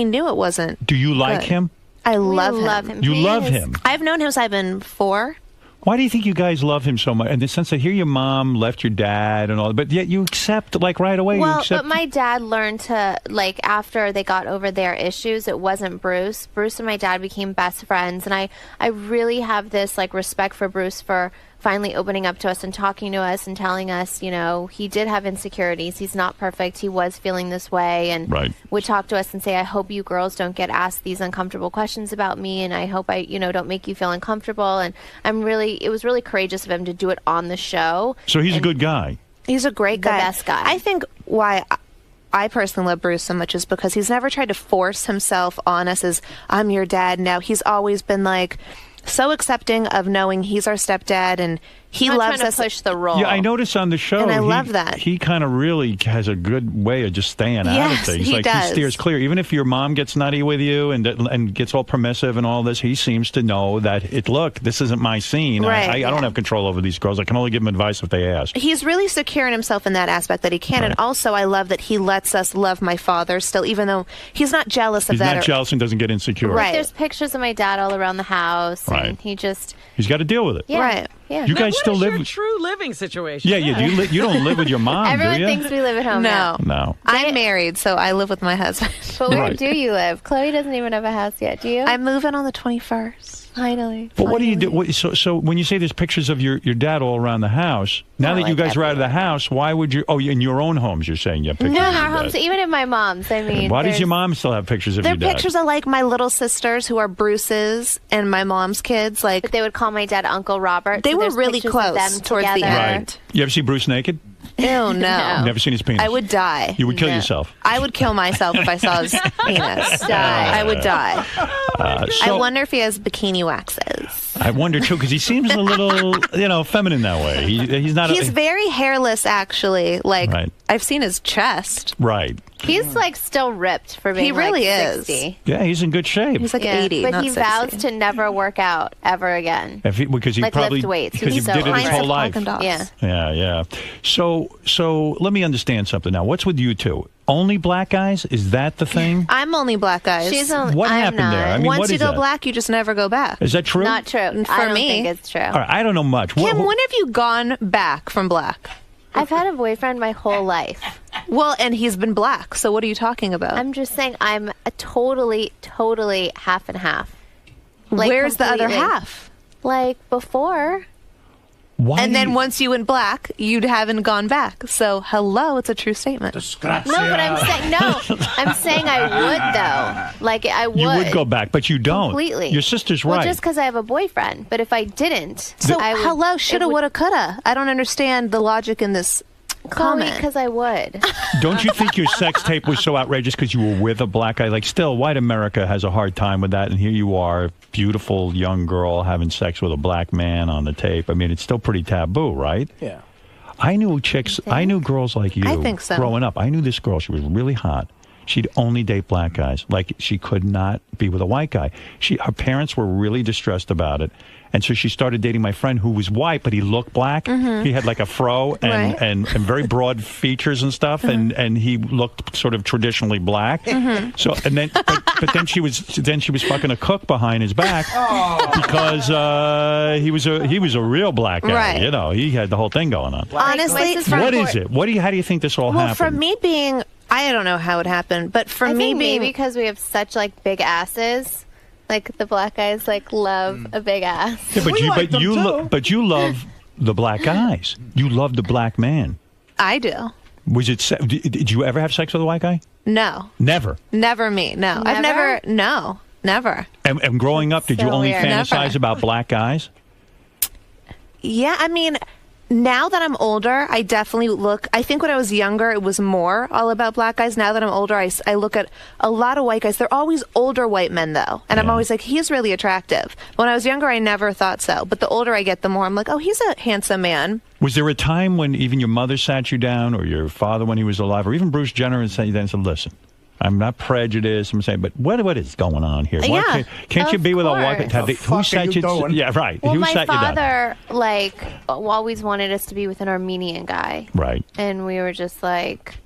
knew it wasn't. Do you like good. him? I love him. You love him. I've known him since I've been 4. Why do you think you guys love him so much? In the sense that here your mom left your dad and all, but yet you accept, like, right away. you Well, accept. but my dad learned to, like, after they got over their issues, it wasn't Bruce. Bruce and my dad became best friends, and I really have this, like, respect for Bruce for finally opening up to us and talking to us and telling us, he did have insecurities. He's not perfect. He was feeling this way, and Right. would talk to us and say, I hope you girls don't get asked these uncomfortable questions about me, and I hope I, don't make you feel uncomfortable. And it was really courageous of him to do it on the show. So he's a good guy. He's a great guy. The best guy. I think why I personally love Bruce so much is because he's never tried to force himself on us as, I'm your dad now. He's always been like so accepting of knowing he's our stepdad, and he Not loves trying us. to push the role. Yeah, I noticed on the show. And I love that. He kind of really has a good way of just staying out of Yes, things. he Like does. he steers clear. Even if your mom gets nutty with you and gets all permissive and all this, he seems to know that this isn't my scene. Right, I don't have control over these girls. I can only give them advice if they ask. He's really secure in himself in that aspect that he can. And also, I love that he lets us love my father still, even though he's not jealous of He's that. not jealous and doesn't get insecure. Right. There's pictures of my dad all around the house, Right. and he just... He's got to deal with it. Yeah. Right. Yeah. You guys still live. Your true living situation. Yeah, yeah. You don't live with your mom, Everyone do you? thinks we live at home now. No. I'm married, so I live with my husband. But where Right. do you live? Chloe doesn't even have a house yet, do you? I'm moving on the 21st. Finally. But what do you do? So when you say there's pictures of your dad all around the house, now that you guys are out of the house, why would you? Oh, in your own homes, you're saying you have No, pictures in of our your homes, dad. even in my mom's. I mean, Why does there's- your mom still have pictures of They're your dad? pictures of like my little sisters who are Bruce's and my mom's kids. Like, But they would call my dad Uncle Robert. They so were there's really pictures of close them towards the together. end. You ever see Bruce naked? Ew, no. Never seen his penis. I would die. You would kill No. yourself. I would kill myself if I saw his penis. I would die. I So- wonder if he has bikini waxes. I wonder too, because he seems a little, feminine that way. He's not. He's very hairless, actually. Like, Right. I've seen his chest. Right. He's like still ripped for being He really like is. 60. Yeah, he's in good shape. He's like Yeah, 80, but not he 60. vows to never work out ever again. Because he Like probably lift weights. because he He's so did it his high. whole life. Yeah. Yeah. So let me understand something now. What's with you two? Only black guys? Is that the thing? I'm only black guys. She's only. What I'm happened not. there? I mean, Once what you is go that? black, you just never go back. Is that true? Not true. For I don't me. think it's true. All right, I don't know much. Kim, when have you gone back from black? I've had a boyfriend my whole life. Well, and he's been black, so what are you talking about? I'm just saying I'm a totally half and half. Where's the other completely. half? Like before. Why And do then you- once you went black, you haven't gone back. So, hello, it's a true statement. No, but I'm saying I would though. Like I would. You would go back, but you don't. Completely. Your sister's Well, right. just because I have a boyfriend. But if I didn't, So, I would, hello, shoulda, woulda, coulda. I don't understand the logic in this comment. Because I would. Don't you think your sex tape was so outrageous because you were with a black guy? Like, still, white America has a hard time with that, and here you are, beautiful young girl having sex with a black man on the tape. I mean, it's still pretty taboo, right? Yeah. I knew chicks, I knew girls like you I think so. growing up. I knew this girl, she was really hot. She'd only date black guys. Like, she could not be with a white guy. Her parents were really distressed about it. And so she started dating my friend who was white, but he looked black. Mhm. He had like a fro and, Right. and very broad features and stuff, and he looked sort of traditionally black. Mhm. So and then, but then she was fucking a cook behind his back because he was a real black guy. Right. You know, he had the whole thing going on. Honestly, What is it? How do you think this all Well, happened? for me being, I don't know how it happened, but for I me think being, maybe because we have such like big asses. Like the black guys like love a big ass. Yeah, but you love the black guys. You love the black man. I do. Was it? Did you ever have sex with a white guy? No, Never. never me. No, I've never. No, never. And growing up, did you So only weird. fantasize Never. about black guys? Yeah, I mean, now that I'm older, I definitely look. I think when I was younger, it was more all about black guys. Now that I'm older, I look at a lot of white guys. They're always older white men, though. And I'm always like, he's really attractive. When I was younger, I never thought so. But the older I get, the more I'm like, oh, he's a handsome man. Was there a time when even your mother sat you down, or your father when he was alive, or even Bruce Jenner and sat you down and said, listen, I'm not prejudiced. I'm saying, but what is going on here? Why Yeah, can't you of be with a white course. guy? Who sat you down? Yeah, right. Well, Who my sat you down? father like always wanted us to be with an Armenian guy, Right. and we were just like,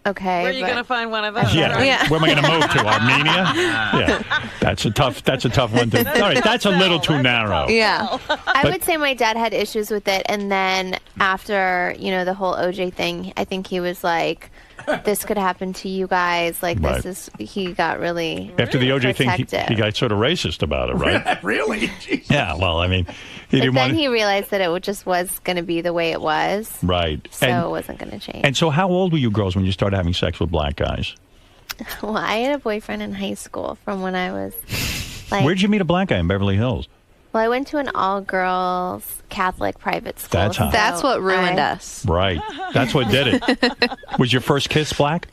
okay. Where are you but- going to find one of those? Yeah. Where am I going to move to? Armenia? Yeah. That's a tough one to. All right. That's a little too narrow. Yeah. I But- would say my dad had issues with it, and then after the whole OJ thing, I think he was like, "This could happen to you guys." Like Right. this is. He got really After the OJ thing, protective. he got sort of racist about it, right? Really? Yeah. Well, I mean, he But didn't then want. he realized that it just was going to be the way it was, Right. so it wasn't going to change. And so, how old were you girls when you started having sex with black guys? Well, I had a boyfriend in high school from when I was like. Where'd you meet a black guy in Beverly Hills? Well, I went to an all-girls Catholic private school. That's hot. That's what ruined I- us. Right. That's what did it. Was your first kiss black?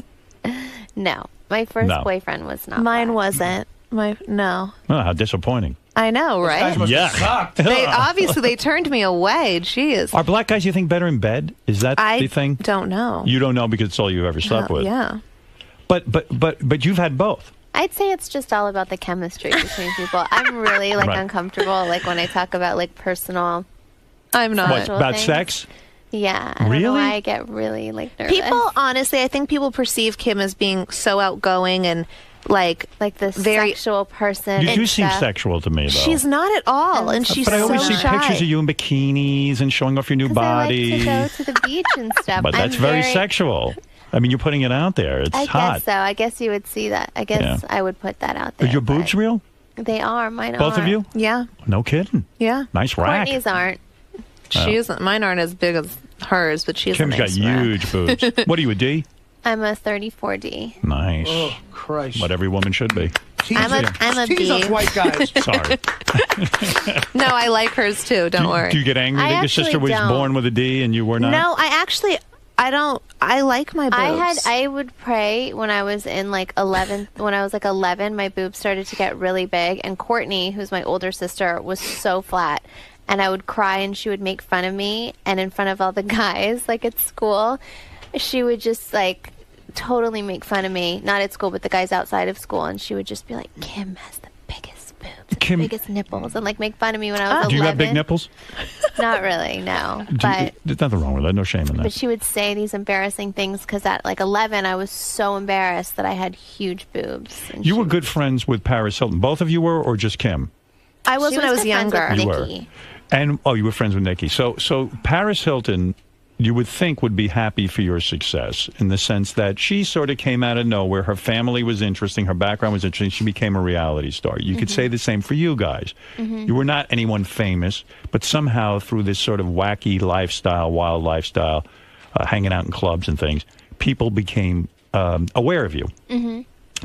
No, my first No. boyfriend was not. Mine wasn't. No. Oh, how disappointing. I know, right? Yeah. They obviously they turned me away. Jeez. Are black guys, you think, better in bed? Is that I the thing? don't know. You don't know because it's all you've ever slept with. Yeah. But you've had both. I'd say it's just all about the chemistry between people. I'm really like Right. uncomfortable like when I talk about like personal. I'm not. What, sexual about things. sex? Yeah. I don't know Really? why I get really like nervous. People, honestly, I think people perceive Kim as being so outgoing and like this very sexual person. You and do seem stuff. sexual to me, though. She's not at all, and she's but I always so see shy. pictures of you in bikinis and showing off your new 'Cause I like body. to go to the beach and stuff. But that's I'm very sexual. I mean, you're putting it out there. It's I hot. guess so. I guess you would see that. I guess Yeah. I would put that out Are there. your boobs real? They are. Mine are. Both of you? Yeah. No kidding. Yeah. Nice rack. Courtney's aren't. She isn't. Mine aren't as big as hers, but she has Kim's a got nice rack. huge boobs. What are you, a D? I'm a 34D. Nice. Oh, Christ. What every woman should be. I'm a Tease us B. white guys. Sorry. No, I like hers too. Don't worry. Do you get angry I that your sister actually was don't. born with a D and you were not? No, I don't. I like my boobs. I would pray when I was in like 11. When I was like 11, my boobs started to get really big, and Courtney, who's my older sister, was so flat. And I would cry, and she would make fun of me, and in front of all the guys, like at school, she would just like totally make fun of me. Not at school, but the guys outside of school, and she would just be like, "Kim has the biggest boobs, Kim- the biggest nipples," and like make fun of me when I was 11. Do you have big nipples? Not really, no. Do you- But there's nothing wrong with that. No shame in But that. she would say these embarrassing things because at like 11, I was so embarrassed that I had huge boobs. And You were good friends with Paris Hilton. Both of you were, or just Kim? I was She when I was good friends with younger. You were. Nikki. And you were friends with Nikki. So Paris Hilton you would think would be happy for your success, in the sense that she sort of came out of nowhere. Her family was interesting. Her background was interesting. She became a reality star. You could say the same for you guys. You were not anyone famous, but somehow through this sort of wacky lifestyle, wild lifestyle, hanging out in clubs and things, people became aware of you.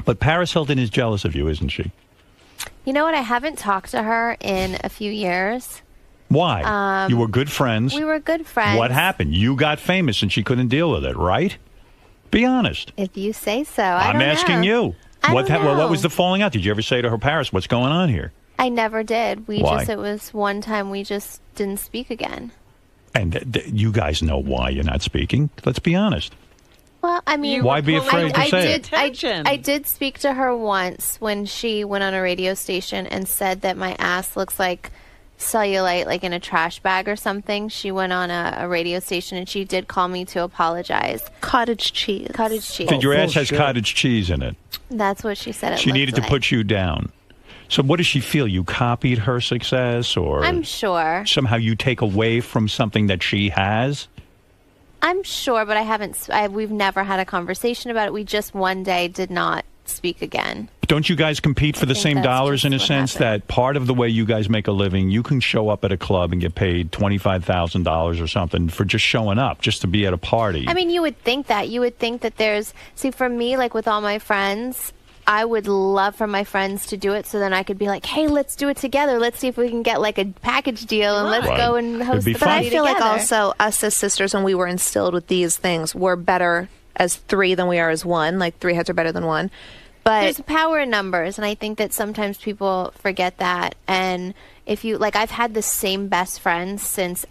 But Paris Hilton is jealous of you, isn't she? You know what? I haven't talked to her in a few years. Why? You were good friends. We were good friends. What happened? You got famous and she couldn't deal with it, right? Be honest. If you say so. I'm asking you. What was the falling out? Did you ever say to her, Paris, what's going on here? I never did. Why? It was one time we just didn't speak again. And you guys know why you're not speaking. Let's be honest. Well, I mean, why be afraid to say it? I did speak to her once when she went on a radio station and said that my ass looks like cellulite, like in a trash bag or something. She went on a radio station and she did call me to apologize. Cottage cheese. Cottage cheese. That your ass has cottage cheese in it. That's what she said. She needed to put you down. So what does she feel? You copied her success, or I'm sure somehow you take away from something that she has? I'm sure, but we've never had a conversation about it. We just one day did not speak again. Don't you guys compete for the same dollars, in a sense that part of the way you guys make a living, you can show up at a club and get paid $25,000 or something for just showing up, just to be at a party? I mean, you would think that. You would think that for me, like with all my friends, I would love for my friends to do it so then I could be like, hey, let's do it together. Let's see if we can get like a package deal and let's go and host the party. But I feel like together. also us as sisters, when we were instilled with these things, we're better as three than we are as one. Like three heads are better than one. But there's power in numbers, and I think that sometimes people forget that. And if you like, I've had the same best friends since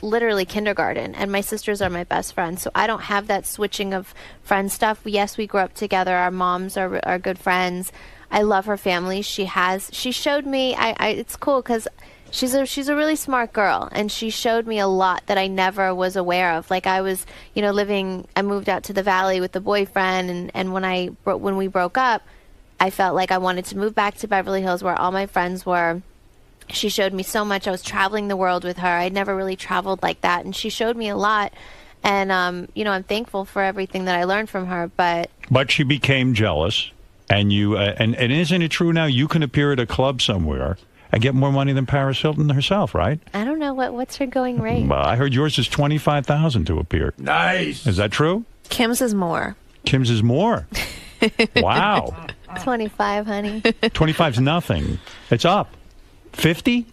literally kindergarten, and my sisters are my best friends. So I don't have that switching of friend stuff. Yes, we grew up together. Our moms are good friends. I love her family. She showed me. It's cool because she's a really smart girl, and she showed me a lot that I never was aware of. Like I was, I moved out to the Valley with the boyfriend, and when we broke up, I felt like I wanted to move back to Beverly Hills where all my friends were. She showed me so much. I was traveling the world with her. I'd never really traveled like that, and she showed me a lot. And I'm thankful for everything that I learned from her. But she became jealous, and you and isn't it true now? You can appear at a club somewhere and get more money than Paris Hilton herself, right? I don't know what's her going rate. I heard yours is $25,000 to appear. Nice. Is that true? Kim's is more. Kim's is more. Wow. 25, honey. 25's nothing. It's up. 50?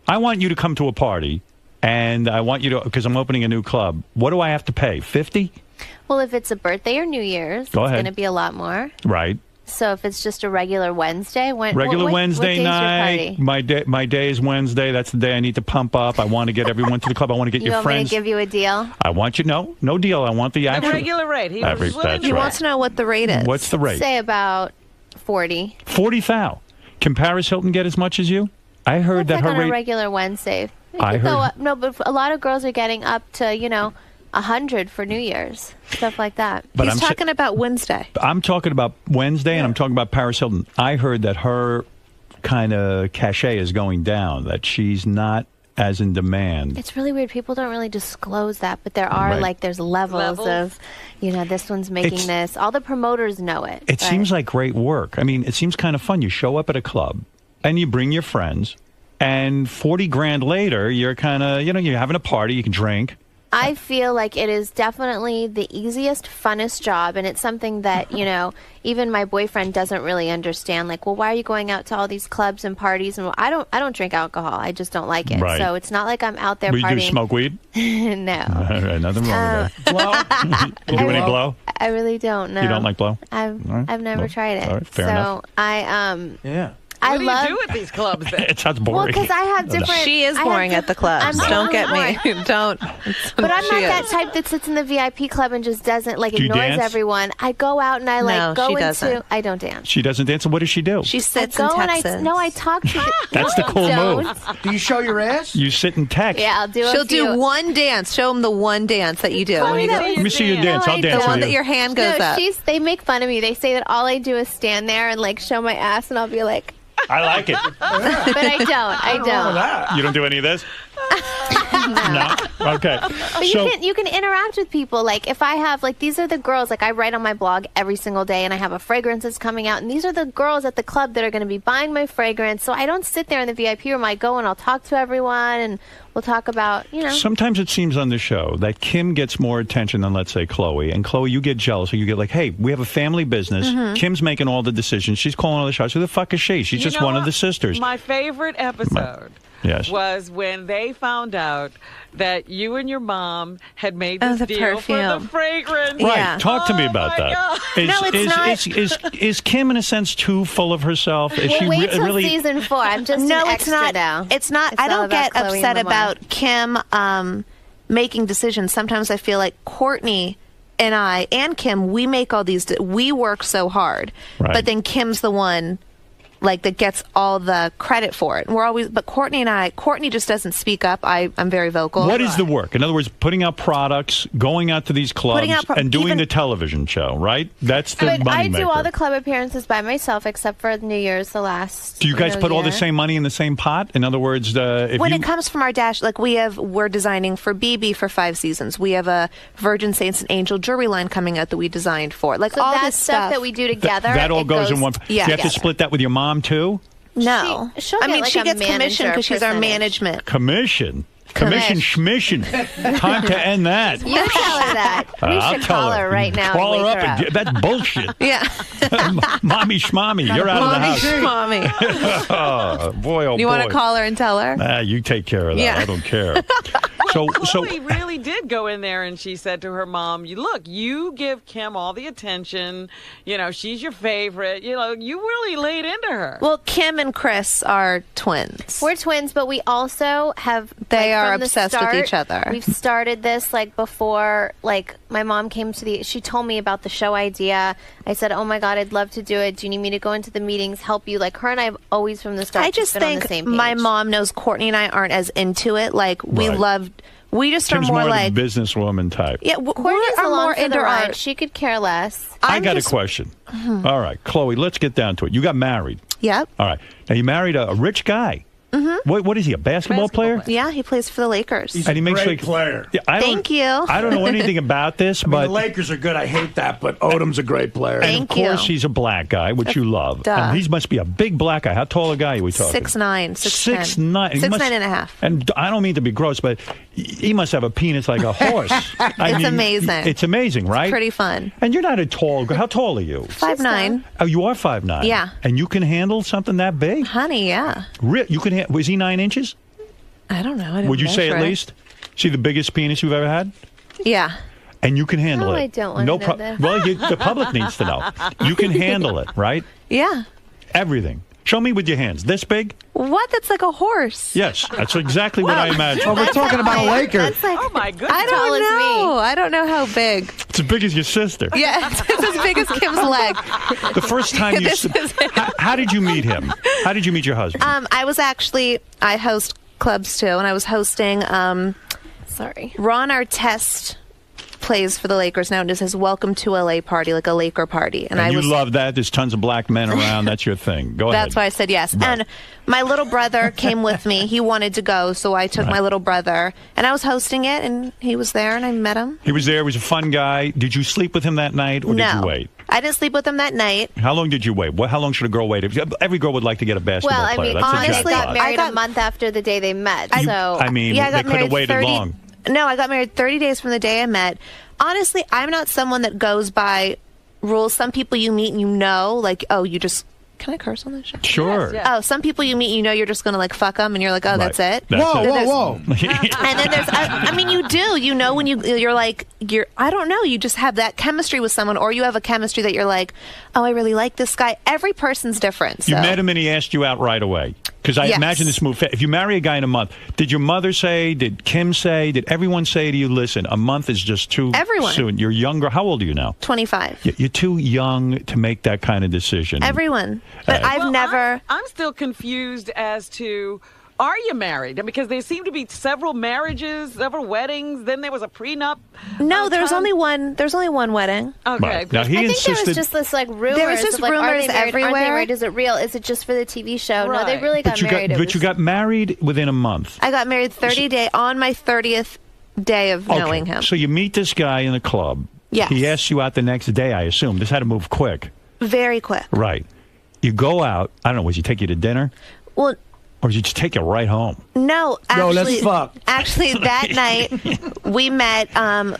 I want you to come to a party, and I want you to, because I'm opening a new club. What do I have to pay? 50? Well, if it's a birthday or New Year's, it's going to be a lot more. Right. So if it's just a regular Wednesday, Wednesday what night, my day is Wednesday. That's the day I need to pump up. I want to get everyone to the club. I want to get your friends. You want me to give you a deal? I want you, no deal. I want the actual. The regular rate. He wants to know what the rate is. What's the rate? Say about 40. 40,000. Can Paris Hilton get as much as you? I heard that her on rate. a regular Wednesday. I heard. Go up. No, but a lot of girls are getting up to 100 for New Year's, stuff like that. But He's talking about Wednesday. I'm talking about Wednesday, and I'm talking about Paris Hilton. I heard that her kind of cachet is going down, that she's not as in demand. It's really weird. People don't really disclose that, but there are there's levels of, this one's making this. All the promoters know it. It seems like great work. I mean, it seems kind of fun. You show up at a club, and you bring your friends, and 40 grand later, you're kind of, you're having a party, you can drink. I feel like it is definitely the easiest, funnest job, and it's something that, even my boyfriend doesn't really understand. Like, well, why are you going out to all these clubs and parties? And I don't drink alcohol. I just don't like it. Right. So it's not like I'm out there partying. Do you smoke weed? No. All right, nothing wrong with that. You do any blow? I really don't. No. You don't like blow? I've never tried it. All right, fair enough. Yeah. What do you do at these clubs then? It sounds boring. Well, because I have different... She is boring at the clubs. Don't get me. Don't. But I'm not that type that sits in the VIP club and just doesn't, ignores everyone. I go out and I, go into... Doesn't. I don't dance. She doesn't dance? What does she do? She sits and texts. I talk to... That's the cool move. Do you show your ass? You sit and text. Yeah, I'll do She'll do one dance. Show them the one dance that you do. Let me see your dance. I'll dance with you. The one that your hand goes up. They make fun of me. They say that all I do is stand there and, show my ass, and I'll be like... I like it. But I don't. You don't do any of this? No. Okay. But you can interact with people. Like if I have these are the girls. Like I write on my blog every single day, and I have a fragrance that's coming out, and these are the girls at the club that are going to be buying my fragrance. So I don't sit there in the VIP room. I go and I'll talk to everyone, and we'll talk about Sometimes it seems on the show that Kim gets more attention than, let's say, Chloe. And Chloe, you get jealous. Or you get like, hey, we have a family business. Mhm. Kim's making all the decisions. She's calling all the shots. Who the fuck is she? She's just one of the sisters. My favorite episode Yes. was when they found out that you and your mom had made this the deal for perfume. the fragrance. Right. Talk to me about that. God. Is Kim, in a sense, too full of herself? Is she wait till really... season 4. I'm just No, an it's extra not. now. It's not. It's I all don't get about Chloe upset and Lamar. about Kim making decisions. Sometimes I feel like Courtney and I and Kim, we make all these. We work so hard, but then Kim's the one that gets all the credit for it. And we're always, but Courtney just doesn't speak up. I'm very vocal. What is the work? In other words, putting out products, going out to these clubs, and doing the television show, right? That's the But I moneymaker. do all the club appearances by myself, except for New Year's, the last. Do you guys put all the year. same money in the same pot? In other words, if when you... it comes from our dash, we're designing for BB for 5 seasons. We have a Virgin Saints and Angel jewelry line coming out that we designed for. So all that this stuff that we do together. that all it goes in one... Yeah. You have to split that with your mom, too? No. She'll I get, mean, she a gets commission manager because she's our percentage. management. Commission? Schmission. Time to end that. You tell her that. We I'll should tell call her right now. Call and her wake up. her And that's bullshit. Yeah. Mommy schmommy, you're out of the house. Mommy. Oh, boy, oh, You boy. want to call her and tell her? You take care of that. Yeah. I don't care. So Chloe really did go in there and she said to her mom, you give Kim all the attention. She's your favorite. You really laid into her. Well, Kim and Chris are twins. We're twins, but we also have. They are from the obsessed with start, each other. We've started this before. My mom came to she told me about the show idea. I said, "Oh my God, I'd love to do it. Do you need me to go into the meetings, help you?" Her and I have always from the start. I just been on think the same page. my mom knows Courtney and I aren't as into it. We just Kim's are more the like businesswoman type. Yeah, Courtney's we're along more for into the ride. art. She could care less. I got a question. All right, Chloe, let's get down to it. You got married. Yep. All right. Now, you married a rich guy. Mm-hmm. What is he, a basketball player? Yeah, he plays for the Lakers. And he makes great player. Yeah, Thank you. I don't know anything about this, I mean, but the Lakers are good. I hate that, but Odom's a great player. and of course he's a black guy, which you love. Duh. And he must be a big black guy. How tall a guy are we talking? 6'9", 6'10". 6'9". He 6'9" must- and a half. And I don't mean to be gross, but he must have a penis like a horse. It's amazing. It's amazing, right? Pretty fun. And you're not a tall guy. How tall are you? 5'9". Oh, you are 5'9". Yeah. And you can handle something that big? Honey, yeah. You can. Was he 9 inches? I don't know. I didn't Would you say measure at it. least? See the biggest penis you've ever had? Yeah. And you can handle No, it. I don't want to know this. Well, the public needs to know. You can handle it, right? Yeah. Everything. Show me with your hands. This big? What? That's like a horse. Yes, that's exactly what I imagined. Well, we're talking about a Laker. That's oh my goodness. I don't tall as know. I don't know how big. It's as big as your sister. Yeah, it's as big as Kim's leg. The first time you... This is- How did you meet him? How did you meet your husband? I host clubs too, and I was hosting Ron Artest plays for the Lakers now and does his Welcome to LA party, like a Laker party. And you love that. There's tons of black men around. That's your thing. Go ahead. That's why I said yes. Right. And my little brother came with me. He wanted to go, so I took my little brother. And I was hosting it, and he was there, and I met him. He was there. He was a fun guy. Did you sleep with him that night, or did you wait? I didn't sleep with him that night. How long did you wait? How long should a girl wait? Every girl would like to get a basketball Well, I player. mean, That's a honestly, I jackpot. got married a month after the day they met. So I mean, Yeah, I got they could have married waited 30 long. No, I got married 30 days from the day I met. Honestly, I'm not someone that goes by rules. Some people you meet and you know, like, oh, you just... Can I curse on this show? Sure. Yes. Oh, some people you meet, you know you're just going to, like, fuck them, and you're like, oh, that's it. That's Whoa, it. whoa, whoa. And then there's, I mean, you do, you know, when you're like, I don't know, you just have that chemistry with someone, or you have a chemistry that you're like, oh, I really like this guy. Every person's different. You so. met him and he asked you out right away. Because I Yes. imagine this move. If you marry a guy in a month, did your mother say, did Kim say, did everyone say to you, listen, a month is just too Everyone. soon. You're younger. How old are you now? 25. You're too young to make that kind of decision. Everyone. But I've never... I'm still confused as to are you married? Because there seem to be several marriages, several weddings. Then there was a prenup. No, there's only one. There's only one wedding. Okay. Right. Now, he I think there insisted. was just this like rumors. There was just of, like, are rumors they married, everywhere. Aren't they married? Is it real? Is it just for the TV show? No, they Right. really got married. But you got married within a month. I got married 30 day on my 30th day of knowing him. So you meet this guy in the club. Yes. He asks you out the next day, I assume. This had to move quick. Very quick. Right. You go out. I don't know. Was he take you to dinner? Well, or did you just take you right home? no, Yo, actually, let's fuck. Actually, that night we met.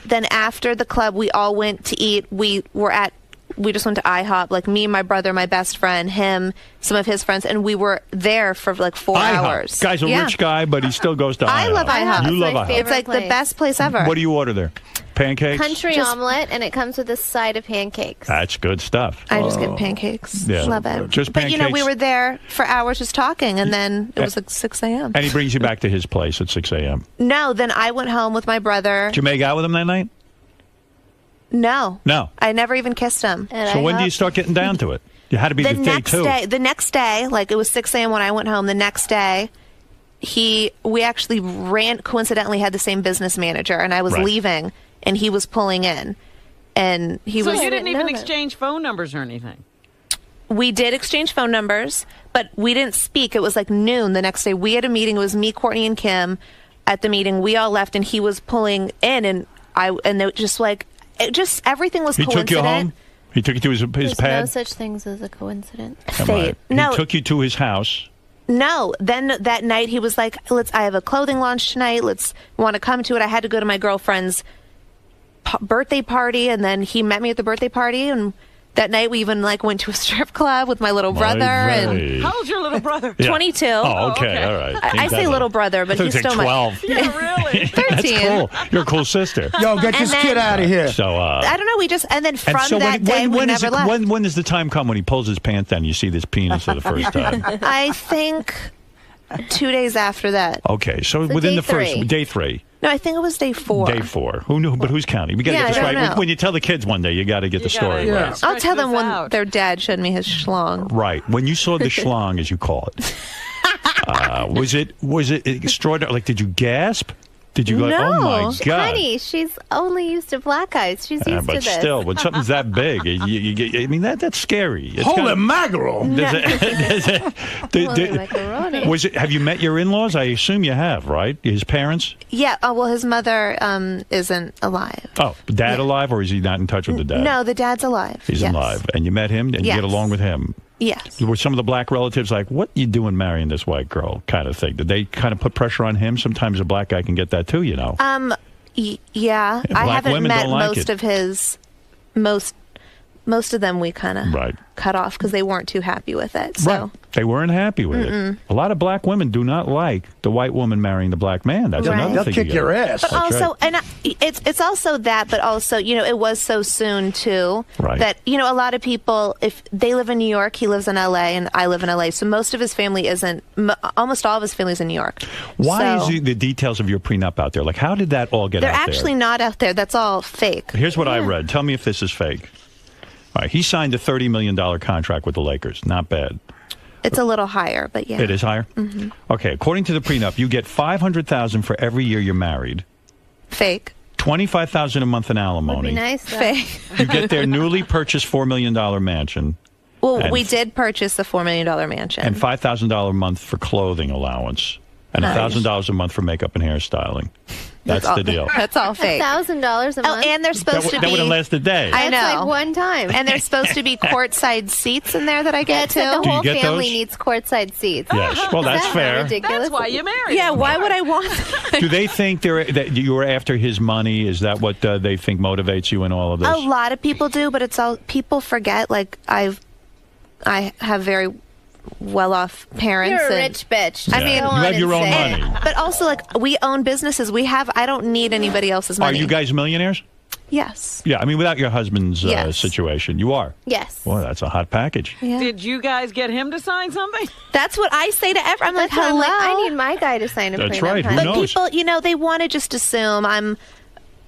Then after the club, we all went to eat. We just went to IHOP. Like me, my brother, my best friend, him, some of his friends, and we were there for like 4 hours. Guy's a rich guy, but he still goes to IHOP. I love IHOP. You love IHOP. It's like the best place ever. What do you order there? Pancakes? Country omelet, and it comes with a side of pancakes. That's good stuff. I just get pancakes. Yeah. Love it. Just But you know, we pancakes. were there for hours just talking, and then it was like 6 a.m. And he brings you back to his place at 6 a.m. No, then I went home with my brother. Did you make out with him that night? No. No. I never even kissed him. So when do you start getting down to it? You had to be the day next two. day? The next day, like it was 6 a.m. when I went home. The next day, we actually coincidentally had the same business manager, and I was Right. leaving, and he was pulling in, and he So was. you didn't even exchange phone numbers or anything? We did exchange phone numbers, but we didn't speak. It was like noon the next day. We had a meeting. It was me, Courtney, and Kim at the meeting. We all left, and he was pulling in, and it just like everything was He coincident. took you home? He took you to his There's pad? no such things as a coincidence. Fate. He No, took you to his house. no. Then that night he was like, I have a clothing launch tonight. Want to come to it. I had to go to my girlfriend's birthday party, and then he met me at the birthday party, and that night we even like went to a strip club with my little brother. And How old's your little brother? Yeah. 22. Oh, okay. All right. I say little brother, but I he's thought you still said my 12. Yeah, really? 13. That's cool. You're a cool sister. Yo, get this kid out of here. So, I don't know. We just and then from and so that day we never left. when does the time come when he pulls his pants down and you see this penis for the first time? I think 2 days after that. Okay, so So within day the first three. day 3. No, I think it was day 4. Day 4. Who knew? But who's counting? We got to Yeah, get this I right. don't know. When you tell the kids one day, you got to get the story right. I'll tell them when their dad showed me his schlong. Right. When you saw the schlong, as you call it, was it extraordinary? Like, did you gasp? Did you go, oh my God? Honey, she's only used to black eyes. She's used But to this. still, when something's that big, I mean, that's scary. It's Holy gotta- mackerel! Was it? Have you met your in-laws? I assume you have, right? His parents? Yeah. Oh well, his mother isn't alive. Oh, dad alive, or is he not in touch with the dad? No, the dad's alive. He's yes. alive, and you met him, and you Yes. get along with him. Yes. Were some of the black relatives like, "What you doing marrying this white girl?" kind of thing? Did they kind of put pressure on him? Sometimes a black guy can get that too, you know. Yeah. I black haven't women met don't like most it. of his most of them. We kind of cut off because they weren't too happy with it. So. Right. They weren't happy with it. A lot of black women do not like the white woman marrying the black man. That's Right. another They'll thing. kick you your gotta- ass. But That's also, right. and it's also that, but also, it was so soon too Right. that a lot of people, if they live in New York, he lives in LA, and I live in LA, so most of his family isn't. Almost all of his family's in New York. Why So, is the details of your prenup out there? Like, how did that all get they're out actually there? not out there. That's all fake. Here's what I read. Tell me if this is fake. All right, he signed a $30 million contract with the Lakers. Not bad. It's a little higher, but yeah. It is higher? Mhm. Okay, according to the prenup, you get $500,000 for every year you're married. Fake. $25,000 a month in alimony. Be nice, though. Fake. You get their newly purchased $4 million mansion. Well, And- we did purchase the $4 million mansion. And $5,000 a month for clothing allowance. And Nice. $1,000 a month for makeup and hairstyling. That's all, the deal. That's all fake. $1,000 a month. Oh, and they're supposed to That be. would have lasted a day. I know. That's like one time. And there's supposed to be courtside seats in there that I get That's like too. the Do you whole get family those? needs courtside seats. Yes. Well, that's Is that fair. Ridiculous? That's why you married. Yeah, him. why would I want that? Do they think that you were after his money? Is that what they think motivates you in all of this? A lot of people do, but it's all people forget. Like I have very well-off parents. You're a and- rich bitch. I Yeah. mean, You Go have on your and own say it. money. but also like we own businesses. I don't need anybody else's Are money. you guys millionaires? Yes. Yeah, I mean, without your husband's Yes. situation, you are. Yes. Boy, that's a hot package. Yeah. Did you guys get him to sign something? That's what I say to everyone. I'm like, That's why I'm hello. like, I need my guy to sign a That's prenup. right. Who honey. But knows? people, they want to just assume I'm,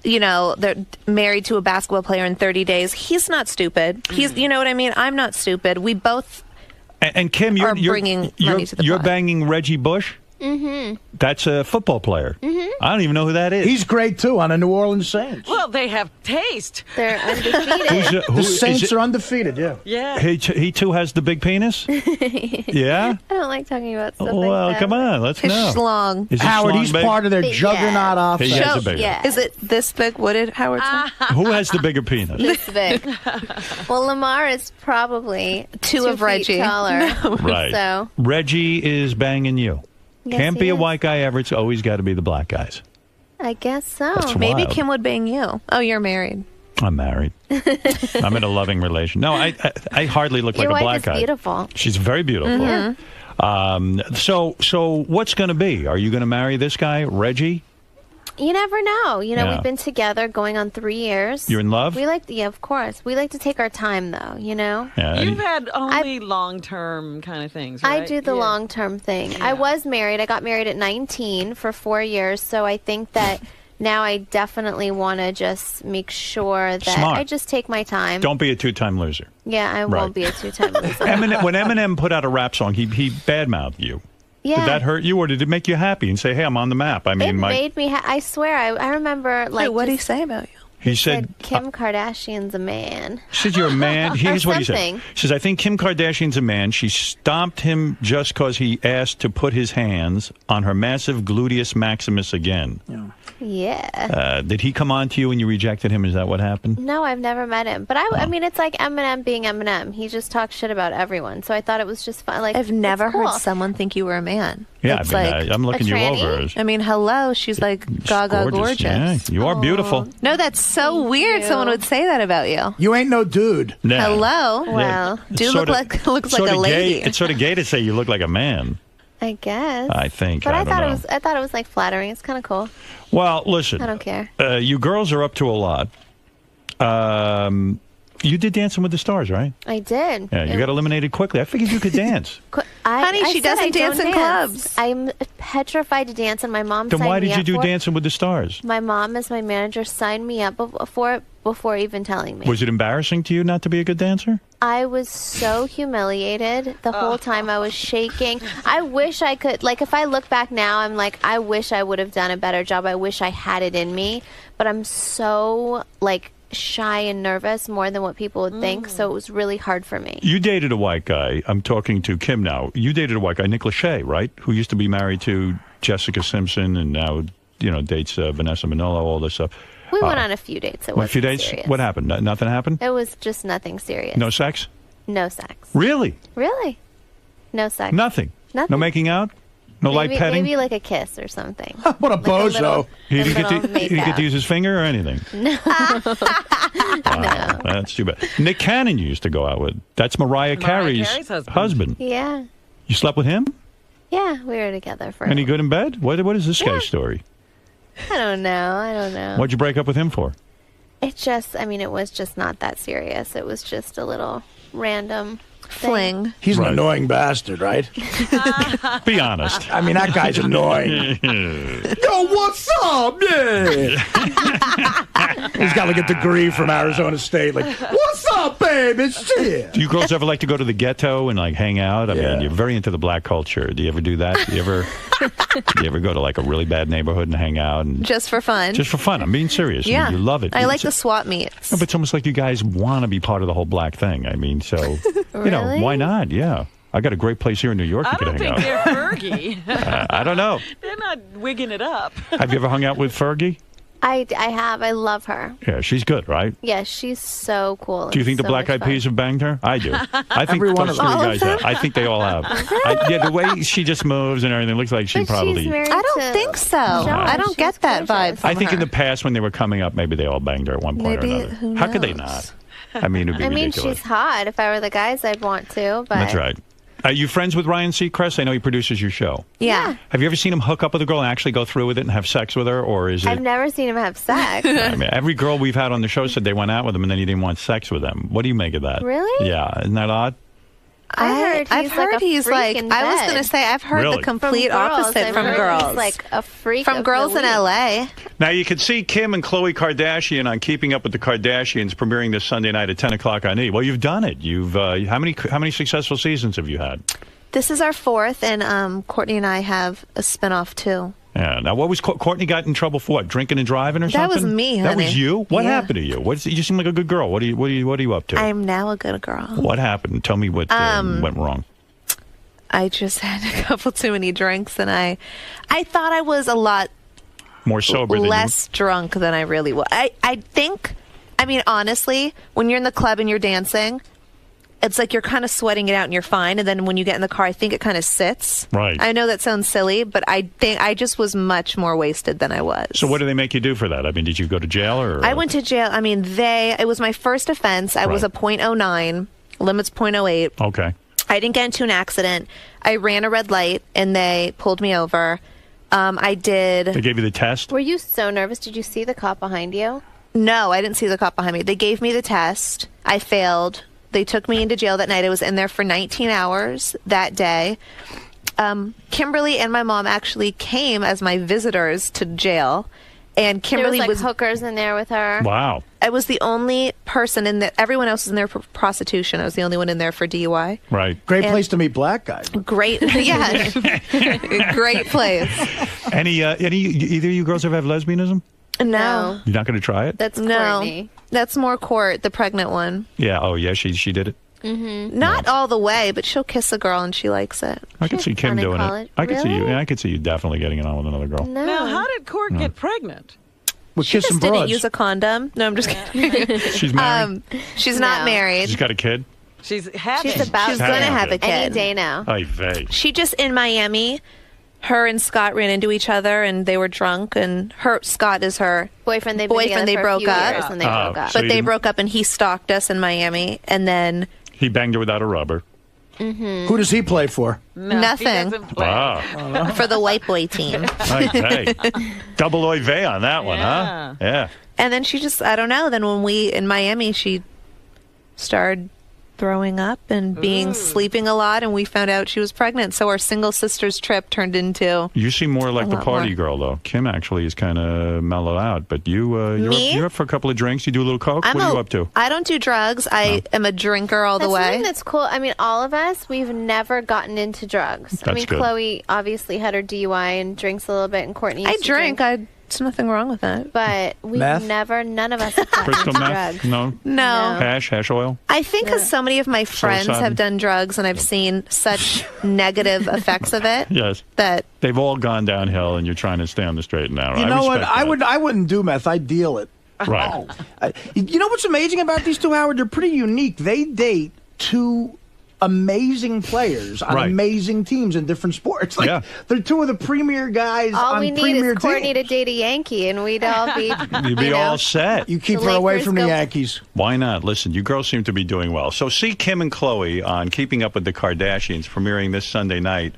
they're married to a basketball player in 30 days. He's not stupid. He's, you know what I mean? I'm not stupid. We both And Kim, are bringing money to the you're pot. banging Reggie Bush? Mm-hmm. That's a football player. Mm-hmm. I don't even know who that is. He's great, too, on the New Orleans Saints. Well, they have taste. They're undefeated. The Saints are undefeated, yeah. Yeah. He too has the big penis? Yeah? I don't like talking about stuff Well, like that. come on, let's His know. schlong. Is his Howard, schlong he's big? part of their Big, juggernaut offense. He has a bigger. Yeah. Is it this big? What did Howard say? Who has the bigger penis? This big. Well, Lamar is probably Two of feet Reggie. taller. Right. So Reggie is banging you. Yes, Can't he be a is. white guy ever. It's always got to be the black guys. I guess so. That's Maybe wild. Kim would bang you. Oh, you're married. I'm married. I'm in a loving relation. No, I hardly look Your like a wife black is guy. beautiful. She's very beautiful. Mm-hmm. So what's going to be? Are you going to marry this guy, Reggie? You never know. Yeah. We've been together going on 3 years. You're in love? Yeah, of course. We like to take our time, though. Yeah. You've had only long-term kind of things, right? I do the long-term thing. I was married. I got married at 19 for 4 years, so I think that now I definitely want to just make sure that Smart. I just take my time. Don't be a two-time loser. Yeah, I Right. won't be a two-time loser. When Eminem put out a rap song, he badmouthed you. Yeah. Did that hurt you, or did it make you happy and say, "Hey, I'm on the map"? I It mean, made me. I swear. I remember. Like, what did he say about you? he said, Kim Kardashian's a man. He says you're a man. Here's what he said. something. He says, I think Kim Kardashian's a man. She stomped him just because he asked to put his hands on her massive gluteus maximus again. Yeah. Did he come on to you and you rejected him? Is that what happened? No, I've never met him. But I mean, it's like Eminem being Eminem. He just talks shit about everyone. So I thought it was just fun. Like, I've never it's cool. heard someone think you were a man. Yeah, It's I mean, like I'm looking you over. I mean, hello. She's like gaga gorgeous. Yeah, you are beautiful. No, that's so weird. Someone would say that about you. You ain't no dude. No. Hello. Yeah. Well, It's dude sorta- looks like a sorta lady. Gay, it's sort of gay to say you look like a man. I guess. I think. But I don't thought know. it was. I thought it was like flattering. It's kind of cool. Well, listen. I don't care. You girls are up to a lot. You did Dancing with the Stars, right? I did. Yeah, you got eliminated quickly. I figured you could dance. Honey, she said doesn't I dance don't in clubs. I'm petrified to dance, and my mom Then signed why me did you up do for it. Dancing with the Stars? My mom, as my manager, signed me up before even telling me. Was it embarrassing to you not to be a good dancer? I was so humiliated the whole time. I was shaking. I wish I could, like, if I look back now, I'm like, I wish I would have done a better job. I wish I had it in me. But I'm so, like, shy and nervous more than what people would think. So it was really hard for me. You dated a white guy. I'm talking to Kim now. You dated a white guy, Nick Lachey, right? Who used to be married to Jessica Simpson and now, dates Vanessa Minnello, all this stuff. We went on a few dates. It A wasn't few dates? serious. What happened? Nothing happened? It was just nothing serious. No sex? No sex. Really? Really? No sex. Nothing? Nothing. No making out? No light Maybe, petting? maybe like a kiss or something. What a Like a little- bozo. He a didn't get little to, he didn't get makeup. to use his finger or anything? No. Wow, that's too bad. Nick Cannon you used to go out with. That's Mariah Carey's husband. Yeah. You slept with him? Yeah, we were together for. Any good in bed? What is this guy's story? I don't know. What'd you break up with him for? It just, it was just not that serious. It was just a little random fling. He's an annoying bastard, right? Be honest. I mean, that guy's annoying. Yo, what's up? Yeah. He's got like a degree from Arizona State. Like, what's up, baby? Shit. Do you girls ever like to go to the ghetto and like hang out? I mean, you're very into the black culture. Do you ever do that? Do you ever go to like a really bad neighborhood and hang out and Just for fun. just for fun? I'm being serious. I mean, Yeah. you love it. I like the swap meets. No, but it's almost like you guys want to be part of the whole black thing. I mean, so Really? why not? Yeah, I got a great place here in New York. I You could don't hang think out. they're Fergie. I don't know. They're not wigging it up. Have you ever hung out with Fergie? I have. I love her. Yeah, she's good, right? Yeah, she's so cool. Do you think It's the so Black much Eyed fun. Peas have banged her? I do. I think Every one those of three them. guys have. I think they all have. The way she just moves and everything looks like she But probably. she's married I don't to think so. Sean. I don't She's get that vibe gorgeous. from I think in her. the past when they were coming up, maybe they all banged her at one point Maybe, or another. who How could they knows? not? I mean, it would be I mean, ridiculous. she's hot. If I were the guys, I'd want to. But That's right. Are you friends with Ryan Seacrest? I know he produces your show. Yeah. Have you ever seen him hook up with a girl and actually go through with it and have sex with her, or is it? I've never seen him have sex. I mean, every girl we've had on the show said they went out with him and then he didn't want sex with them. What do you make of that? Really? Yeah, isn't that odd? I've heard he's like, in I was bed. going to say, I've heard Really? the complete From girls. opposite I've from heard girls. He's like a freak from of girls the in week. LA. Now, you can see Kim and Khloe Kardashian on Keeping Up with the Kardashians premiering this Sunday night at 10 o'clock on E! Well, you've done it. You've how many successful seasons have you had? This is our 4th, and Courtney and I have a spinoff too. Yeah. Now, what was Courtney got in trouble for? What, drinking and driving or something? That was me, That honey. was you? What Yeah. happened to you? You seem like a good girl. What are you up to? I'm now a good girl. What happened? Tell me what went wrong. I just had a couple too many drinks, and I thought I was a lot More sober than less drunk than I really was. I think, I mean, honestly, when you're in the club and you're dancing, it's like you're kind of sweating it out and you're fine. And then when you get in the car, I think it kind of sits. Right. I know that sounds silly, but I think I just was much more wasted than I was. So what do they make you do for that? I mean, did you go to jail or? I went to jail. I mean, it was my first offense. I was a .09, limits .08. Okay. I didn't get into an accident. I ran a red light and they pulled me over. I did. They gave you the test? Were you so nervous? Did you see the cop behind you? No, I didn't see the cop behind me. They gave me the test. I failed. They took me into jail that night. I was in there for 19 hours that day. Kimberly and my mom actually came as my visitors to jail. And Kimberly there was hookers in there with her. Wow. I was the only person in there. Everyone else was in there for prostitution. I was the only one in there for DUI. Right. Great place to meet black guys. Great. Yeah. Great place. Either of you girls ever have lesbianism? No. You're not going to try it? That's No. Courtney. That's more Court, the pregnant one. Yeah. Oh, yeah. She did it. Mm-hmm. Not all the way, but she'll kiss a girl and she likes it. I could see Kim fun in doing college. it. I could see you. Really? Yeah, I could see you definitely getting it on with another girl. No. Now, how did Court get pregnant? With She kissing just didn't broads. use a condom. No, I'm just kidding. She's married. She's not married. She's got a kid. She's having. She's about She's going to having a have a kid. kid. Any day now. Ay vey. She just in Miami. Her and Scott ran into each other and they were drunk. And Scott is her boyfriend. They've been together They for a broke few up. years and they broke up. so But you they didn't- broke up and he stalked us in Miami. And then He banged her without a rubber. Who does he play for? nothing Wow. for the white boy team. Ay vey. Double oy vey on that one, huh? Yeah. And then she just, I don't know. Then when we, in Miami, she started throwing up and sleeping a lot. And we found out she was pregnant. So our single sisters trip turned into. You seem more like A the lot party more. girl, though. Kim actually is kind of mellowed out, but Me? you're up for a couple of drinks. You do a little coke. What are you up to? I don't do drugs. I am a drinker all That's the way. something that's cool. I mean, all of us, we've never gotten into drugs. I That's mean, good. Chloe obviously had her DUI and drinks a little bit, and Courtney I used to drink. There's nothing wrong with that. But we've Meth? none of us have gotten Crystal into meth? drugs. No. No. Hash oil. I think because so many of my friends Psilocybin? have done drugs and I've seen such negative effects of it Yes. that They've all gone downhill, and you're trying to stay on the straight and narrow. You know what? respect that. I wouldn't do meth. I'd deal it. Right. You know what's amazing about these two, Howard? They're pretty unique. They date two amazing players on Right. amazing teams in different sports. Like, Yeah. they're two of the premier guys All on we need premier is Courtney teams. to date a Yankee, and we'd all be. You'd be you know, all set. You keep The her away Lakers from the go- Yankees. Why not? Listen, you girls seem to be doing well. So see Kim and Chloe on Keeping Up with the Kardashians, premiering this Sunday night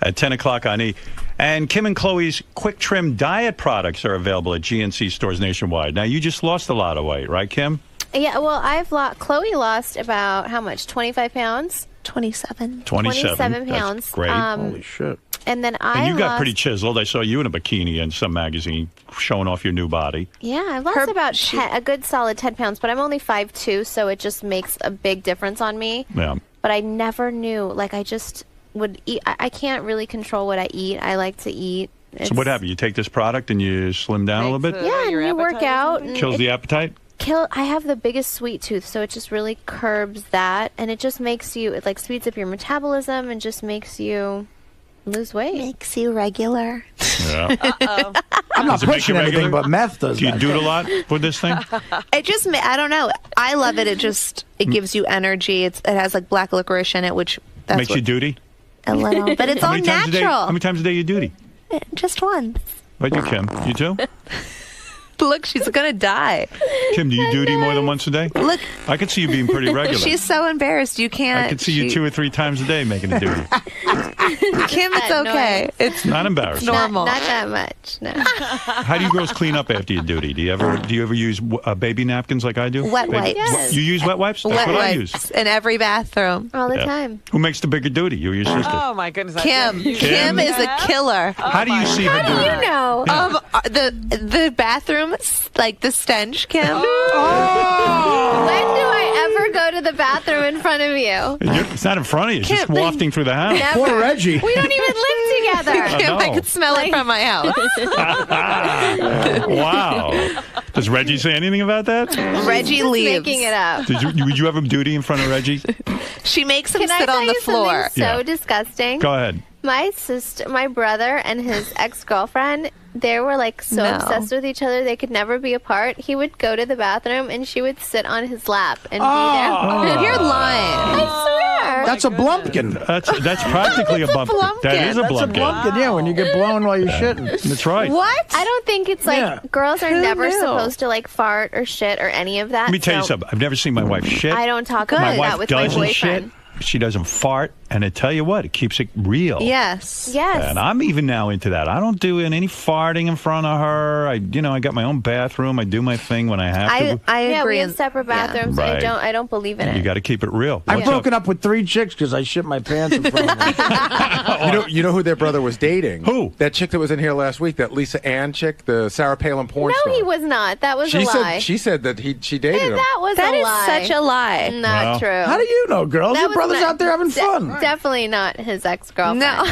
at 10 o'clock on E! And Kim and Chloe's Quick Trim diet products are available at GNC stores nationwide. Now, you just lost a lot of weight, right, Kim? Yeah, well, Chloe lost about how much? 25 pounds. 27. 27 pounds. That's great. Holy shit. And then And you got lost, pretty chiseled. I saw you in a bikini in some magazine showing off your new body. Yeah, I lost about a good solid 10 pounds, but I'm only 5'2", so it just makes a big difference on me. Yeah. But I never knew. Like, I just would eat. I can't really control what I eat. I like to eat. So what happened? You take this product and you slim down a little bit? Yeah, and you work out. And Kills it the appetite? I have the biggest sweet tooth, so it just really curbs that, and it just makes you. It like speeds up your metabolism and just makes you lose weight. Makes you regular. Yeah. I'm not Does it make pushing you anything, regular? but meth does Do you that. do it a lot with this thing? It just, I don't know. I love it. It gives you energy. It has like black licorice in it, which that's Makes you duty? a little, but it's How all many times a day- natural. How many times a day you duty? Just once. What you, Kim? You too? Look, she's gonna die. Kim, do you duty more than once a day? Look, I could see you being pretty regular. she's so embarrassed. You can't. I could see you 2 or 3 times a day making a duty. Kim, it's okay. It's Not embarrassed. normal. Not that much. No. How do you girls clean up after you duty? Do you ever use baby napkins like I do? Wet Baby- wipes. Yes. You use wet wipes? That's Wet what I wipes use. in every bathroom. All the Yeah. time. Who makes the bigger duty? You or your sister? Oh my goodness! I Kim. can't- Kim is a killer. How do you see her How do duty? you know? The bathroom, like the stench, Kim. When do I ever go to to the bathroom in front of you. It's not in front of you. It's just wafting through the house. Never. Poor Reggie. We don't even live together. I know. I could smell it from my house. Wow. Does Reggie say anything about that? Reggie Just leaves. making it up. Would you have him duty in front of Reggie? She makes him Can I sit tell on the you floor. something so Yeah. disgusting? Go ahead. My brother and his ex-girlfriend, they were like so No. obsessed with each other they could never be apart. He would go to the bathroom and she would sit on his lap and be there. You're lying. I swear. That's a blumpkin. That's practically a bumpkin. That is a That's a blumpkin. blumpkin, yeah, when you get blown while you're shitting. That's right. What? I don't think it's like Yeah. girls are Who never knew? supposed to like fart or shit or any of that. Let me tell you so something. I've never seen my wife shit. I don't talk My about wife that with my doesn't boyfriend. shit. She doesn't fart, and I tell you what, it keeps it real. Yes. Yes. And I'm even now into that. I don't do any farting in front of her. I got my own bathroom. I do my thing when I have to. I Yeah, agree. we have separate bathrooms. Right. I don't believe in You it. got to keep it real. I've What's up? broken up with 3 chicks because I shit my pants in front of them. You know who their brother was dating? Who? That chick that was in here last week, that Lisa Ann chick, the Sarah Palin porn No, star. he was not. That was a lie. She said that she dated him. That was That a is lie. such a lie. Not Well. true. How do you know, girls? That Your was brother's not- out there having fun. Definitely not his ex-girlfriend. No.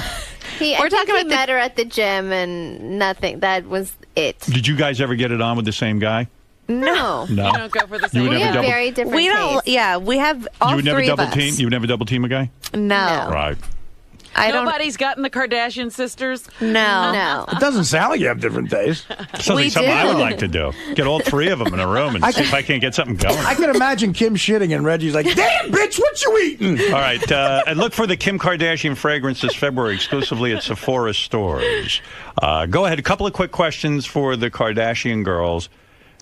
We're talking about met her at the gym and nothing. That was it. Did you guys ever get it on with the same guy? No. No. You don't go for the You same. would We never have double. very different We don't. tastes. Yeah, we have all You would never three of double us. team. You would never double team a guy. No. Right. I don't. Nobody's gotten the Kardashian sisters. No. No. It doesn't sound like you have different tastes. Sounds like We something I would do. like to do. Get all 3 of them in a room and see if I can't get something going. I can imagine Kim shitting and Reggie's like, damn, bitch, what you eating? All right, and look for the Kim Kardashian fragrance this February exclusively at Sephora stores. Go ahead. A couple of quick questions for the Kardashian girls,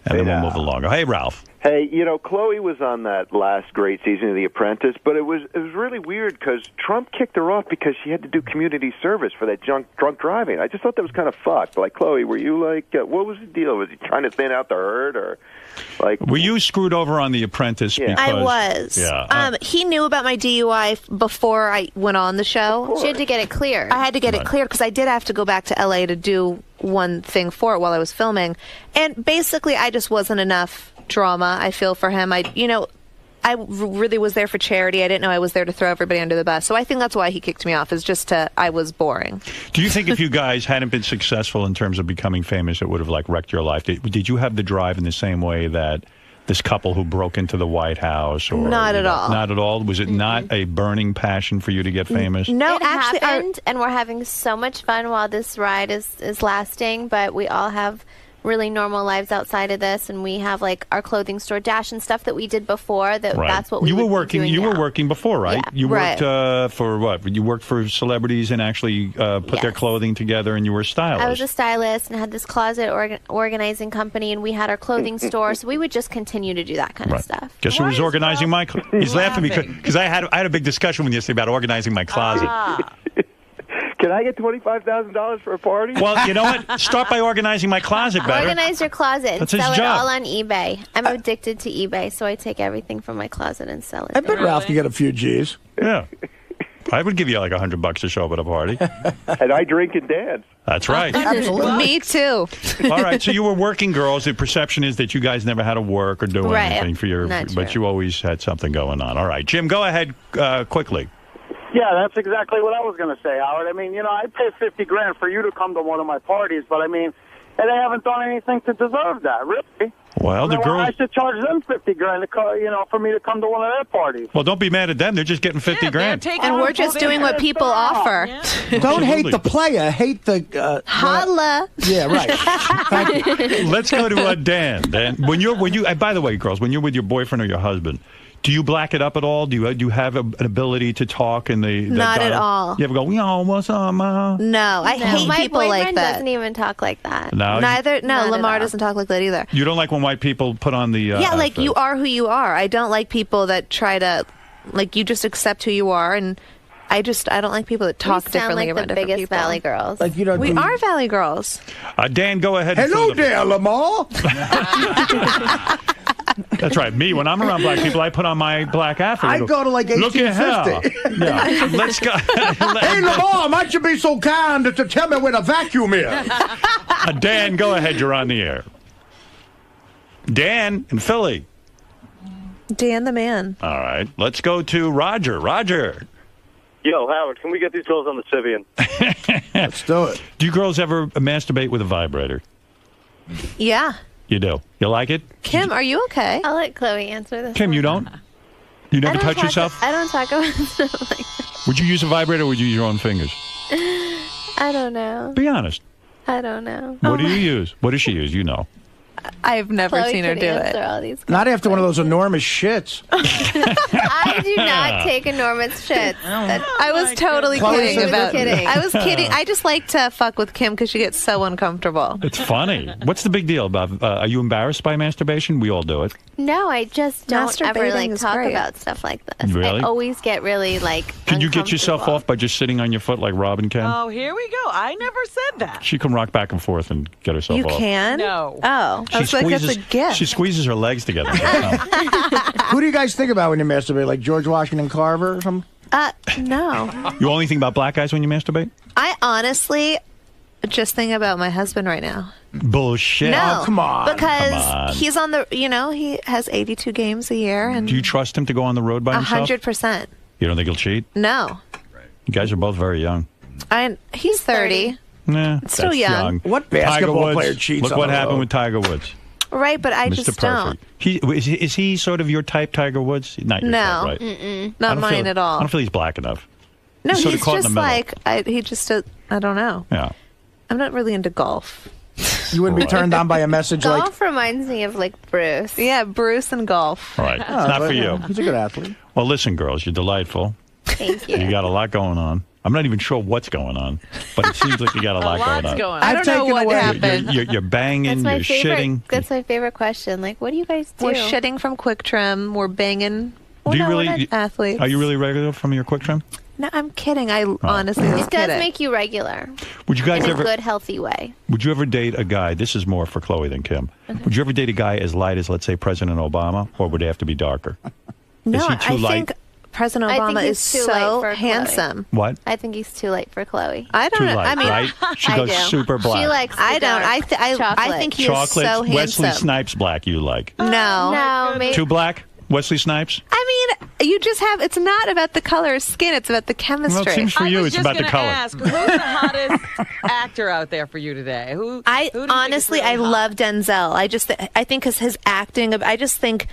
and then we'll move along. Hey, Ralph. Hey, Chloe was on that last great season of The Apprentice, but it was really weird because Trump kicked her off because she had to do community service for that drunk driving. I just thought that was kind of fucked. Like, Chloe, were you like, what was the deal? Was he trying to thin out the herd, or like? Were you screwed over on The Apprentice? Yeah. Because, I was. Yeah. He knew about my DUI before I went on the show. She had to get it cleared. I had to get it cleared because I did have to go back to LA to do one thing for it while I was filming. And basically, I just wasn't enough drama, I feel, for him. I really was there for charity. I didn't know I was there to throw everybody under the bus. So I think that's why he kicked me off, is just I was boring. Do you think if you guys hadn't been successful in terms of becoming famous, it would have wrecked your life? Did you have the drive in the same way that this couple who broke into the White House? Or Not at all. Not at all. Was it not a burning passion for you to get famous? No, it actually, happened, and we're having so much fun while this ride is lasting. But we all have really normal lives outside of this, and we have our clothing store Dash and stuff that we did before. That's what we you were would be working. doing You now. were working before, right? Yeah. You Right. worked for what? You worked for celebrities and actually put their clothing together, and you were a stylist. I was a stylist and had this closet organizing company, and we had our clothing store, so we would just continue to do that kind of stuff. Guess who was organizing my? He's laughing because I had a big discussion with you yesterday about organizing my closet. Can I get $25,000 for a party? Well, you know what? Start by organizing my closet better. Organize your closet and That's his sell it job. all on eBay. I'm addicted to eBay, so I take everything from my closet and sell it. I bet there. Ralph could get a few G's. Yeah. I would give you $100 to show up at a party. And I drink and dance. That's right. Me too. All right, so you were working girls. The perception is that you guys never had to work or do Right. anything for your, Not but true. you always had something going on. All right, Jim, go ahead quickly. Yeah, that's exactly what I was going to say, Howard. I mean, I'd pay $50,000 for you to come to one of my parties, but I mean, and they haven't done anything to deserve that, really. Well, the girls. I should charge them $50,000 to for me to come to one of their parties. Well, don't be mad at them. They're just getting $50,000. And we're just doing what people offer. Don't hate the player, hate the... Holla. Yeah, right. Let's go to Dan. Dan, when you, by the way, girls, when you're with your boyfriend or your husband, do you black it up at all? Do you have an ability to talk in the Not at all. You ever go, what's up, ma? No, I hate my people like boyfriend that. doesn't even talk like that. No, Neither. No, Not at Lamar all. doesn't talk like that either. You don't like when white people put on the Yeah, like outfit. you are who you are. I don't like people that try to, you just accept who you are, and I don't like people that talk we sound differently like around the different biggest people. Valley girls. Like you don't We do- are Valley girls. Dan, go ahead. and Hello fill the- there, Lamar. That's right. Me, when I'm around black people, I put on my black outfit. I go to like Look at her. 1850. Yeah. Let's go. Hey, Lamar, might you be so kind as to tell me where the vacuum is? Dan, go ahead. You're on the air. Dan in Philly. Dan the man. All right. Let's go to Roger. Roger. Yo, Howard, can we get these girls on the Sibian? Let's do it. Do you girls ever masturbate with a vibrator? Yeah. You do. You like it? Kim, are you okay? I'll let Chloe answer this. Kim, you don't? You never touch yourself? I don't talk about stuff like that. Would you use a vibrator or would you use your own fingers? I don't know. Be honest. I don't know. What do you use? What does she use? You know. I've never Chloe seen her could do answer it. all these Not after one of those enormous shits. I do not take enormous shits. I was totally Chloe kidding said- about. I was kidding. I just like to fuck with Kim because she gets so uncomfortable. It's funny. What's the big deal about? Are you embarrassed by masturbation? We all do it. No, I just don't ever Masturbating like is talk great. about stuff like this. Really? I always get really like. Can you get yourself uncomfortable. off by just sitting on your foot like Robin can? Oh, here we go. I never said that. She can rock back and forth and get herself You off. can? No. Oh, I was like, that's a gift. She squeezes her legs together. Who do you guys think about when you masturbate? Like George Washington Carver or something? No. You only think about black guys when you masturbate? I honestly just think about my husband right now. Bullshit. No, Oh, come on. because Come on. he's on the. He has 82 games a year, and Do you trust him to go on the road by himself? 100%. You don't think he'll cheat? No, You guys are both very young. he's 30. Nah, It's still that's young. What Tiger basketball Woods, player cheats Look on what the happened road? with Tiger Woods. Right, but I Mr. just Perfect. Is he sort of your type, Tiger Woods? Not your No. type, right? Mm-mm. I Not don't mine feel- at all. I don't feel he's black enough. No, Sort of he's caught in just the middle. like he just. I don't know. Yeah. I'm not really into golf. You wouldn't be turned on by a message like, Golf reminds me of like Bruce. Yeah, Bruce and golf. All right. It's Oh, not but, for you. He's a good athlete. Well, listen, girls, you're delightful. Thank you. You got a lot going on. I'm not even sure what's going on, but it seems like you got a lot going on. I don't know what happened. You're banging, That's my you're favorite. shitting. That's my favorite question. Like, what do you guys do? We're shitting from Quick Trim. We're banging. Well, Do you no, really? we're not athletes. Are you really regular from your quick trim? No, I'm kidding. I honestly It just does kidding. make you regular. Would you guys in ever? a good, healthy way. Would you ever date a guy? This is more for Chloe than Kim. Would you ever date a guy as light as, let's say, President Obama, or would they have to be darker? No, is he too I light? think President I think Obama he's is too light so for Chloe. handsome. What? I think he's too light for Chloe. I don't Too know. light, I mean, right? She I goes do. super black. She likes. I don't. I chocolate. think he Chocolate. is so Wesley handsome. Snipes black. You like? No, No, maybe. Too black? Wesley Snipes? I mean, you just have. It's not about the color of skin. It's about the chemistry. Well, it seems for I you was it's just about the gonna color. Ask, who's the hottest actor out there for you today? Who do you think is Honestly, really I hot? love Denzel. I think because his acting. I just think.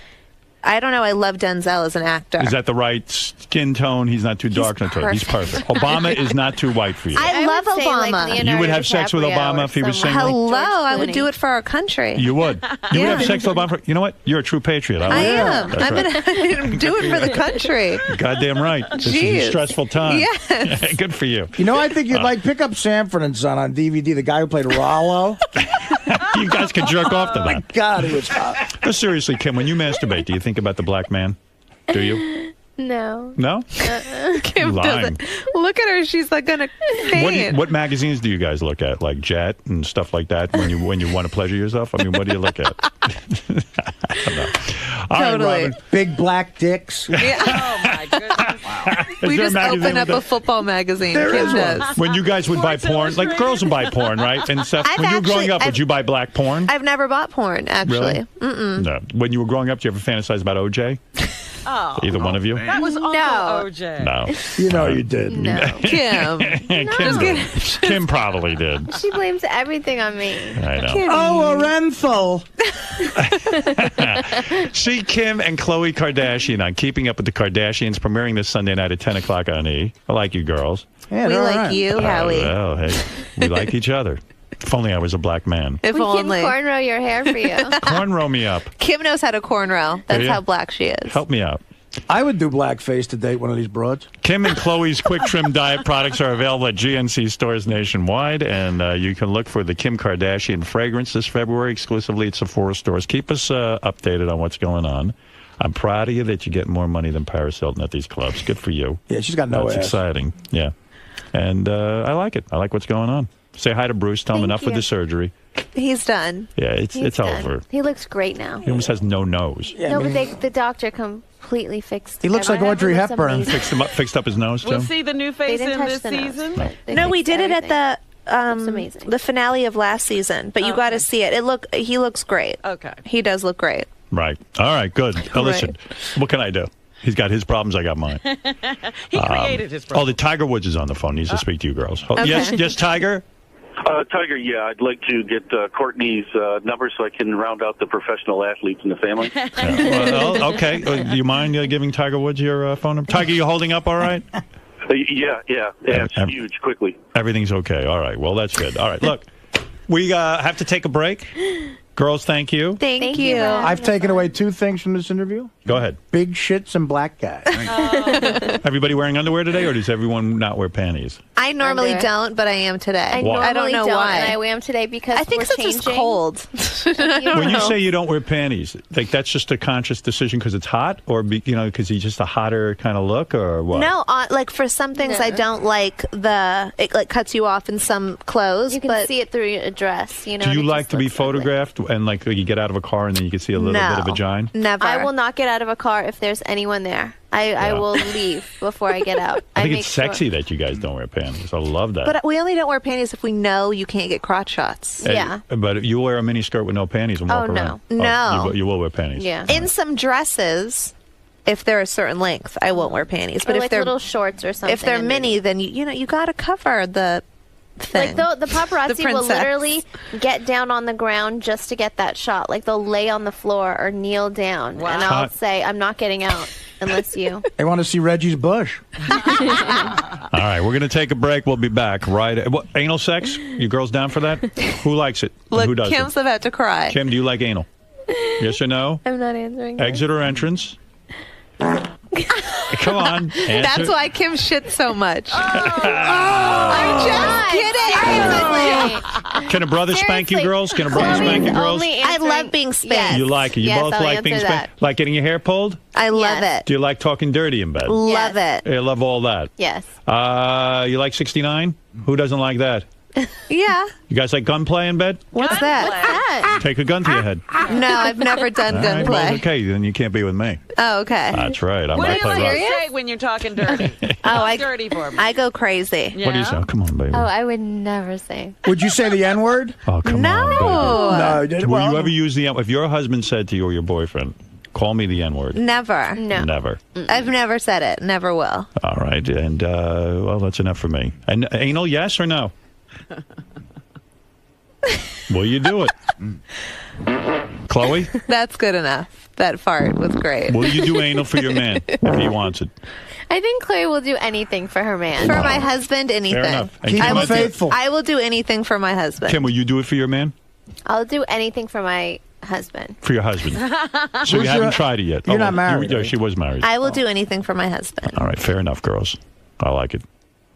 I don't know. I love Denzel as an actor. Is that the right skin tone? He's not too dark. Not too. He's perfect. Obama is not too white for you. I love would say, like, Obama. Leonardo You would have sex with DiCaprio Obama or if he was someone single? like Hello, George I would Clooney. do it for our country. You would. You would have sex with Obama. You know what? You're a true patriot. I am. That's I'm right. gonna do it for the country. Goddamn right. This is a Jeez. stressful time. Yes. Good for you. You know, I think you'd like pick up Sanford and Son on DVD. The guy who played Rollo. You guys can jerk off to that. God, he was hot. No, seriously, Kim, when you masturbate, do you think about the black man? Do you? No. No? Kim Lying. doesn't. Look at her. She's like gonna faint. What magazines do you guys look at? Like Jet and stuff like that when you want to pleasure yourself? I mean, what do you look at? I don't know. All right, Totally. Robin. Big black dicks. Yeah. Oh my goodness! Is We there a just magazine open like up a that? football magazine. There Kim is one. does. When you guys would buy porn, like girls would buy porn, right? And stuff. I've When you were growing actually- up, would you buy black porn? I've never bought porn, actually. Really? Mm-mm. No. When you were growing up, did you ever fantasize about OJ? Oh, Either one of you? that was Uncle No. OJ. No. You know you did. No. Kim. Kim, did. Kim probably did. She blames everything on me. I know. Oh, a renthal. See Kim and Khloe Kardashian on Keeping Up with the Kardashians, premiering this Sunday night at 10 o'clock on E. I like you girls. Yeah, We they're like all right. you, Howie. Well, hey, we like each other. If only I was a black man. If We can only. cornrow your hair for you. Cornrow me up. Kim knows how to cornrow. That's you? how black she is. Help me out. I would do blackface to date one of these broads. Kim and Chloe's Quick Trim Diet products are available at GNC stores nationwide, and you can look for the Kim Kardashian fragrance this February exclusively at Sephora stores. Keep us updated on what's going on. I'm proud of you that you get more money than Paris Hilton at these clubs. Good for you. Yeah, she's got no That's ass. exciting. Yeah. And I like it. I like what's going on. Say hi to Bruce. Tell him Thank enough with you. the surgery. He's done. Yeah, it's He's done. over. He looks great now. He almost has no nose. Yeah, No, I mean, but the doctor completely fixed. He looks like everything. Audrey Looks Hepburn. amazing. Fixed up his nose, We'll too? see the new They face didn't in touch this the nose, season. but they No, we fixed did it everything. at It's amazing. the finale of last season, but you got to see it. He looks great. Okay. He does look great. Right. All right, good. Now, listen, what can I do? He's got his problems, I got mine. He created his problem. Oh, the Tiger Woods is on the phone. He needs to speak to you girls. Oh, Okay. Yes, Tiger? Tiger, yeah, I'd like to get Courtney's number so I can round out the professional athletes in the family. Well, okay. Do you mind giving Tiger Woods your phone number? Tiger, you holding up all right? Yeah, it's huge, quickly. Everything's okay. All right. Well, that's good. All right. Look, we have to take a break. Girls, thank you. Thank you. I've taken away two things from this interview. Go ahead. Big shits and black guys. Everybody wearing underwear today, or does everyone not wear panties? I normally Underwear. don't, but I am today. I Why? I don't normally know why. and I am today because I think we're since changing. it's cold. When you say you don't wear panties, like that's just a conscious decision because it's hot, or because he's just a hotter kind of look, or what? No, like for some things I don't like it like cuts you off in some clothes. You can but see it through a dress, you know. Do and you it like just to be looks lovely. photographed and like you get out of a car and then you can see a little bit of vagina? Never. I will not get out of a car if there's anyone there. I will leave before I get out. I think make it's sexy that you guys don't wear panties. I love that. But we only don't wear panties if we know you can't get crotch shots. But you wear a mini skirt with no panties and walk Oh, no. around. No. You will wear panties. Yeah. In some dresses, if they're a certain length, I won't wear panties. But Or if like they're little shorts or something. if they're mini, then you got to cover the thing. Like the paparazzi The will princess. literally get down on the ground just to get that shot. Like they'll lay on the floor or kneel down, and I'll Hot. say, "I'm not getting out unless you." They want to see Reggie's bush. All right, we're going to take a break. We'll be back right. What, anal sex? You girls down for that? Who likes it? And Look, who doesn't? Kim's about to cry. Kim, do you like anal? Yes or no? I'm not answering. Exit or entrance? Come on. Answer. That's why Kim shits so much. I'm just kidding. Can a brother spank you, girls? Can a brother spank you, girls? I love being spanked. You like it. You both like being spanked. Like getting your hair pulled? I love it. Do you like talking dirty in bed? Love it. I love all that. Yes. You like 69? Who doesn't like that? Yeah. You guys like gunplay in bed? What's that? Take a gun to your head. No, I've never done All right, gunplay. well, okay, then you can't be with me. Oh, okay. That's right. I What might do play you rough. say when you're talking dirty? I dirty for me. I go crazy. What do you say? Oh, come on, baby. Oh, I would never say. Would you say the N word? Oh, come No. No. Will you ever use the if your husband said to you or your boyfriend, call me the N word? Never. No. Never. I've never said it. Never will. All right. And, well, that's enough for me. And anal, yes or no? Will you do it? Chloe? That's good enough. That fart was great. Will you do anal for your man if he wants it? I think Chloe will do anything for her man. For my husband, anything. enough. And Keep I him will faithful. I will do anything for my husband. Kim, will you do it for your man? I'll do anything for my husband. For your husband. So you haven't tried it yet. You're not married, Yeah, right? she was married. I will do anything for my husband. All right, fair enough, girls. I like it.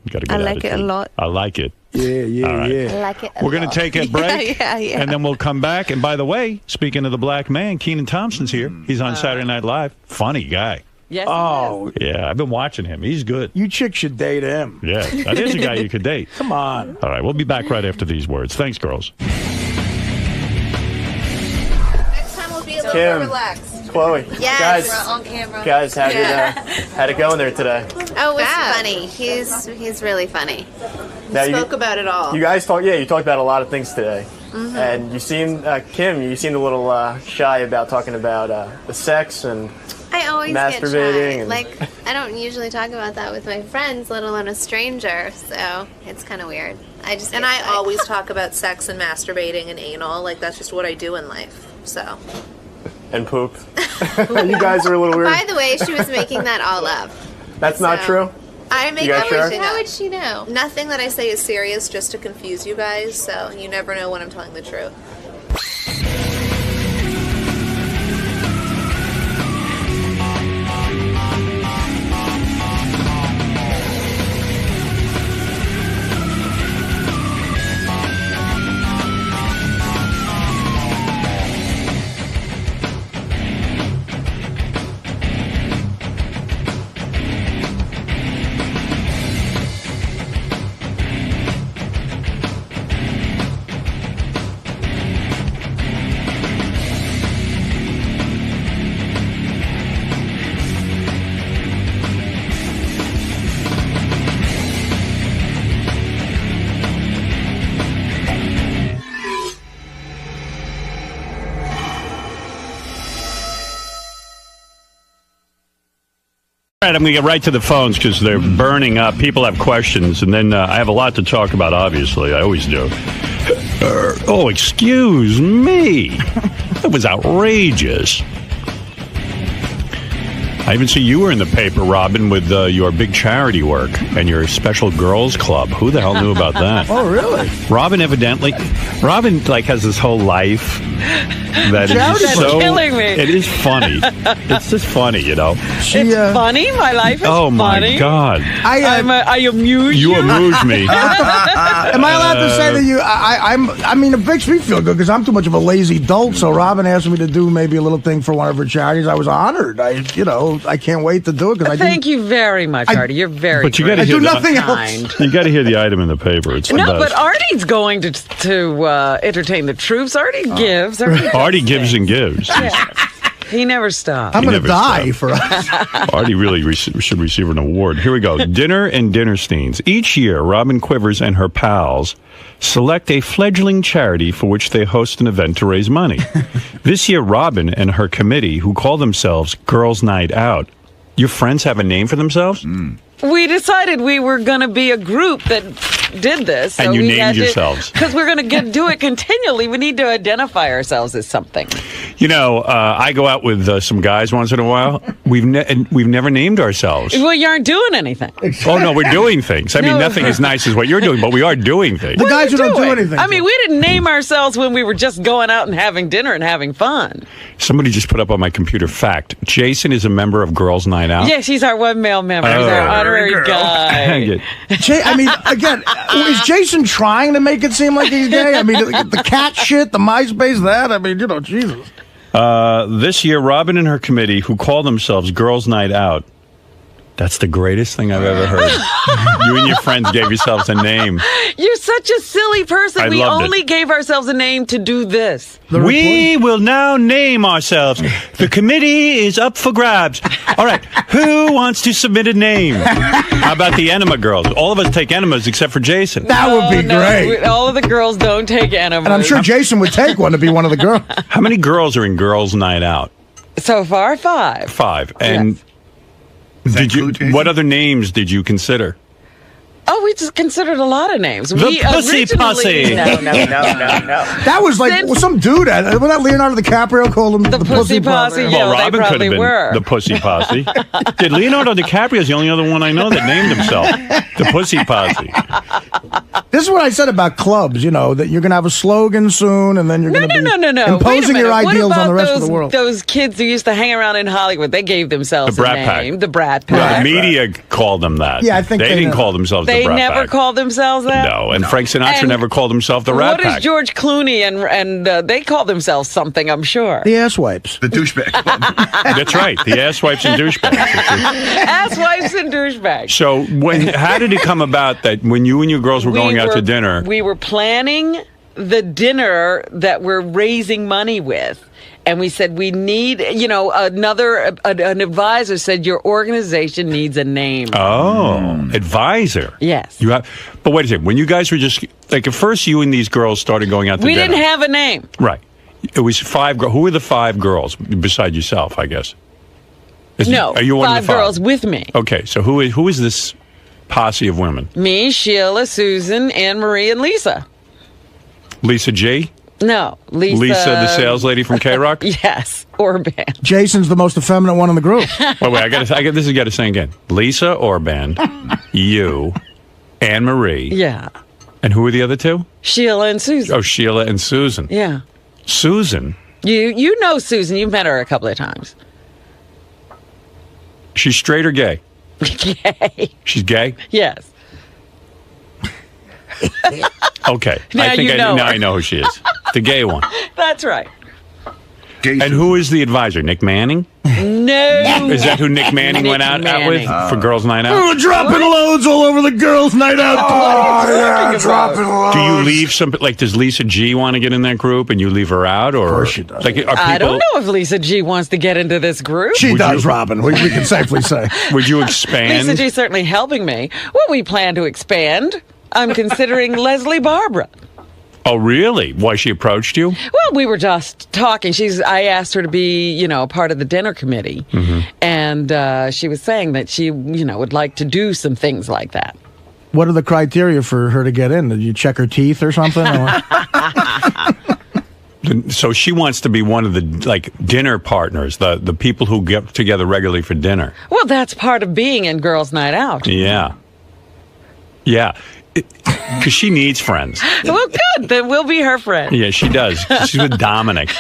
You got a good I like it a attitude. lot. I like it. Yeah, All right. I like it. We're going to take a break, Yeah. and then we'll come back. And by the way, speaking of the black man, Kenan Thompson's here. He's on Saturday Night Live. Funny guy. Yes. Oh, Yeah, I've been watching him. He's good. you chicks should date him. Yeah, that is a guy you could date. Come on. All right, we'll be back right after these words. Thanks, girls. Next time we'll be a little Kim. more relaxed. Chloe. Yes, Guys, we're on camera. guys, how'd it go in there today? Oh, it was funny. He's really funny. Now, you- Spoke about it all. You guys talked about a lot of things today. And you seemed, Kim, you seemed a little shy about talking about the sex and I always get shy. masturbating. And, Like I don't usually talk about that with my friends, let alone a stranger. So it's kind of weird. I always talk about sex and masturbating and anal. Like that's just what I do in life. So. and poop. You guys are a little weird. By the way, she was making that all up. That's not true? I make You guys sure? everything How up. would she know? Nothing that I say is serious, just to confuse you guys. So you never know when I'm telling the truth. All right, I'm going to get right to the phones because they're burning up. People have questions, and then I have a lot to talk about, obviously. I always do. Oh, excuse me. That was outrageous. I even see you were in the paper, Robin, with your big charity work and your special girls club. Who the hell knew about that? Oh, really? Robin has this whole life that is so killing me. It is funny. It's just funny, you know. It's funny. My life is oh funny. My God! I amuse you. You amuse me. Am I allowed to say that you? I mean, it makes me feel good because I'm too much of a lazy dolt. So Robin asked me to do maybe a little thing for one of her charities. I was honored. I can't wait to do it because Thank you very much, Artie. You're very. But you got to hear nothing else. You got to hear the item in the paper. It's the best. But Artie's going to entertain the troops. Artie gives. Artie gives and gives. Yeah. He never stops. I'm going to die for us. Artie really should receive an award. Here we go. Dinner and Dinnersteins. Each year, Robin Quivers and her pals select a fledgling charity for which they host an event to raise money. This year, Robin and her committee, who call themselves Girls Night Out. Your friends have a name for themselves? We decided we were going to be a group that did this. So and you named yourselves. Because we're going to do it continually. We need to identify ourselves as something. You know, I go out with some guys once in a while. We've never named ourselves. Well, you aren't doing anything. Oh, no, we're doing things. I mean, nothing as nice as what you're doing, but we are doing things. The guys who don't do anything. I mean, we didn't name ourselves when we were just going out and having dinner and having fun. Somebody just put up on my computer fact. Jason is a member of Girls Night Out. Yes, he's our one male member. He's our honorary guy. I mean, again, is Jason trying to make it seem like he's gay? I mean, the cat shit, the MySpace, that. I mean, Jesus. This year, Robin and her committee, who call themselves Girls Night Out, that's the greatest thing I've ever heard. You and your friends gave yourselves a name. You're such a silly person. We loved only gave ourselves a name to do this. We will now name ourselves. The committee is up for grabs. All right, who wants to submit a name? How about the enema girls? All of us take enemas except for Jason. That would be great. All of the girls don't take enemas. And I'm sure Jason would take one to be one of the girls. How many girls are in Girls Night Out? So far, 5. 5. And what other names did you consider? Oh, we just considered a lot of names. The Pussy Posse. No. That was like some dude. Wasn't that Leonardo DiCaprio called him the Pussy Posse? Yeah, well, Robin they could have been were. the Pussy Posse. Did Leonardo DiCaprio is the only other one I know that named himself the Pussy Posse. This is what I said about clubs, that you're going to have a slogan soon, and then you're going to be imposing your ideals on the rest of the world. Those kids who used to hang around in Hollywood, they gave themselves a name. The Brat Pack. The media called them that. Yeah, I think they didn't call themselves the Brat Pack. They never called themselves that? No, and Frank Sinatra never called himself the Rat Pack. What is George Clooney and they call themselves something, I'm sure. The asswipes. The douchebag. That's right, the asswipes and douchebags. Asswipes and douchebags. So how did it come about that when you and your girls were going out to dinner? We were planning the dinner that we're raising money with. And we said, we need, an advisor said, your organization needs a name. Oh, advisor. Yes. But wait a second. When you guys were just, at first you and these girls started going out to dinner. We didn't have a name. Right. It was 5 girls. Who were the 5 girls beside yourself, I guess? Are you one 5 of the 5 girls with me. Okay, so who is this posse of women? Me, Sheila, Susan, Anne Marie, and Lisa. Lisa G? No, Lisa. Lisa, the sales lady from K-Rock? Yes, Orban. Jason's the most effeminate one in the group. Wait, this has got to say again. Lisa Orban, you, Anne Marie. Yeah. And who are the other 2? Sheila and Susan. Oh, Sheila and Susan. Yeah. Susan? You know Susan. You've met her a couple of times. She's straight or gay? Gay. She's gay? Yes. Okay. Now I know who she is. The gay one. That's right. And who is the advisor? Nick Manning? No. Is that who Nick Manning went out with for Girls Night Out? We were dropping loads all over the Girls Night Out. Dropping loads. Do you leave does Lisa G want to get in that group and you leave her out? Or? Of course she does. I don't know if Lisa G wants to get into this group. She does, Robin. We can safely say. Would you expand? Lisa G certainly helping me. Well, we plan to expand. I'm considering Leslie Barbara. Oh, really? Why, she approached you? Well, we were just talking. I asked her to be, part of the dinner committee. Mm-hmm. And she was saying that she, would like to do some things like that. What are the criteria for her to get in? Did you check her teeth or something? So she wants to be one of the dinner partners, the people who get together regularly for dinner. Well, that's part of being in Girls' Night Out. Yeah. Yeah. Because she needs friends. Well, good. Then we'll be her friend. Yeah, she does. She's with Dominic.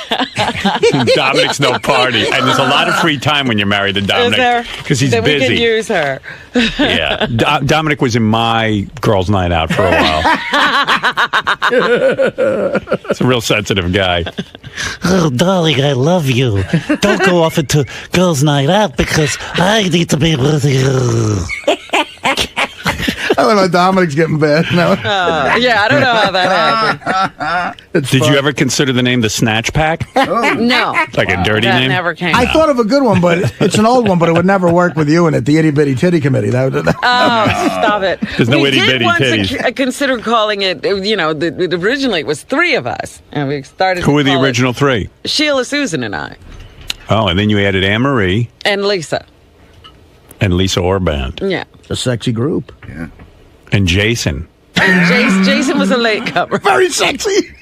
Dominic's no party. And there's a lot of free time when you're married to Dominic. Because he's then busy. We can use her. Yeah. Dominic was in my Girls' Night Out for a while. He's a real sensitive guy. Oh, darling, I love you. Don't go off into Girls' Night Out because I need to be with you. I don't know. Dominic's getting bad now. Yeah, I don't know how that happened. Did you ever consider the name the Snatch Pack? No. Like a dirty that name? Never came I up. thought of a good one, but it's an old one, but it would never work with you in it. The Itty Bitty Titty Committee. Stop it. There's no we itty did bitty once titties. consider calling it, originally it was 3 of us. And we started Who to were the call it original 3? Sheila, Susan, and I. Oh, and then you added Anne-Marie. And Lisa. And Lisa Orband. Yeah. A sexy group. Yeah. And Jason. And Jason was a latecomer. Very sexy.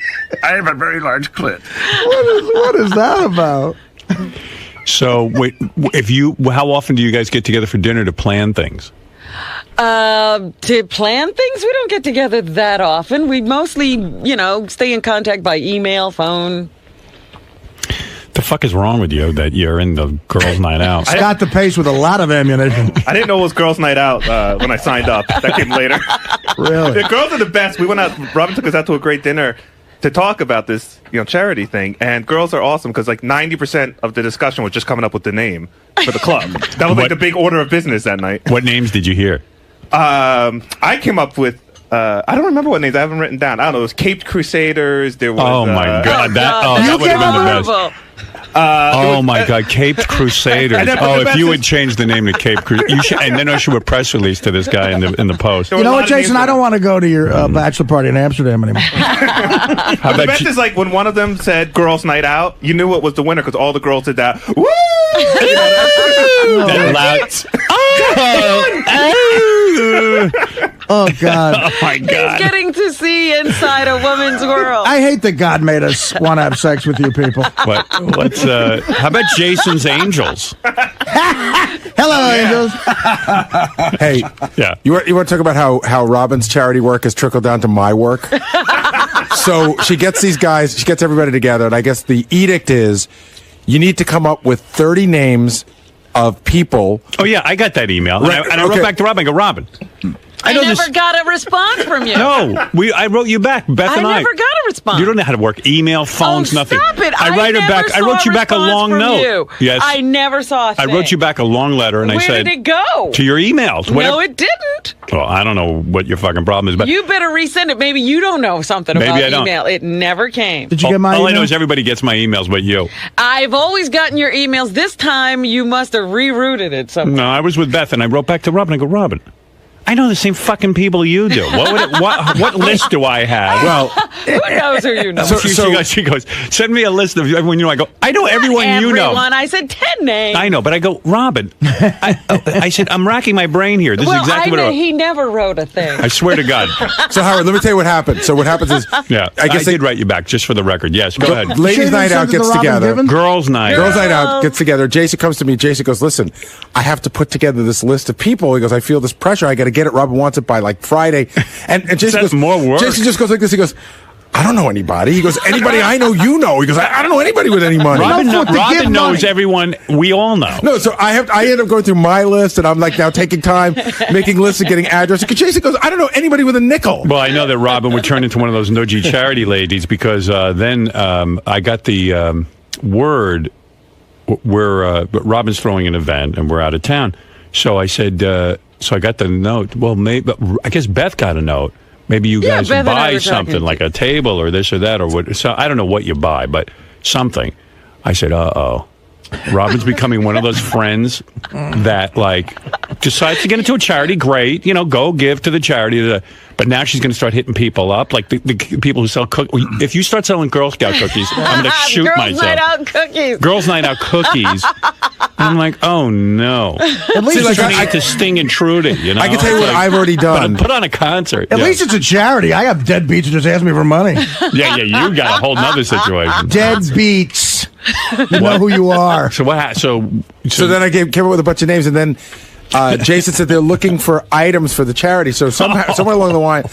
I have a very large clit. What is that about? So, wait, how often do you guys get together for dinner to plan things? To plan things, we don't get together that often. We mostly, stay in contact by email, phone. The fuck is wrong with you that you're in the Girls' Night Out? Scott the Pace with a lot of ammunition. I didn't know it was Girls' Night Out when I signed up. That came later. Really? The girls are the best. We went out. Robin took us out to a great dinner to talk about this, charity thing. And girls are awesome because 90% of the discussion was just coming up with the name for the club. That was the big order of business that night. What names did you hear? I came up with. I don't remember what names I haven't written down. I don't know. It was Caped Crusaders. There was. Oh my God! That would have been the best. Oh my God, Caped Crusaders! If you would change the name to Caped Crusaders, and then issue a press release to this guy in the Post. You know what, Jason? I don't want to go to your bachelor party in Amsterdam anymore. The best is when one of them said "Girls' Night Out," you knew what was the winner because all the girls did that. Woo! That Oh God! Oh my God! He's getting to see inside a woman's world. I hate that God made us want to have sex with you people. Let's. How about Jason's Angels? Hello, Angels. Hey, yeah. You want to talk about how Robin's charity work has trickled down to my work? So she gets these guys, she gets everybody together, and I guess the edict is you need to come up with 30 names of people. Oh yeah, I got that email, Right, and I wrote back to Robin. I go, Robin. I never got a response from you. No, I wrote you back, Beth and I. I never got a response. You don't know how to work email, phones, nothing. Stop it! I write her back. I wrote you back a long note. You. Yes, I never saw a thing. I wrote you back a long letter, and Where I said, did it go? To your emails. No, it didn't. Well, I don't know what your fucking problem is, but you better resend it. Maybe you don't know something Maybe about I don't. email. It never came. Did you get my All email? I know is everybody gets my emails, but you. I've always gotten your emails. This time you must have rerouted it somewhere. No, I was with Beth, and I wrote back to Robin. I go, Robin, I know the same fucking people you do. What list do I have? Well, who knows who you know? She goes, send me a list of everyone you know. I go, I know everyone you know. Everyone. I said 10 names. I know, but I go, Robin. I said, I'm racking my brain here. This is exactly what he never wrote a thing. I swear to God. So Howard, let me tell you what happened. So what happens is, yeah, I guess I did write you back just for the record. Yes, go ahead. Ladies' night out gets together. Girls' night. Girls' night out gets together. Jason comes to me. Jason goes, listen, I have to put together this list of people. He goes, I feel this pressure. I got to get it. Robin wants it by Friday. And Jason goes, more work. Jason just goes like this. He goes, I don't know anybody. He goes, anybody I know, you know. He goes, I don't know anybody with any money. Robin knows everyone we all know. No, so I end up going through my list, and I'm now taking time, making lists and getting addresses. Jason goes, I don't know anybody with a nickel. Well, I know that Robin would turn into one of those nudgy charity ladies because then I got the word where Robin's throwing an event and we're out of town. So I said, so I got the note. Well, maybe I guess Beth got a note. Maybe you guys buy something like a table or this or that or what. So I don't know what you buy, but something. I said, uh-oh. Robin's becoming one of those friends that, like, decides to get into a charity. Great, go give to the charity. But now she's going to start hitting people up, like the people who sell cookies. If you start selling Girl Scout cookies, I'm going to shoot myself. Girls Night Out cookies. Girls Night Out cookies. I'm like, oh no. At least like I to Sting and Trudy. I can tell you what I've already done. Put on a concert. At least it's a charity. I have deadbeats who just ask me for money. Yeah, you got a whole nother situation. Deadbeats. You know who you are. So what? So then I came up with a bunch of names, and then Jason said they're looking for items for the charity. So somewhere along the line,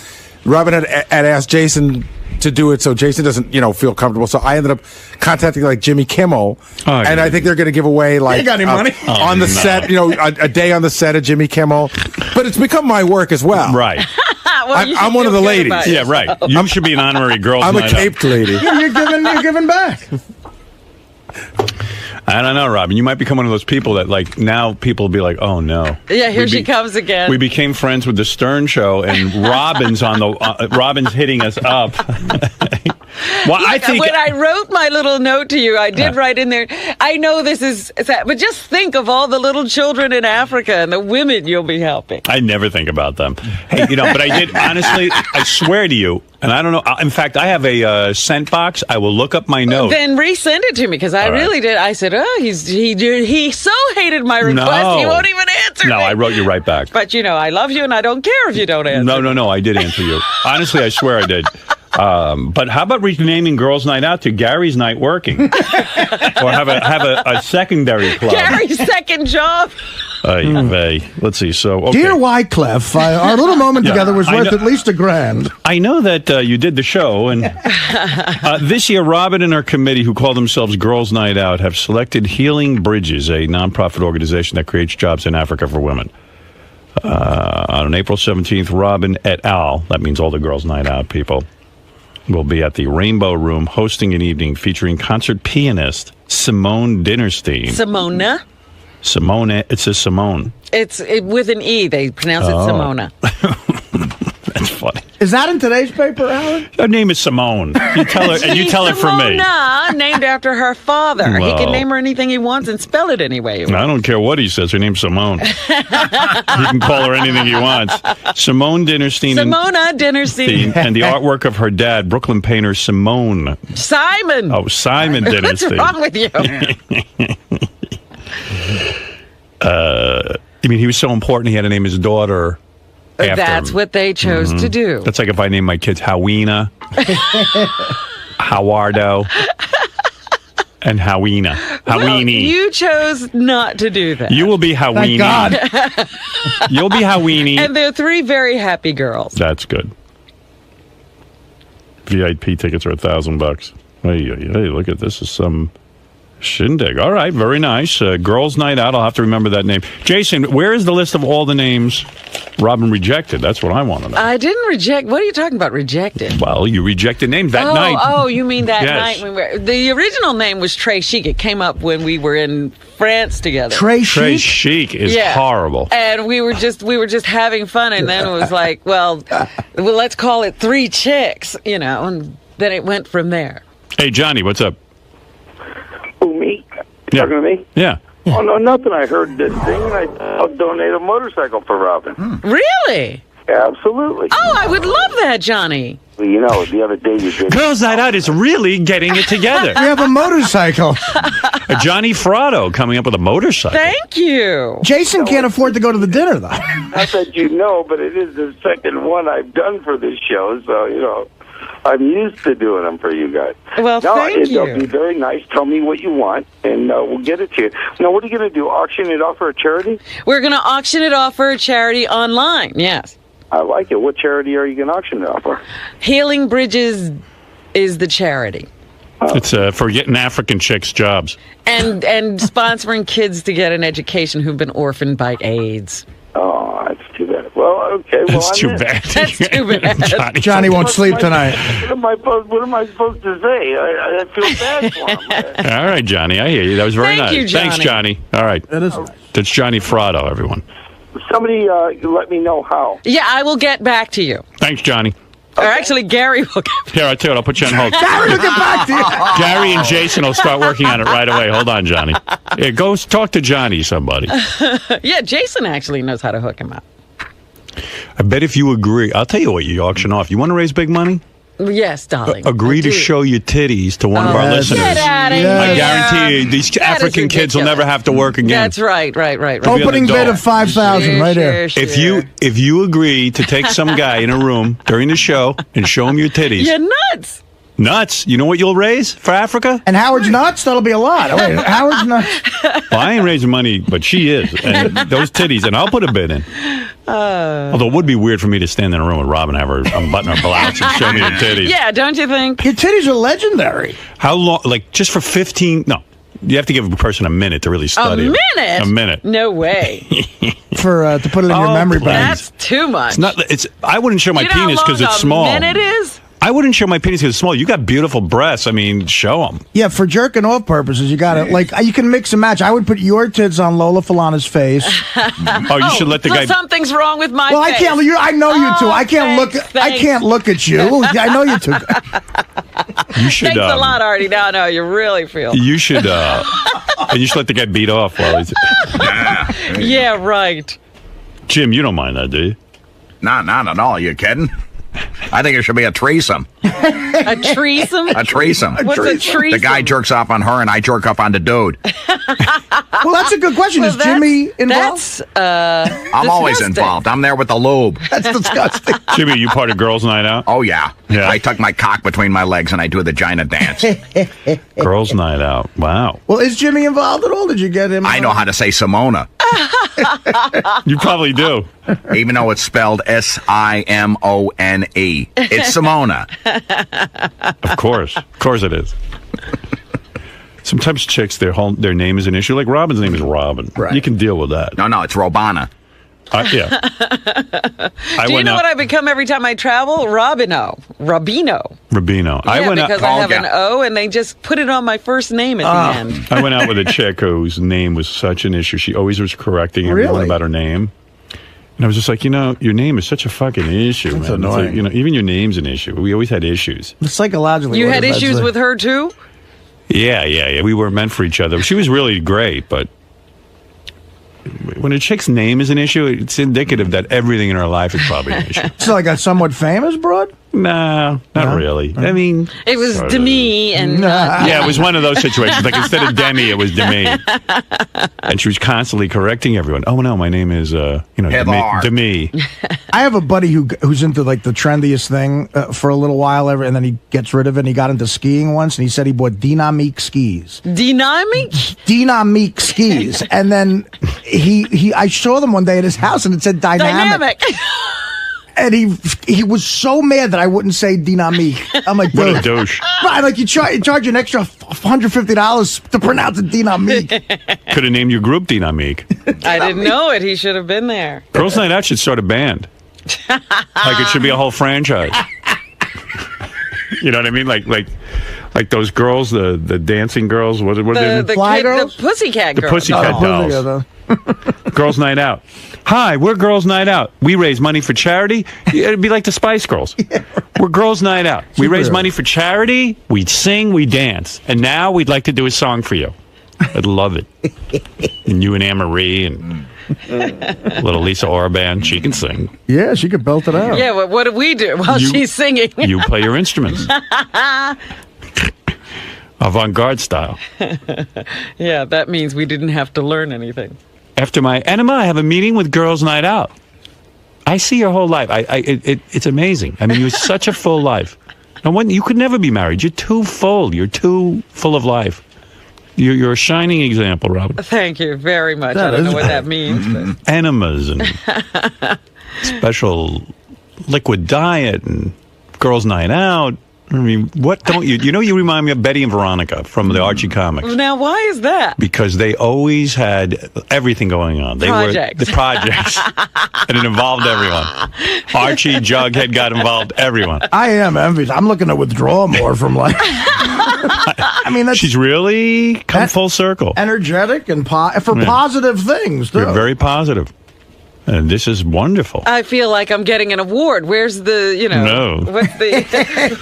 Robin had asked Jason to do it, so Jason doesn't feel comfortable. So I ended up contacting like Jimmy Kimmel, and I think they're going to give away like you got any money on the set, a day on the set of Jimmy Kimmel. But it's become my work as well, right? I'm one of the ladies. Yeah, right. You should be an honorary Girls I'm Night a caped lady. Yeah, you're giving back. I don't know, Robin. You might become one of those people that, like, now people will be like, oh, no. Yeah, here she comes again. We became friends with the Stern Show, and Robin's Robin's hitting us up. Well, Look, I think when I wrote my little note to you, I did write in there, I know this is sad, but just think of all the little children in Africa and the women you'll be helping. I never think about them. Hey, but I did, honestly, I swear to you, and I don't know. In fact, I have a sent box. I will look up my note. Then resend it to me, because I really did. I said, he so hated my request, he won't even answer me. No, I wrote you right back. But, I love you, and I don't care if you don't answer. No, I did answer you. Honestly, I swear I did. But how about renaming Girls Night Out to Gary's Night Working? Or have a secondary club. Gary's second job. Let's see. So, okay. Dear Wyclef, our little moment together was worth at least $1,000. I know that you did the show, and this year, Robin and her committee, who call themselves Girls Night Out, have selected Healing Bridges, a nonprofit organization that creates jobs in Africa for women. On April 17th, Robin et al., that means all the Girls Night Out people, will be at the Rainbow Room hosting an evening featuring concert pianist Simone Dinnerstein. Simona? It says Simone. It's with an E. They pronounce it Simona. That's funny. Is that in today's paper, Howard? Her name is Simone. You tell her, and you tell it for me. Simona, named after her father. He can name her anything he wants and spell it any way he wants. I don't care what he says. Her name's Simone. He can call her anything he wants. Simone Dinnerstein. Simona Dinnerstein. And the artwork of her dad, Brooklyn painter Simone. Simon. Oh, Simon Dinnerstein. What's wrong with you? He was so important he had to name his daughter after That's him. what they chose to do. That's like if I named my kids Howina, Howardo, and Howina. Howini. You chose not to do that. You will be Howini. Thank God. You'll be Howini. And they're three very happy girls. That's good. VIP tickets are $1,000. Hey, look at this. Is some shindig. All right, very nice. Girls Night Out. I'll have to remember that name. Jason, where is the list of all the names Robin rejected? That's what I want to know. I didn't reject. What are you talking about, rejected? Well, you rejected names that night. Oh, you mean that Yes. night? The original name was Trey Chic. It came up when we were in France together. Trey Trey Chic? Chic is horrible. And we were just having fun, and then it was like, well, let's call it Three Chicks, and then it went from there. Hey, Johnny, what's up? Who, me? Yeah. Talking to me? Yeah. Oh, no, nothing. I heard this thing, and I'll donate a motorcycle for Robin. Really? Absolutely. Oh, I would love that, Johnny. Well, the other day you did. Girls Night Out is really getting it together. We have a motorcycle. Johnny Frotto coming up with a motorcycle. Thank you. Jason can't afford to go to the dinner, though. Not that you know, but it is the second one I've done for this show, so, I'm used to doing them for you guys. Well, thank you. It'll be very nice. Tell me what you want, and we'll get it to you. Now, what are you going to do, auction it off for a charity? We're going to auction it off for a charity online, yes. I like it. What charity are you going to auction it off for? Healing Bridges is the charity. It's for getting African chicks jobs. And sponsoring kids to get an education who've been orphaned by AIDS. Oh, that's too bad. Well, okay. Well, That's too bad. That's too bad. Johnny won't sleep tonight. What am I supposed to say? I feel bad for him. All right, Johnny, I hear you. That was very Thank nice. you, Johnny. Thanks, Johnny. All right. That is nice. That's Johnny Frotto, everyone. Somebody let me know how. Yeah, I will get back to you. Thanks, Johnny. Or actually, Gary will get Here, I'll tell you what, I'll put you on hold. Gary will get back to you. Gary and Jason will start working on it right away. Hold on, Johnny. Yeah, go talk to Johnny, somebody. Yeah, Jason actually knows how to hook him up. I bet if you agree, I'll tell you what you auction off. You want to raise big money? Yes, darling. Agree to show your titties to one of our listeners. Get out of here. I guarantee you, these African kids will never have to work again. That's right. Opening bid of 5,000 right there. If you agree to take some guy in a room during the show and show him your titties. You're nuts. Nuts. You know what you'll raise for Africa? And Howard's nuts? That'll be a lot. Wait, Howard's nuts. Well, I ain't raising money, but she is. And those titties, and I'll put a bid in. Although it would be weird for me to stand in a room with Rob and have her unbutton her blouse and show me her titties. Yeah, don't you think? Your titties are legendary. How long? Like, just for 15? No. You have to give a person a minute to really study it. A minute? No way. To put it in your memory bank. That's too much. I wouldn't show my penis because it's small. A minute is? I wouldn't show my penis because it's small. You got beautiful breasts. I mean, show them. Yeah, for jerking off purposes, you got to, you can mix and match. I would put your tits on Lola Falana's face. You should let the guy. Something's wrong with my Well, face. I can't. I know you two. I can't look at you. I know you two. You should. Thanks a lot, Artie. Now I know you really feel. You should. And you should let the guy beat off while he's. Yeah, right. Jim, you don't mind that, do you? Not at all. You kidding? I think it should be a threesome. A threesome? A threesome. What's a threesome? The guy jerks off on her, and I jerk off on the dude. Well, that's a good question. Is Jimmy involved? I'm always involved. I'm there with the lube. That's disgusting. Jimmy, you part of Girls' Night Out? Oh, yeah. I tuck my cock between my legs, and I do a vagina dance. Girls' Night Out. Wow. Well, is Jimmy involved at all? Did you get him? I know how to say Simona. You probably do. Even though it's spelled Simone. It's Simona. Of course it is. Sometimes chicks, their name is an issue. Like Robin's name is Robin. Right. You can deal with that. No, it's Robana. Yeah. Do you know what I become every time I travel? Rabino. Yeah, I have an O, and they just put it on my first name at the end. I went out with a chick whose name was such an issue. She always was correcting everyone about her name. And I was just like, your name is such a fucking issue, That's man. annoying. It's like, even your name's an issue. We always had issues. Psychologically. You had issues with her, too? Yeah. We weren't meant for each other. She was really great, but when a chick's name is an issue, it's indicative that everything in her life is probably an issue. So like a somewhat famous broad? No, not really. I mean, it was Demi and yeah, it was one of those situations. Like instead of Demi, it was Demi, and she was constantly correcting everyone. Oh no, my name is Demi. I have a buddy who's into like the trendiest thing for a little while and then he gets rid of it. And he got into skiing once, and he said he bought Dynamique skis. Dynamique skis, and then I saw them one day at his house, and it said dynamic. And he was so mad that I wouldn't say dynamique. I'm like, what a douche. Right, like you charge an extra $150 to pronounce it dynamique. Could have named your group Dynamique. I didn't know it. He should have been there. Girls' Night Out should start a band. Like it should be a whole franchise. You know what I mean? Like those girls, the dancing girls. What are they? The Pussycat Girls. The Pussycat Dolls. Girls' Night Out. Hi, we're Girls' Night Out. We raise money for charity. It'd be like the Spice Girls. We're Girls' Night Out. We raise money for charity. We sing, we dance. And now we'd like to do a song for you. I'd love it. And you and Anne-Marie and little Lisa Orban, she can sing. Yeah, she could belt it out. Yeah, well, what do we do while she's singing? You play your instruments. Avant-garde style. Yeah, that means we didn't have to learn anything. After my enema, I have a meeting with Girls' Night Out. I see your whole life. It's amazing. I mean, you're such a full life. And you could never be married. You're too full. You're too full of life. You're a shining example, Robin. Thank you very much. I don't know what that means. But. Enemas and special liquid diet and Girls' Night Out. I mean, what don't you... You know, you remind me of Betty and Veronica from the Archie comics. Now, why is that? Because they always had everything going on. They were the projects. And it involved everyone. Archie, Jughead got involved, everyone. I am envious. I'm looking to withdraw more from life. I mean, she's really come full circle. Energetic and for positive things, too. You're very positive. And this is wonderful. I feel like I'm getting an award. Where's the, No.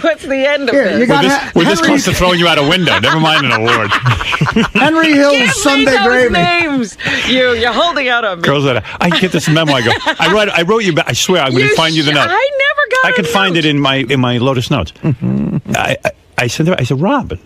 what's the end of Here, this? We're this close to throwing you out a window. Never mind an award. Henry Hill's Give Sunday me those Gravy. names. You're holding out on me. Girls, I get this memo. I go. I wrote you back. I swear, I'm going to find you the note. I never got. I could find it in my Lotus notes. I said, Robin,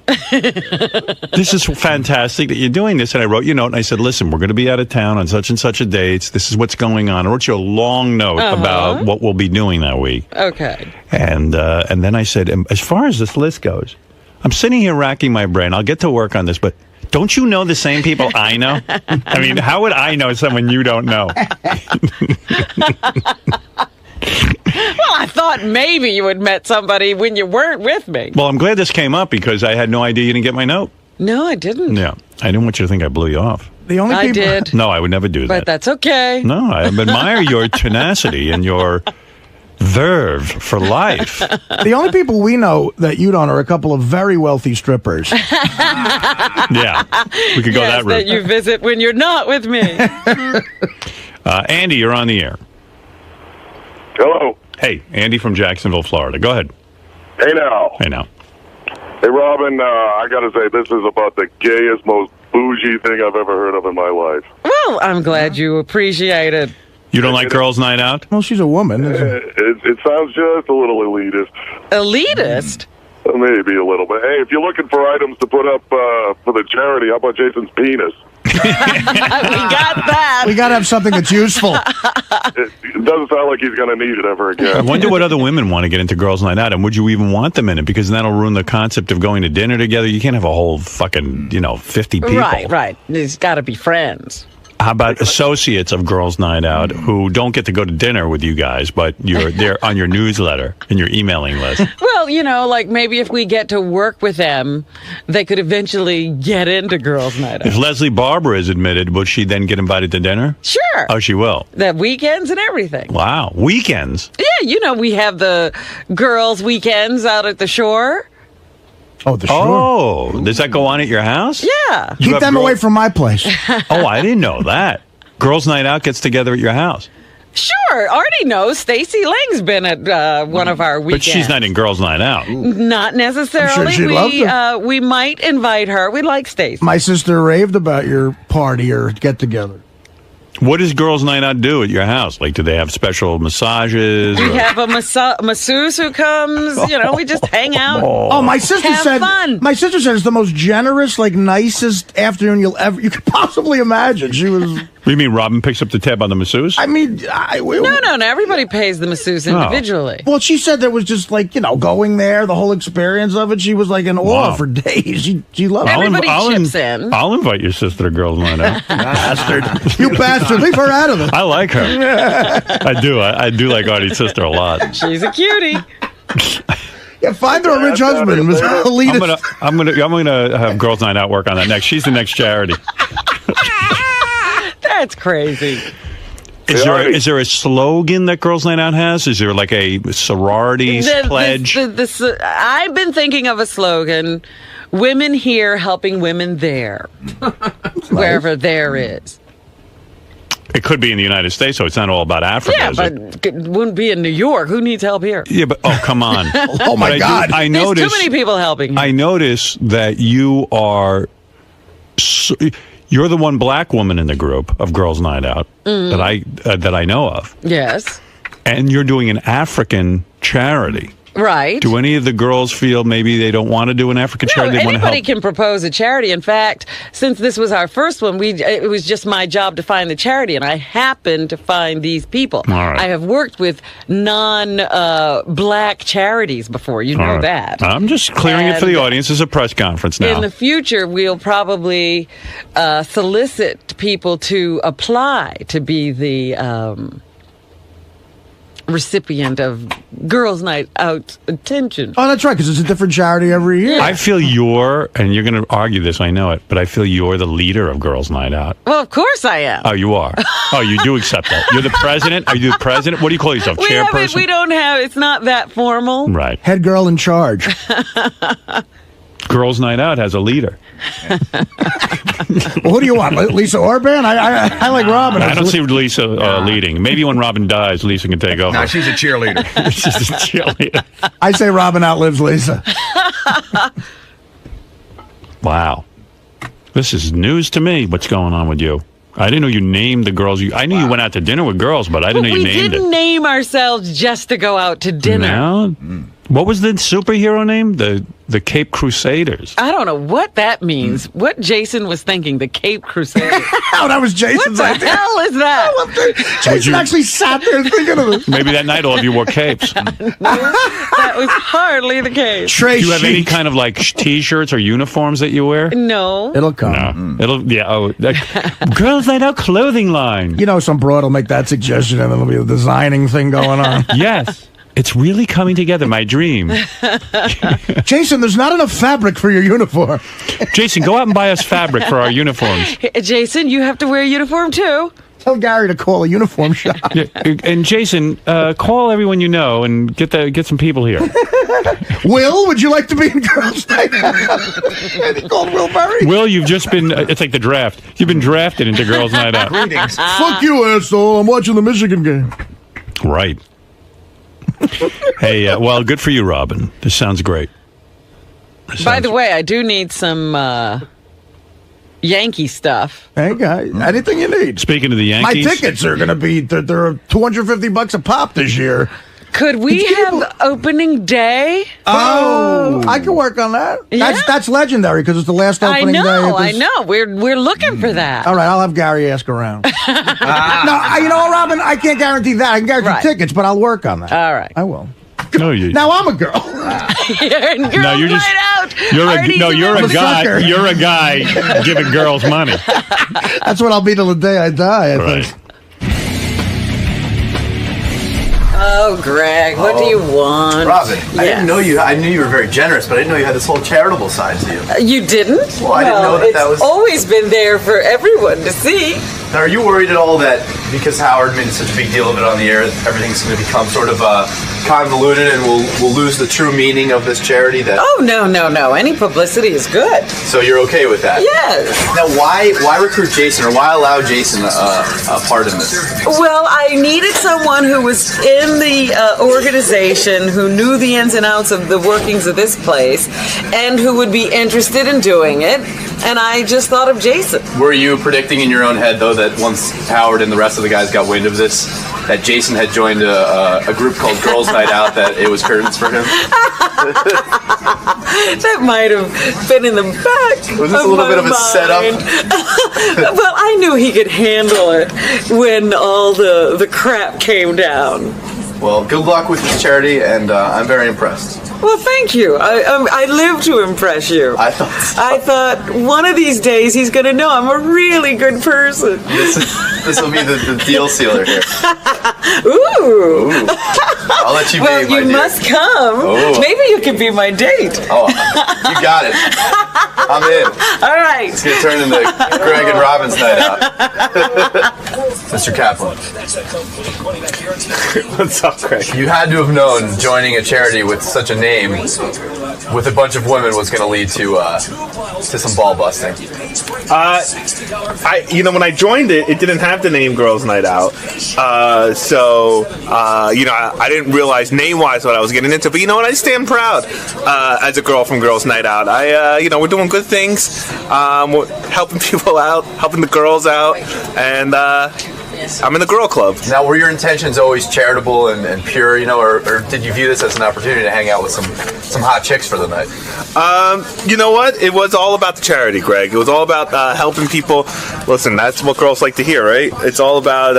this is fantastic that you're doing this. And I wrote you a note, and I said, listen, we're going to be out of town on such and such a date. This is what's going on. I wrote you a long note about what we'll be doing that week. Okay. And then I said, as far as this list goes, I'm sitting here racking my brain. I'll get to work on this, but don't you know the same people I know? I mean, how would I know someone you don't know? Well, I thought maybe you had met somebody when you weren't with me. Well, I'm glad this came up because I had no idea you didn't get my note. No, I didn't. Yeah. I didn't want you to think I blew you off. The only I people did. No, I would never do that. But that's okay. No, I admire your tenacity and your verve for life. The only people we know that you don't are a couple of very wealthy strippers. Yeah, we could go that route. That you visit when you're not with me. Andy, you're on the air. Hello. Hey, Andy from Jacksonville, Florida. Go ahead. Hey now. Hey now. Hey Robin, I gotta say this is about the gayest, most bougie thing I've ever heard of in my life. Well, I'm glad you appreciate it. You don't like girls' night out? Well, she's a woman. It sounds just a little elitist. Elitist? Maybe a little bit. Hey, if you're looking for items to put up for the charity, how about Jason's penis? We got that. We got to have something that's useful. It doesn't sound like he's going to need it ever again. I wonder what other women want to get into girls' night out, and would you even want them in it? Because that'll ruin the concept of going to dinner together. You can't have a whole fucking, 50 people. Right. There's got to be friends. How about associates of girls' night out who don't get to go to dinner with you guys, but they're on your newsletter and your emailing list? Well, like maybe if we get to work with them, they could eventually get into girls' night out. If Leslie Barber is admitted, will she then get invited to dinner? Sure. Oh, she will. The weekends and everything. Wow. Weekends? Yeah, we have the girls' weekends out at the shore. Oh, the shore. Oh, does that go on at your house? Yeah. Keep them away from my place. Oh, I didn't know that. Girls' night out gets together at your house. Sure. Artie knows Stacey Lang's been at one of our weekends. But she's not in girls' night out. Not necessarily. I'm sure she'd love to. We might invite her. We like Stacey. My sister raved about your party or get-together. What does girls' night out do at your house? Like, do they have special massages? We have a masseuse who comes. We just hang out. Oh, my sister said. Fun. My sister said it's the most generous, nicest afternoon you could possibly imagine. She was. You mean Robin picks up the tab on the masseuse? I mean, no. Everybody pays the masseuse individually. Well, she said there was just going there, the whole experience of it. She was like in awe for days. She loved it. Everybody chips in. I'll invite your sister to girls' night out. Bastard. You bastard. Leave her out of it. I like her. I do. I do like Artie's sister a lot. She's a cutie. Yeah, find her a rich husband. I'm gonna have girls' night out work on that next. She's the next charity. That's crazy. Is there a slogan that Girls' Night Out has? Is there like a sororities pledge? I've been thinking of a slogan: "Women here helping women there, wherever there is." It could be in the United States, so it's not all about Africa. Yeah, but it wouldn't be in New York. Who needs help here? Yeah, but come on! Oh my God! I noticed there's too many people helping. I notice that you are. You're the one black woman in the group of Girls' Night Out that I know of. Yes. And you're doing an African charity. Right. Do any of the girls feel maybe they don't want to do an African charity? They want to help? Anybody can propose a charity. In fact, since this was our first one, it was just my job to find the charity, and I happened to find these people. All right. I have worked with non-black charities before. You know that. I'm just clearing it for the audience. It's a press conference now. In the future, we'll probably solicit people to apply to be the recipient of Girls' Night Out attention. Oh, that's right, because it's a different charity every year. I feel and you're going to argue this, I know it, but I feel you're the leader of Girls' Night Out. Well, of course I am. Oh, you are? Oh, you do accept that. You're the president? Are you the president? What do you call yourself, chairperson? We don't have, it's not that formal. Right. Head girl in charge. Girls Night Out has a leader. Well, who do you want, Lisa Orban? I like Robin. I don't see Lisa leading. Maybe when Robin dies, Lisa can take over. No, she's a cheerleader. She's a cheerleader. I say Robin outlives Lisa. Wow. This is news to me, what's going on with you. I didn't know you named the girls. I knew you went out to dinner with girls, but I didn't know you named We didn't name ourselves just to go out to dinner. No? What was the superhero name? The Cape Crusaders. I don't know what that means. What Jason was thinking, the Cape Crusaders. Oh, that was Jason's What the hell is that? Jason actually sat there thinking of this. Maybe that night all of you wore capes. That was hardly the case. Do you have any kind of like T-shirts or uniforms that you wear? No. It'll come. No. Girls Night Out clothing line. You know, some broad will make that suggestion and there'll be a designing thing going on. Yes. It's really coming together, my dream. Jason, there's not enough fabric for your uniform. Jason, go out and buy us fabric for our uniforms. Jason, you have to wear a uniform too. Tell Gary to call a uniform shop. Yeah, and Jason, call everyone you know and get some people here. Will, would you like to be in Girls Night Out? He called Will Murray. Will, you've just been, it's like the draft. You've been drafted into Girls Night Out. Greetings. Fuck you, asshole. I'm watching the Michigan game. Right. Hey, well, good for you, Robin. This sounds great. By the way, I do need some Yankee stuff. Hey, guys, anything you need. Speaking of the Yankees, my tickets are going to be they're $250 a pop this year. Could we have opening day? Oh, I can work on that. Yeah. That's legendary because it's the last opening day. I know. We're looking for that. All right, I'll have Gary ask around. No, you know what, Robin? I can't guarantee that. I can guarantee tickets, but I'll work on that. All right. I will. No, you. Now I'm a girl. You're in Girls you're just. Night Out. You're a guy. You're a guy giving girls money. That's what I'll be till the day I die. I think. Oh, Greg, what do you want? Robin, I didn't know you. I knew you were very generous, but I didn't know you had this whole charitable side to you. You didn't? Well, I didn't know that was. It's always been there for everyone to see. Now, are you worried at all that because Howard made such a big deal of it on the air, everything's going to become sort of convoluted and we'll lose the true meaning of this charity? Oh, no. Any publicity is good. So you're okay with that? Yes. Now, why recruit Jason, or why allow Jason a part in this? Well, I needed someone who was in the organization, who knew the ins and outs of the workings of this place, and who would be interested in doing it. And I just thought of Jason. Were you predicting in your own head, though, that once Howard and the rest of the guys got wind of this, that Jason had joined a group called Girls Night Out, that it was curtains for him? That might have been in the back. Was this a little bit of a setup? Well, I knew he could handle it when all the crap came down. Well, good luck with this charity, and I'm very impressed. Well, thank you. I live to impress you. I thought so. I thought one of these days he's going to know I'm a really good person. This will be the deal sealer here. Ooh. I'll let you be, well, my you dear. must come. Oh. Maybe you can be my date. Oh, you got it. I'm in. All right. It's going to turn into Greg and Robin's night out. Mr. Kaplan. What's up, Greg? You had to have known joining a charity with such a name with a bunch of women was going to lead to some ball busting. When I joined it, it didn't have the name Girls Night Out. I didn't realize name-wise what I was getting into. But you know what? I stand proud as a girl from Girls Night Out. We're doing good things. We're helping people out, helping the girls out, and I'm in the girl club. Now, were your intentions always charitable and pure, or did you view this as an opportunity to hang out with some hot chicks for the night? You know what? It was all about the charity, Greg. It was all about helping people. Listen, that's what girls like to hear, right? It's all about,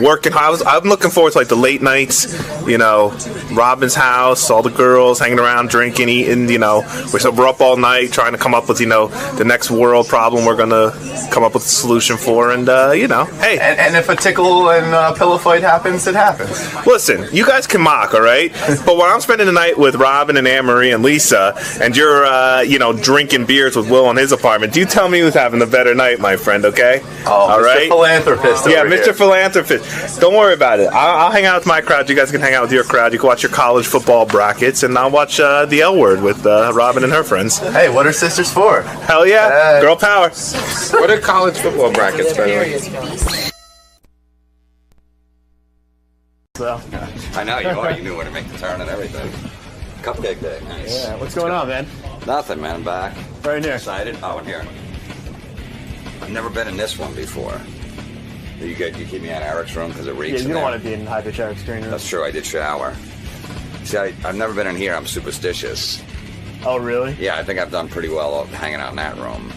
working. I'm looking forward to, the late nights, Robin's house, all the girls hanging around, drinking, eating, we're up all night trying to come up with, the next world problem we're going to come up with a solution for, and, hey. And if a tickle and pillow fight happens, it happens. Listen, you guys can mock, all right? But when I'm spending the night with Robin and Anne-Marie and Lisa, and you're, drinking beers with Will in his apartment, you tell me who's having the better night, my friend, okay? Oh, all Mr. right? Philanthropist Yeah, over Mr. here. Philanthropist. Don't worry about it. I'll hang out with my crowd. You guys can hang out with your crowd. You can watch your college football brackets, and I'll watch the L Word with Robin and her friends. Hey, what are sisters for? Hell yeah. Girl power. What are college football brackets, by the way? So. I know you are. You knew where to make the turn and everything. Cupcake day. Nice. Yeah. What's going on, man? Nothing, man. I'm back. Right here. Excited. Oh, in here. I've never been in this one before. You keep me out of Eric's room because it reeks. Yeah, you don't want to be in high-pitch Eric's green room. That's true. I did shower. See, I've never been in here. I'm superstitious. Oh, really? Yeah, I think I've done pretty well hanging out in that room.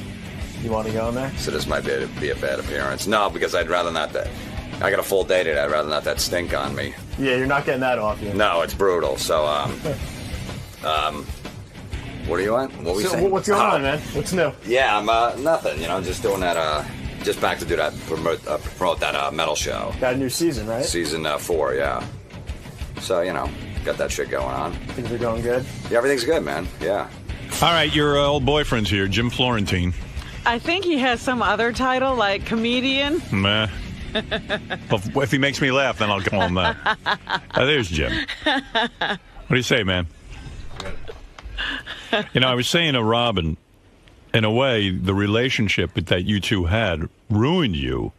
You want to go in there? So this might be a bad appearance. No, because I'd rather not that. I got a full day today. I'd rather not that stink on me. Yeah, you're not getting that off you. No, it's brutal. So, what do you want? What were you saying? What's going on, man? What's new? Yeah, I'm nothing. Just doing that. Just back to do that, promote that metal show. Got a new season, right? Season 4, yeah. So got that shit going on. Things are going good. Yeah, everything's good, man. Yeah. All right, your old boyfriend's here, Jim Florentine. I think he has some other title, like comedian. Meh. If he makes me laugh, then I'll call him that. There's Jim. What do you say, man? I was saying to Robin, in a way, the relationship that you two had ruined you.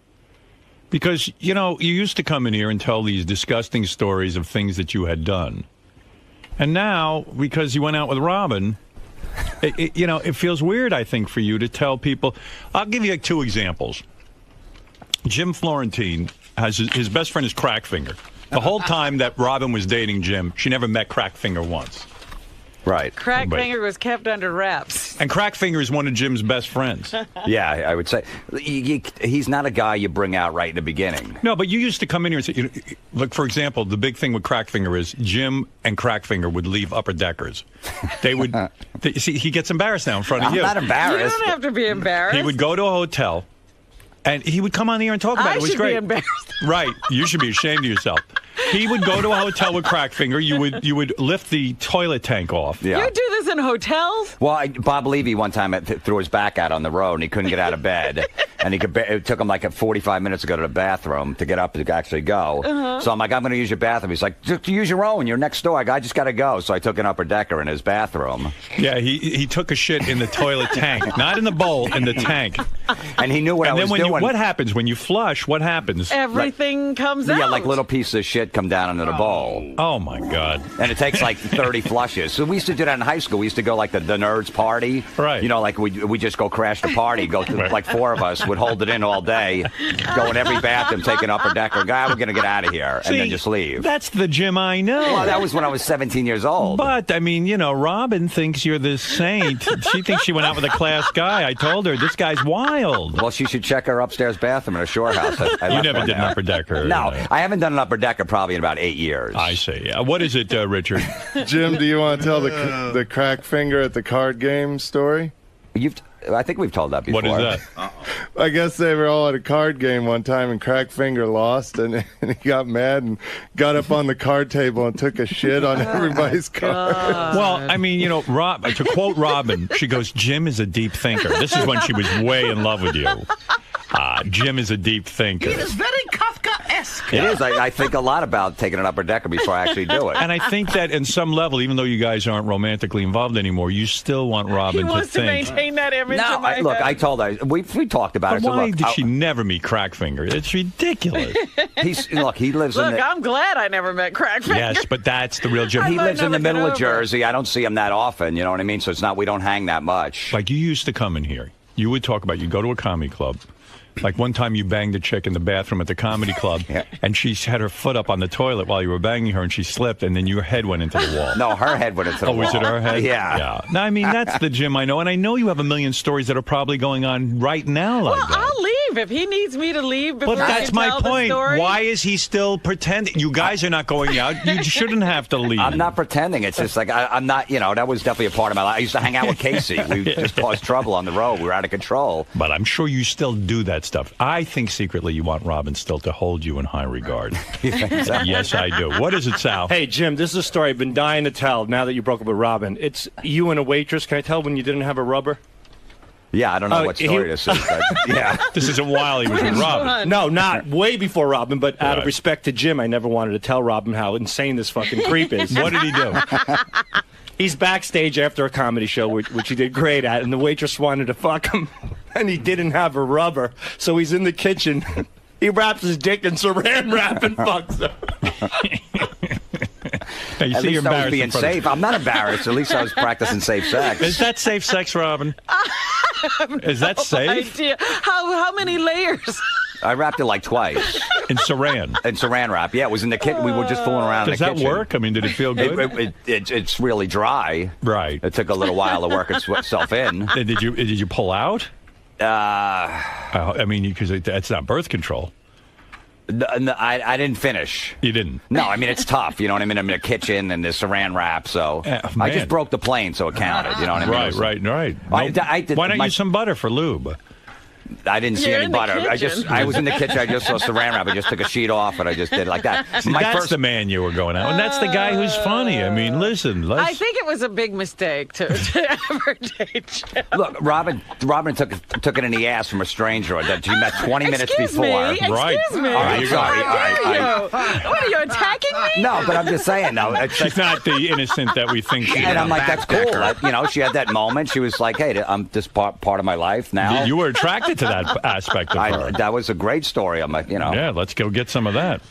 Because, you used to come in here and tell these disgusting stories of things that you had done. And now, because you went out with Robin, it feels weird, I think, for you to tell people. I'll give you 2 examples. Jim Florentine has his best friend is Crackfinger. The whole time that Robin was dating Jim, she never met Crackfinger once. Right. Crackfinger was kept under wraps. And Crackfinger is one of Jim's best friends. Yeah, I would say. He's not a guy you bring out right in the beginning. No, but you used to come in here and say, look, for example, the big thing with Crackfinger is Jim and Crackfinger would leave upper deckers. They would, see, he gets embarrassed now in front of you. I'm not embarrassed. You don't have to be embarrassed. He would go to a hotel, and he would come on the air and talk about it. It was great. I should be embarrassed. Right. You should be ashamed of yourself. He would go to a hotel with Crackfinger. You would lift the toilet tank off. Yeah. You do this in hotels? Well, Bob Levy one time threw his back out on the road and he couldn't get out of bed. And it took him like 45 minutes to go to the bathroom to get up to actually go. Uh-huh. So I'm like, I'm going to use your bathroom. He's like, just use your own. You're next door. I just got to go. So I took an upper decker in his bathroom. Yeah, he took a shit in the toilet tank. Not in the bowl, in the tank. And he knew what I was doing. What happens when you flush? What happens? Everything comes out. Yeah, like little pieces of shit come down into the bowl. Oh, my God. And it takes like 30 flushes. So we used to do that in high school. We used to go like the nerds party. Right. Like we just go crash the party. Go to, like 4 of us would hold it in all day, go in every bathroom, take an upper decker. Guy, we're going to get out of here. And then just leave. That's the Jim I know. Well, that was when I was 17 years old. But, I mean, Robin thinks you're this saint. She thinks she went out with a class guy. I told her, this guy's wild. Well, she should check her upstairs bathroom in her shore house. You never did an upper decker. No, I haven't done an upper decker probably in about 8 years. I see. What is it, Richard? Jim, do you want to tell the crack finger at the card game story? I think we've told that before. What is that? I guess they were all at a card game one time, and Crackfinger lost, and he got mad and got up on the card table and took a shit on everybody's card. Well, I mean, to quote Robin, she goes, Jim is a deep thinker. This is when she was way in love with you. Jim is a deep thinker. It is very Kafka-esque. It is. I think a lot about taking an upper decker before I actually do it. And I think that in some level, even though you guys aren't romantically involved anymore, you still want Robin to think. He wants to maintain that image in my head. I told her. We talked about it. But why did she never meet Crackfinger? It's ridiculous. He lives in the... I'm glad I never met Crackfinger. Yes, but that's the real Jim. He lives in the middle of Jersey. I don't see him that often, you know what I mean? So it's not, we don't hang that much. Like you used to come in here. You would talk about, you go to a comedy club. Like one time you banged a chick in the bathroom at the comedy club, and she had her foot up on the toilet while you were banging her, and she slipped, and then your head went into the wall. No, her head went into the wall. Oh, was it her head? Yeah. No, I mean, that's the Jim I know, and I know you have a million stories that are probably going on right now like that. I'll leave leave. If he needs me to leave before But he that's can my tell the point. story. Why is he still pretending? You guys are not going out. You shouldn't have to leave. I'm not pretending. It's just like I'm not. That was definitely a part of my life. I used to hang out with Casey. We just caused trouble on the road. We were out of control. But I'm sure you still do that stuff. I think secretly you want Robin still to hold you in high regard. Yes, I do. What is it, Sal? Hey, Jim, this is a story I've been dying to tell now that you broke up with Robin. It's you and a waitress. Can I tell when you didn't have a rubber? Yeah, I don't know what story this is. But yeah. This isn't while he was with Robin. No, not way before Robin, but out of respect to Jim, I never wanted to tell Robin how insane this fucking creep is. What did he do? He's backstage after a comedy show, which he did great at, and the waitress wanted to fuck him, and he didn't have a rubber, so he's in the kitchen. He wraps his dick in saran wrap and fucks her. Now, you At see least you're I was being safe. I'm not embarrassed. At least I was practicing safe sex. Is that safe sex, Robin? Is that safe? Idea. How many layers? I wrapped it like twice. In saran? In saran wrap. Yeah, it was in the kitchen. We were just fooling around in the kitchen. Does that work? I mean, did it feel good? It's really dry. Right. It took a little while to work itself in. And did you pull out? I mean, because it's not birth control. No, I didn't finish. You didn't? No, I mean, it's tough. You know what I mean? I'm in a kitchen and there's saran wrap, so I just broke the plane, so it counted. You know what I mean? Right. Why don't you use some butter for lube? I didn't see any butter. I was in the kitchen. I just saw saran wrap. I just took a sheet off and I just did it like that. See, that's the man you were going out, and that's the guy who's funny. I mean, listen. I think it was a big mistake to ever date Jim. Look, Robin took it in the ass from a stranger that she met 20 minutes before. Right. Excuse me. All right, sorry. What are you attacking me? No, but I'm just saying. No, she's not the innocent that we think she is. And I'm like, that's cool. She had that moment. She was like, hey, I'm this part of my life now. You were attracted to that aspect of her. That was a great story. I'm like, Yeah, let's go get some of that.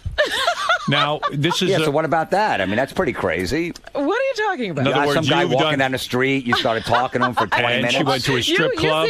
Now, this is... so what about that? I mean, that's pretty crazy. What are you talking about? In other words, some guy walking down the street, you started talking to him for 20 minutes. She went to a strip club.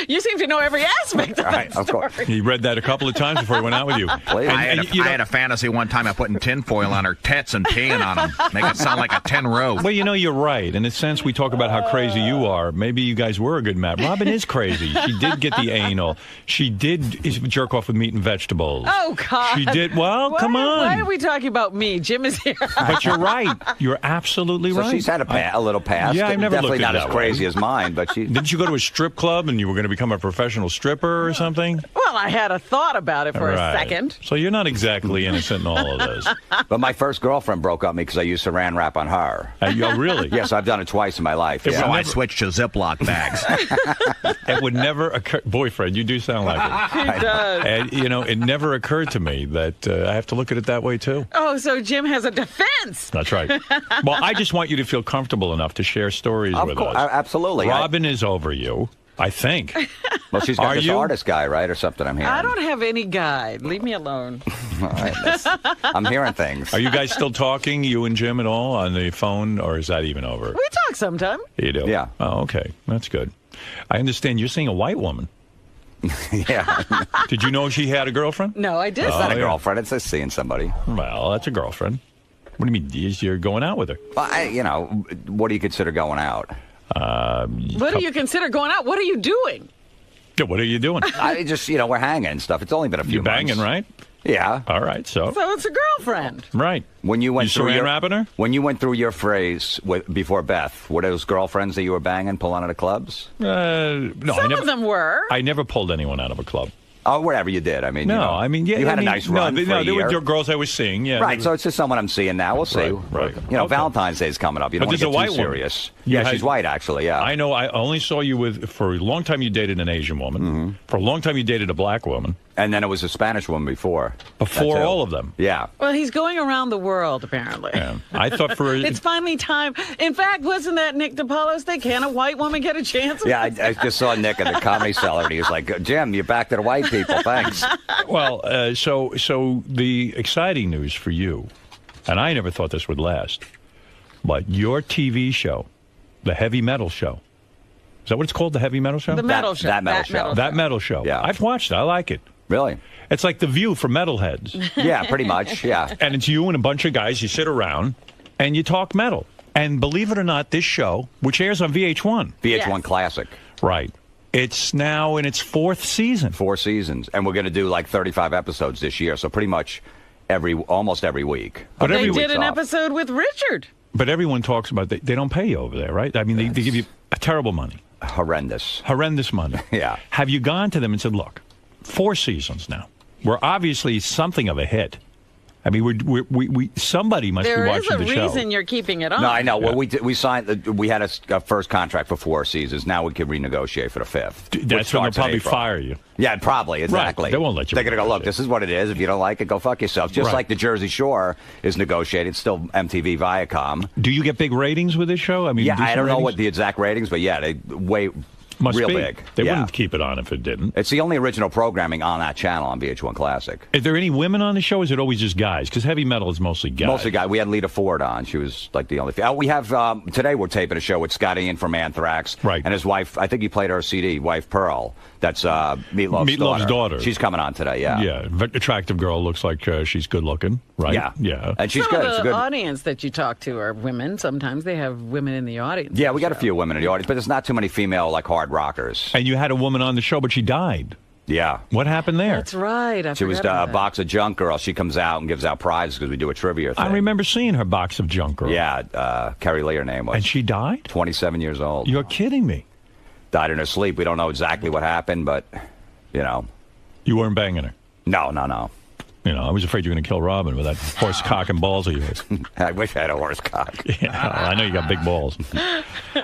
You seem to know every aspect of that story. Of course. He read that a couple of times before he went out with you. I had a fantasy one time of putting tinfoil on her tits and peeing on them. Make it sound like a tin roof. Well, you're right. In a sense, we talk about how crazy you are. Maybe you guys were a good match. Robin is crazy. She did get the anal. She did jerk off with meat and vegetables. Oh, God. She did. Well, come on. Why are we talking about me? Jim is here. But you're right. You're absolutely right. So she's had a little past. Yeah, I never Definitely looked at not as crazy as mine, but she... Didn't you go to a strip club and you were going to become a professional stripper or something? Well, I had a thought about it for a second. So you're not exactly innocent in all of this. But my first girlfriend broke up me because I used saran wrap on her. Oh, really? Yes, I've done it twice in my life. So I switched to Ziploc bags. It would never occur. Boyfriend, you do sound like it. He does. And, it never occurred to me that I have to look at it that way, too. Oh, so Jim has a defense. That's right. Well, I just want you to feel comfortable enough to share stories with us. Absolutely. Robin is over you, I think. Well, she's got this artist guy, right, or something, I'm hearing. I don't have any guide. Leave me alone. All right, I'm hearing things. Are you guys still talking, you and Jim, at all on the phone, or is that even over? We talk sometime. You do? Yeah. Oh, okay. That's good. I understand you're seeing a white woman. Yeah. Did you know she had a girlfriend? No, I didn't. It's not a girlfriend. It's just seeing somebody. Well, that's a girlfriend. What do you mean? You're going out with her? Well, what do you consider going out? What do you consider going out? What are you doing? Yeah, what are you doing? I just, we're hanging and stuff. It's only been a few You're banging, months. right? Yeah. All right, so it's a girlfriend. Right. When you went through your wrapping her? When you went through your phrase before Beth, were those girlfriends that you were banging, pulling out of clubs? No, Some of them were. I never pulled anyone out of a club. Oh, whatever you did. I mean, you had a nice run. There were girls I was seeing. Yeah, right. So it's just someone I'm seeing now. We'll see. Right. Valentine's Day is coming up. You don't want to get too serious. Yeah, she's white, actually. Yeah. I know. I only saw you for a long time. You dated an Asian woman. Mm-hmm. For a long time, you dated a black woman. And then it was a Spanish woman before. Before all of them. Yeah. Well, he's going around the world, apparently. Yeah. I thought it's finally time. In fact, wasn't that Nick DiPaolo's thing? Can a white woman get a chance? Yeah, I just saw Nick at the Comedy Cellar, and he was like, Jim, you're back to the white people. Thanks. Well, so the exciting news for you, and I never thought this would last, but your TV show, The Heavy Metal Show. Is that what it's called, The Heavy Metal Show? The Metal Show. That Metal Show. That Metal Show. Yeah. I've watched it. I like it. Really? It's like The View for metalheads. Yeah, pretty much, yeah. And it's you and a bunch of guys. You sit around and you talk metal. And believe it or not, this show, which airs on VH1. VH1 Classic. Right. It's now in its fourth season. 4 seasons. And we're going to do like 35 episodes this year. So pretty much almost every week. But they did an episode with Richard. But everyone talks about they don't pay you over there, right? I mean, they give you terrible money. Horrendous money. Yeah. Have you gone to them and said, look, 4 seasons now. We're obviously something of a hit. I mean, we somebody must be watching the show. There is a reason you're keeping it on. No, I know. Well, we signed. We had a first contract for 4 seasons. Now we can renegotiate for the 5th. That's when they'll probably fire you. Yeah, probably, exactly. Right. They won't let you. They're going to go, look, this is what it is. If you don't like it, go fuck yourself. Just like the Jersey Shore is negotiated. Still MTV Viacom. Do you get big ratings with this show? I mean, yeah, I don't know what the exact ratings, but yeah, they Must real be. big. They wouldn't keep it on if it didn't. It's the only original programming on that channel on VH1 Classic. Is there any women on the show? Or is it always just guys? Because heavy metal is mostly guys. Mostly guys. We had Lita Ford on. She was like the only. We have today. We're taping a show with Scotty Ian from Anthrax, right? And his wife. I think you played her CD, wife Pearl. That's Meatloaf's daughter. She's coming on today. Yeah. Yeah. Attractive girl. Looks like she's good looking. Right. Yeah. Yeah. And she's Some good. of the It's good. audience that you talk to are women. Sometimes they have women in the audience. Yeah, we got a few women in the audience, but there's not too many female like hard rockers. And you had a woman on the show, but she died. Yeah. What happened there? That's right. She was a box of junk girl. She comes out and gives out prizes because we do a trivia thing. I remember seeing her box of junk girl. Yeah, Carrie Lee, her name was. And she died? 27 years old. You're kidding me. Died in her sleep. We don't know exactly what happened, but, you know. You weren't banging her? No. You know, I was afraid you were going to kill Robin with that horse cock and balls of yours. I wish I had a horse cock. Yeah, I know you got big balls.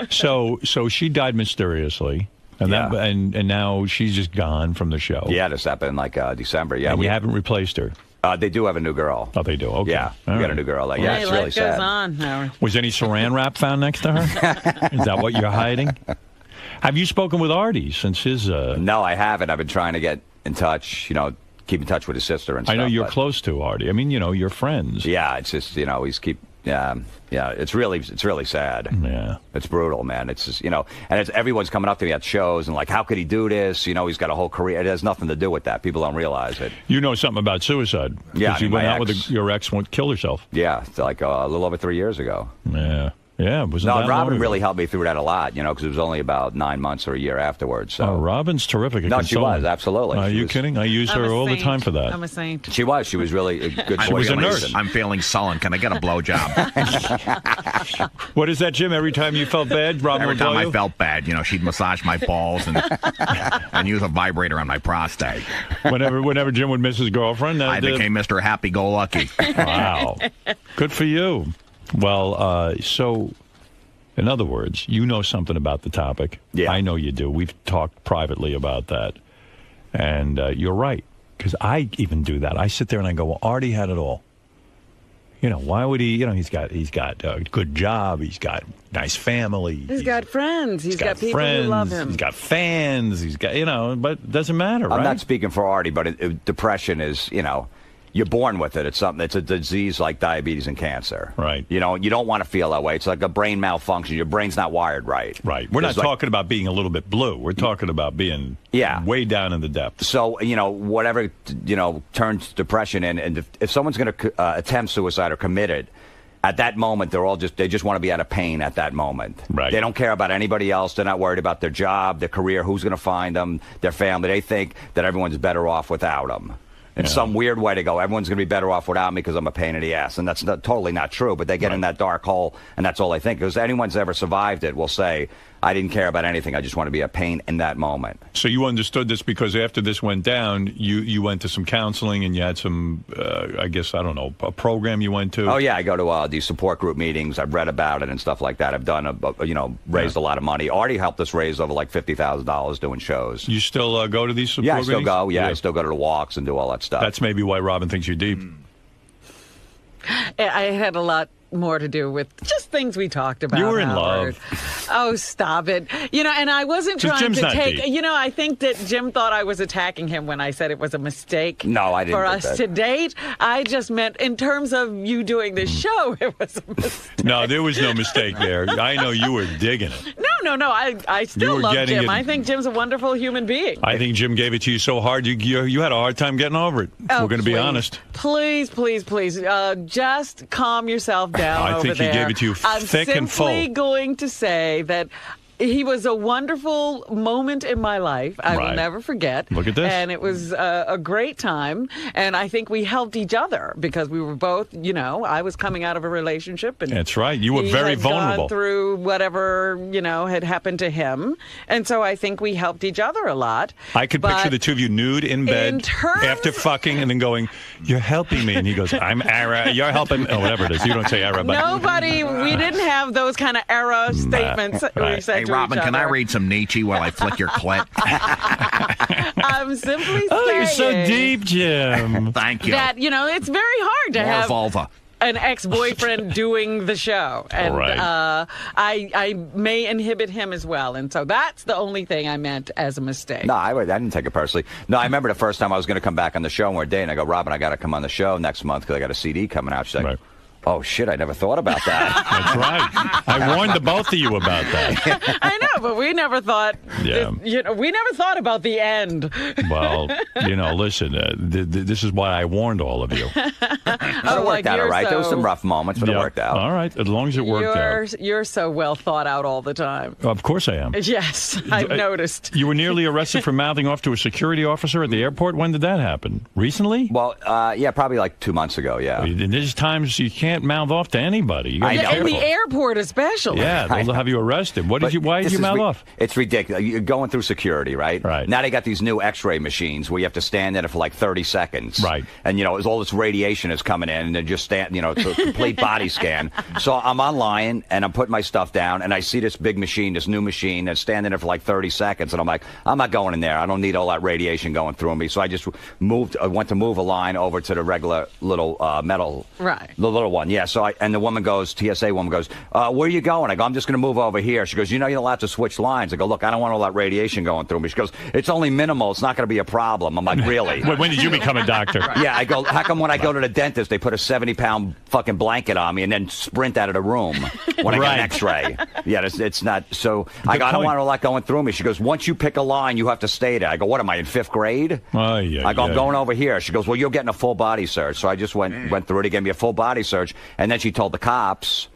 So she died mysteriously. And and now she's just gone from the show. Yeah, this happened like December. Yeah, and we haven't replaced her. They do have a new girl. Oh, they do. Okay. Yeah, we got a new girl. Like, yeah, it's really sad. Goes on, Howard. Was any Saran wrap found next to her? Is that what you're hiding? Have you spoken with Artie since his? No, I haven't. I've been trying to get in touch. You know, keep in touch with his sister and stuff. I know you're close to Artie. I mean, you know, you're friends. Yeah, it's just yeah, it's really sad. Yeah, it's brutal, man. It's just, you know, and everyone's coming up to me at shows and like, how could he do this? You know, he's got a whole career. It has nothing to do with that. People don't realize it. You know something about suicide? Yeah, you went out with your ex, killed herself. Yeah, it's like a little over 3 years ago. Yeah. Yeah, it wasn't that Robin long really helped me through that a lot, you know, because it was only about 9 months or a year afterwards. So. Robin's terrific. No, she was, absolutely. Are you kidding? I use her all the time for that. I'm a saint. She was really a good. She was a nurse. I'm feeling sullen. Can I get a blowjob? What is that, Jim? Every time you felt bad, Robin Every would time blow I you? felt bad, you know, she'd massage my balls and use a vibrator on my prostate. Whenever Jim would miss his girlfriend, I became Mr. Happy-Go-Lucky. Wow, good for you. Well, so. In other words, you know something about the topic. Yeah. I know you do. We've talked privately about that. And you're right, because I even do that. I sit there and I go, well, Artie had it all. You know, why would he? You know, he's got a good job. He's got nice family. He's got friends. He's got people friends, who love him. He's got fans. He's got, you know, but it doesn't matter, right? I'm not speaking for Artie, but depression is, you know, you're born with it. It's something. It's a disease like diabetes and cancer. Right. You know, you don't want to feel that way. It's like a brain malfunction. Your brain's not wired right. Right. We're not talking about being a little bit blue. We're talking about being way down in the depths. So, you know, whatever, you know, turns depression in, and if someone's going to attempt suicide or commit it, at that moment, they just want to be out of pain at that moment. Right. They don't care about anybody else. They're not worried about their job, their career, who's going to find them, their family. They think that everyone's better off without them. In some weird way to go, everyone's going to be better off without me because I'm a pain in the ass. And that's totally not true, but they get in that dark hole, and that's all they think. Because anyone's ever survived it will say, I didn't care about anything. I just want to be a pain in that moment. So you understood this because after this went down, you went to some counseling and you had some, I guess, I don't know, a program you went to? Oh, yeah. I go to these support group meetings. I've read about it and stuff like that. I've done, raised a lot of money. Artie helped us raise over like $50,000 doing shows. You still go to these support meetings? Yeah, I still go. Yeah, yeah, I still go to the walks and do all that stuff. That's maybe why Robin thinks you're deep. I had a lot more to do with just things we talked about. You were in Howard. love. Oh, stop it. You know, and I wasn't trying Jim's to not take, deep. you know, I think that Jim thought I was attacking him when I said it was a mistake. No, I didn't for think us that. to date. I just meant in terms of you doing this show, it was a mistake. No, there was no mistake there. I know you were digging it. No. I still were love getting Jim. it. I think Jim's a wonderful human being. I think Jim gave it to you so hard, you had a hard time getting over it. Oh, We're going to be please. honest. Please. Just calm yourself down I over think he there. gave it to you I'm thick and full. simply going to say that He was a wonderful moment in my life. I will never forget. Look at this. And it was a great time. And I think we helped each other because we were both, I was coming out of a relationship. And that's right. You were he very had vulnerable. Gone through whatever, had happened to him. And so I think we helped each other a lot. I could picture the two of you nude in bed after fucking and then going, "You're helping me." And he goes, "I'm Ara. You're helping." Oh, whatever it is. You don't say Ara. But we didn't have those kind of era statements. We said Hey, Robin, can I read some Nietzsche while I flick your clit? I'm simply saying. Oh, you're so deep, Jim. Thank you. That, it's very hard to More have vulva. an ex-boyfriend doing the show. And I may inhibit him as well. And so that's the only thing I meant as a mistake. No, I didn't take it personally. No, I remember the first time I was going to come back on the show, and we're dating. I go, "Robin, I got to come on the show next month because I got a CD coming out." She's like, "Oh, shit, I never thought about that." That's right. I warned the both of you about that. I know, but we never thought, we never thought about the end. Well, listen, this is why I warned all of you. It worked out all right. There was some rough moments, but it worked out. All right, as long as it worked out. You're so well thought out all the time. Of course I am. Yes, I've noticed. You were nearly arrested for mouthing off to a security officer at the airport. When did that happen? Recently? Well, yeah, probably like 2 months ago, yeah. There's times you can't mouth off to anybody. You gotta be in the careful. airport especially. Yeah, they'll have you arrested. Why did you mouth off? It's ridiculous. You're going through security, right? Right. Now they got these new X-ray machines where you have to stand in it for like 30 seconds. Right. And, all this radiation is coming in, and they're just it's a complete body scan. So I'm online, and I'm putting my stuff down, and I see this big machine, this new machine, that's standing there for like 30 seconds, and I'm like, I'm not going in there. I don't need all that radiation going through me. So I just went to move a line over to the regular little metal. Right. The little one, yeah. So and the woman goes, TSA woman goes, "Where are you going?" I go, "I'm just going to move over here." She goes, "You're not allowed to switch lines." I go, "Look, I don't want all that radiation going through me." She goes, "It's only minimal. It's not going to be a problem." I'm like, "Really?" When did you become a doctor? Yeah, I go, "How come when I go to the dentist, they put a 70-pound fucking blanket on me and then sprint out of the room when I get an X-ray?" Yeah, it's not. So I go, "I don't want all that going through me." She goes, "Once you pick a line, you have to stay there." I go, "What am I in 5th grade?" I go, "I'm going over here." She goes, "Well, you're getting a full body search." So I just went through it. He gave me a full body search, and then she told the cops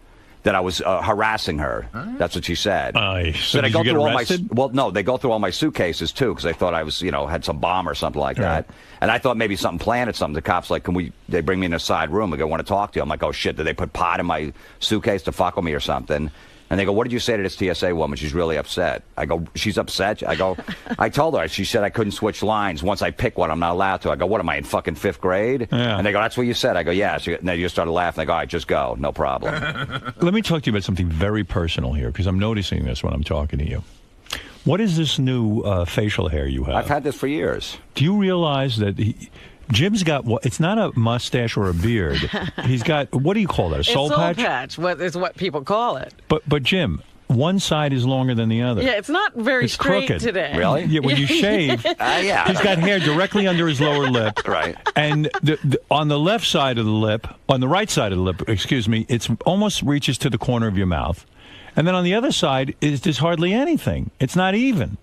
that I was harassing her. That's what she said. So did you get arrested? No, they go through all my suitcases too because they thought I was, had some bomb or something like that. And I thought maybe something planted something. The cops like, they bring me in a side room. They go, "Want to talk to you?" I'm like, "Oh shit, did they put pot in my suitcase to fuck with me or something?" And they go, "What did you say to this TSA woman? She's really upset." I go, "She's upset?" I go, "I told her." She said I couldn't switch lines. Once I pick one, I'm not allowed to. I go, "What am I in fucking 5th grade?" Yeah. And they go, "That's what you said." I go, "Yeah." And they just started laughing. They go, "All right, just go. No problem." Let me talk to you about something very personal here because I'm noticing this when I'm talking to you. What is this new facial hair you have? I've had this for years. Do you realize that Jim's got it's not a mustache or a beard. He's got, what do you call that, a soul patch? Soul patch, is what people call it. But Jim, one side is longer than the other. Yeah, it's not very straight crooked today. Really? Yeah, when you shave, yeah. He's got hair directly under his lower lip. Right. And on the left side of the lip, on the right side of the lip, excuse me, it's almost reaches to the corner of your mouth. And then on the other side, there's hardly anything. It's not even.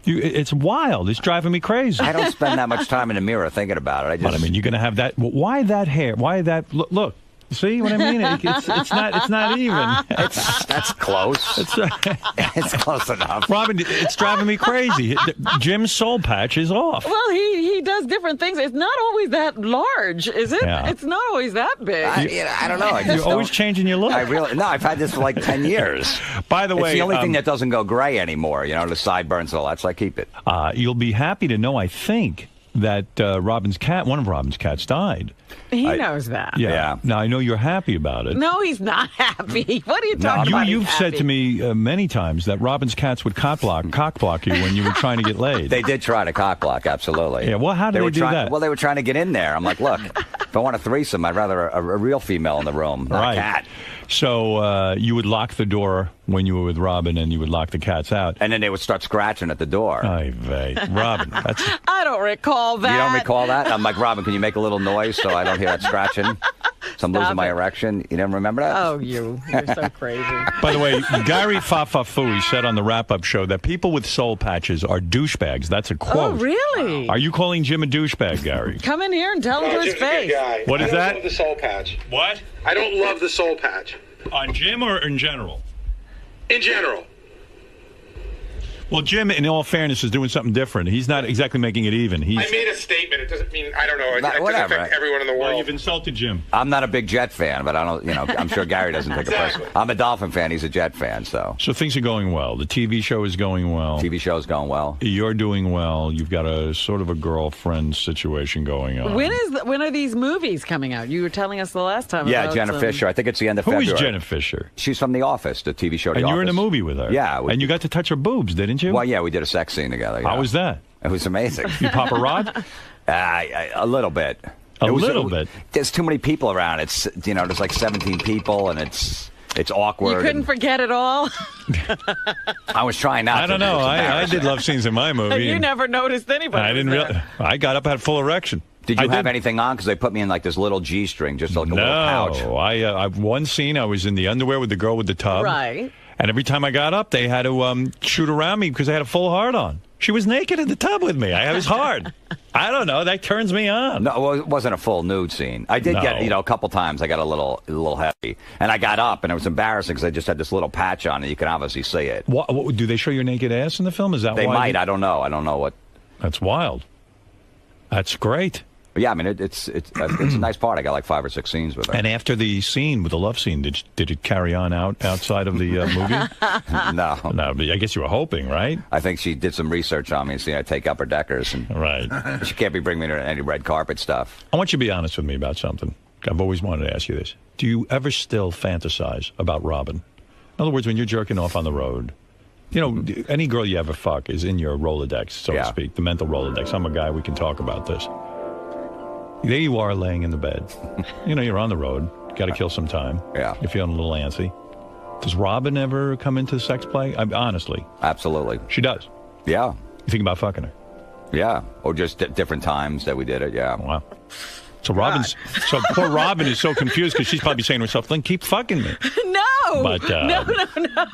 It's wild. It's driving me crazy. I don't spend that much time in the mirror thinking about it. But I mean, you're going to have that. Why that hair? Why that? Look. See what I mean? It's not even. That's close. It's close enough. Robin, it's driving me crazy. Jim's soul patch is off. Well, he does different things. It's not always that large, is it? Yeah. It's not always that big. I don't know. You're always changing your look. I've had this for like 10 years. By the way, it's the only thing that doesn't go gray anymore. The sideburns and all that. So I keep it. You'll be happy to know, I think, that one of Robin's cats died. He knows that. Yeah. Now, I know you're happy about it. No, he's not happy. What are you talking about? You've said to me many times that Robin's cats would cock block you when you were trying to get laid. They did try to cock block, absolutely. Yeah, well, how did they do that? Well, they were trying to get in there. I'm like, look, if I want a threesome, I'd rather a real female in the room, not a cat. So you would lock the door when you were with Robin, and you would lock the cats out. And then they would start scratching at the door. Robin, that's... I don't recall that. You don't recall that? I'm like, Robin, can you make a little noise so I don't hear that scratching? So I'm losing my erection. You didn't remember that? Oh, you're so crazy. By the way, Gary Fafafui said on the wrap-up show that people with soul patches are douchebags. That's a quote. Oh, really? Are you calling Jim a douchebag, Gary? Come in here and tell him to his face. What is that? I don't love the soul patch. What? I don't love the soul patch. On Jim or in general? In general. Well, Jim, in all fairness, is doing something different. He's not exactly making it even. I made a statement. It doesn't mean, I don't know. It doesn't whatever. affect everyone in the world. Well, you've insulted Jim. I'm not a big Jet fan, but I don't, I'm sure Gary doesn't take it personally. I'm a Dolphin fan. He's a Jet fan, so. So things are going well. The TV show is going well. TV show is going well. You're doing well. You've got a sort of a girlfriend situation going on. When are these movies coming out? You were telling us the last time. Yeah, about Jenna Fisher. I think it's the end of Who February. is Jenna Fisher? She's from The Office, the TV show The And you were in a Office. movie with her. Yeah. And you got to touch her boobs, didn't you? Well, yeah, we did a sex scene together. How was that? It was amazing. You pop a rod? A little bit. A little bit? There's too many people around. It's, there's like 17 people, and it's awkward. You couldn't forget it all? I was trying not to. I don't know. I did love scenes in my movie. You never noticed anybody. I didn't realize. I got up, had full erection. Did you have anything on? Because they put me in like this little G-string, just like a little pouch. No. I one scene, I was in the underwear with the girl with the tub. Right. And every time I got up, they had to shoot around me because I had a full hard on. She was naked in the tub with me. I was hard. I don't know. That turns me on. No, well, it wasn't a full nude scene. I did get, a couple times I got a little heavy. And I got up, and it was embarrassing because I just had this little patch on, and you can obviously see it. What, do they show your naked ass in the film? Is that they why? Might. I don't know. I don't know what. That's wild. That's great. But yeah, I mean, it's a nice part. I got like 5 or 6 scenes with her. And after the scene with the love scene, did it carry on outside of the movie? No. No, but I guess you were hoping, right? I think she did some research on me and seen I take upper deckers. And right. She can't be bringing me to any red carpet stuff. I want you to be honest with me about something. I've always wanted to ask you this. Do you ever still fantasize about Robin? In other words, when you're jerking off on the road, any girl you ever fuck is in your Rolodex, so to speak, the mental Rolodex. I'm a guy, we can talk about this. There you are laying in the bed. You're on the road. Got to kill some time. Yeah. You're feeling a little antsy. Does Robin ever come into sex play? Honestly. Absolutely. She does? Yeah. You think about fucking her? Yeah. Or just different times that we did it, yeah. Wow. So poor Robin is so confused because she's probably saying to herself, "Then keep fucking me." No. But no.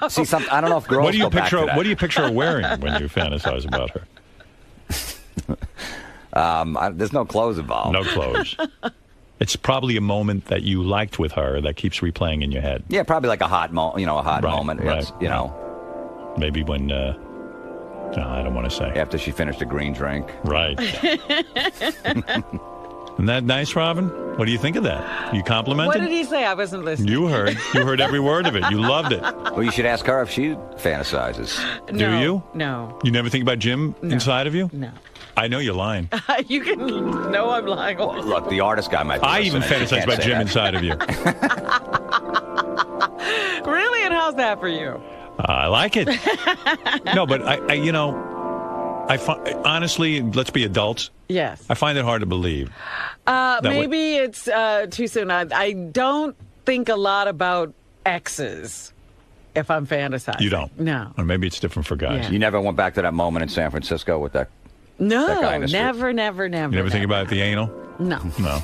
See, I don't know if girls What do you picture? What do you picture her wearing when you fantasize about her? There's no clothes involved. No clothes. It's probably a moment that you liked with her that keeps replaying in your head. Yeah, probably like a hot moment. Moment. Right. Maybe when. No, I don't want to say. After she finished a green drink. Right. Isn't that nice, Robin? What do you think of that? You complimented? What did he say? I wasn't listening. You heard every word of it. You loved it. Well, you should ask her if she fantasizes. Do you? No. You never think about Jim inside of you? No. I know you're lying. You can know I'm lying. Well, look, the artist guy might be I even fantasize about Jim inside of you. Really? And how's that for you? I like it. No, but I find, honestly, let's be adults. Yes. I find it hard to believe. Maybe it's too soon. I don't think a lot about exes if I'm fantasizing. You don't? No. Or maybe it's different for guys. Yeah. You never went back to that moment in San Francisco with that? No, that guy in the street? never. You never think about the anal? No. No.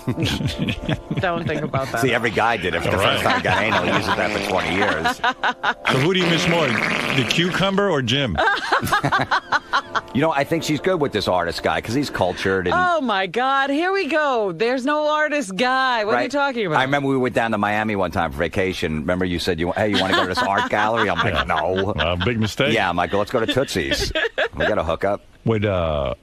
Don't think about that. See, every guy did it. For the first time he got anal, he uses that for 20 years. So who do you miss more, the cucumber or Jim? I think she's good with this artist guy because he's cultured. And, oh, my God. Here we go. There's no artist guy. What are you talking about? I remember we went down to Miami one time for vacation. Remember you said, hey, you want to go to this art gallery? I'm like, no. Big mistake. Yeah, I'm like, let's go to Tootsie's. We got to hook up. Would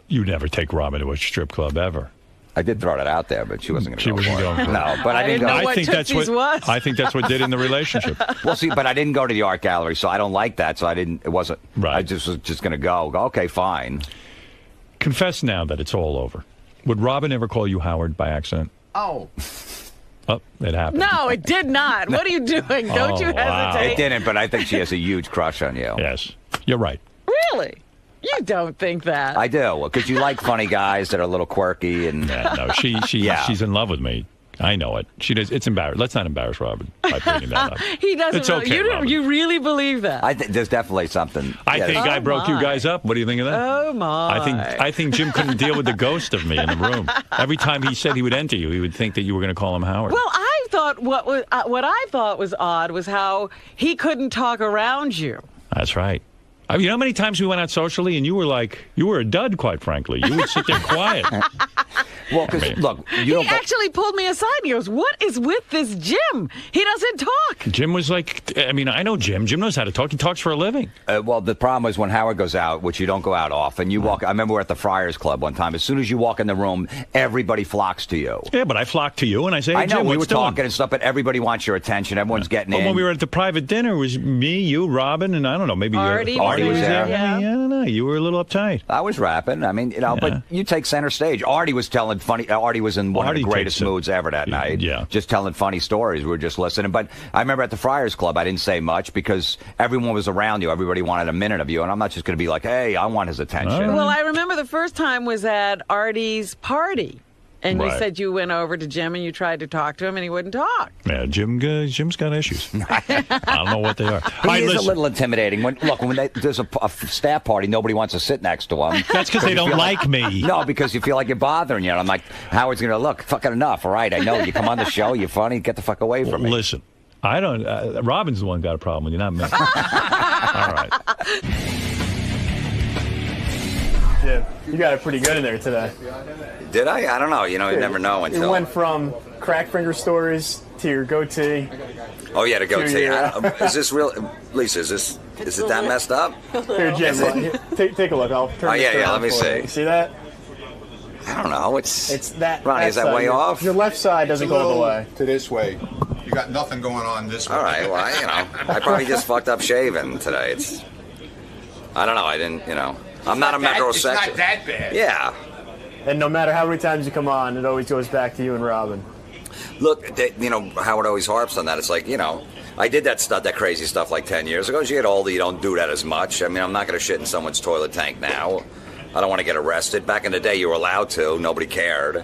you never take Robin to a strip club ever? I did throw that out there, but she wasn't going to go. She wasn't going for it. No, but I didn't go. I think that's what did in the relationship. Well, see, but I didn't go to the art gallery, so I don't like that. So it wasn't. Right. I just was going to go. Okay, fine. Confess now that it's all over. Would Robin ever call you Howard by accident? Oh, it happened. No, it did not. What are you doing? Don't you hesitate. Wow. It didn't, but I think she has a huge crush on you. Yes, you're right. Really? You don't think that? I do, because you like funny guys that are a little quirky and. Yeah, no, she's in love with me. I know it. She does. It's embarrassing. Let's not embarrass Robin by bringing that up. He doesn't. It's okay, Robin. You really believe that? I think there's definitely something. I think I broke you guys up. What do you think of that? Oh my! I think Jim couldn't deal with the ghost of me in the room. Every time he said he would enter you, he would think that you were going to call him Howard. Well, I thought what I thought was odd was how he couldn't talk around you. That's right. I mean, you know how many times we went out socially and you were a dud, quite frankly. You would sit there quiet. Well, because look, he actually pulled me aside and he goes, "What is with this Jim? He doesn't talk." Jim was like, I mean, I know Jim. Jim knows how to talk. He talks for a living. Well, the problem is when Howard goes out, which you don't go out often, you walk. I remember we were at the Friars Club one time. As soon as you walk in the room, everybody flocks to you. Yeah, but I flock to you and I say, hey, I know Jim, we were what's doing? talking and stuff, but everybody wants your attention. Everyone's getting in. When we were at the private dinner, it was me, you, Robin, and I don't know, maybe Artie was there. Yeah. I don't know. You were a little uptight. I was rapping. I mean, but you take center stage. Artie was telling funny. Artie was in one of the greatest moods ever that night. Yeah, just telling funny stories. We were just listening. But I remember at the Friars Club, I didn't say much because everyone was around you. Everybody wanted a minute of you, and I'm not just going to be like, "Hey, I want his attention." Well, I remember the first time was at Artie's party. And you said you went over to Jim and you tried to talk to him and he wouldn't talk. Yeah, Jim's got issues. I don't know what they are. He is a little intimidating. When there's a staff party, nobody wants to sit next to him. That's because they don't like me. No, because you feel like you're bothering you. And I'm like, Howard's going to look, fucking enough. All right, I know. You come on the show, you're funny, get the fuck away from me. Listen, I don't. Robin's the one got a problem with you, not me. All right. Jim, you got it pretty good in there today. Did I? I don't know. You never know until. It went from crack finger stories to your goatee. Oh yeah, the goatee. Is this real, Lisa? Is it that messed up? Here, Jim, take a look. I'll turn. Oh yeah. Let me see. You see that? I don't know. It's that. Ronnie, is that way off? Your left side doesn't go all the way. To this way. You got nothing going on this way. All right. Well, I probably just fucked up shaving today. I don't know. I didn't. I'm not a metrosexual. It's not that bad. Yeah. And no matter how many times you come on, it always goes back to you and Robin. Look, Howard always harps on that. It's like, I did that crazy stuff like 10 years ago. As you get older, you don't do that as much. I mean, I'm not going to shit in someone's toilet tank now. I don't want to get arrested. Back in the day, you were allowed to. Nobody cared.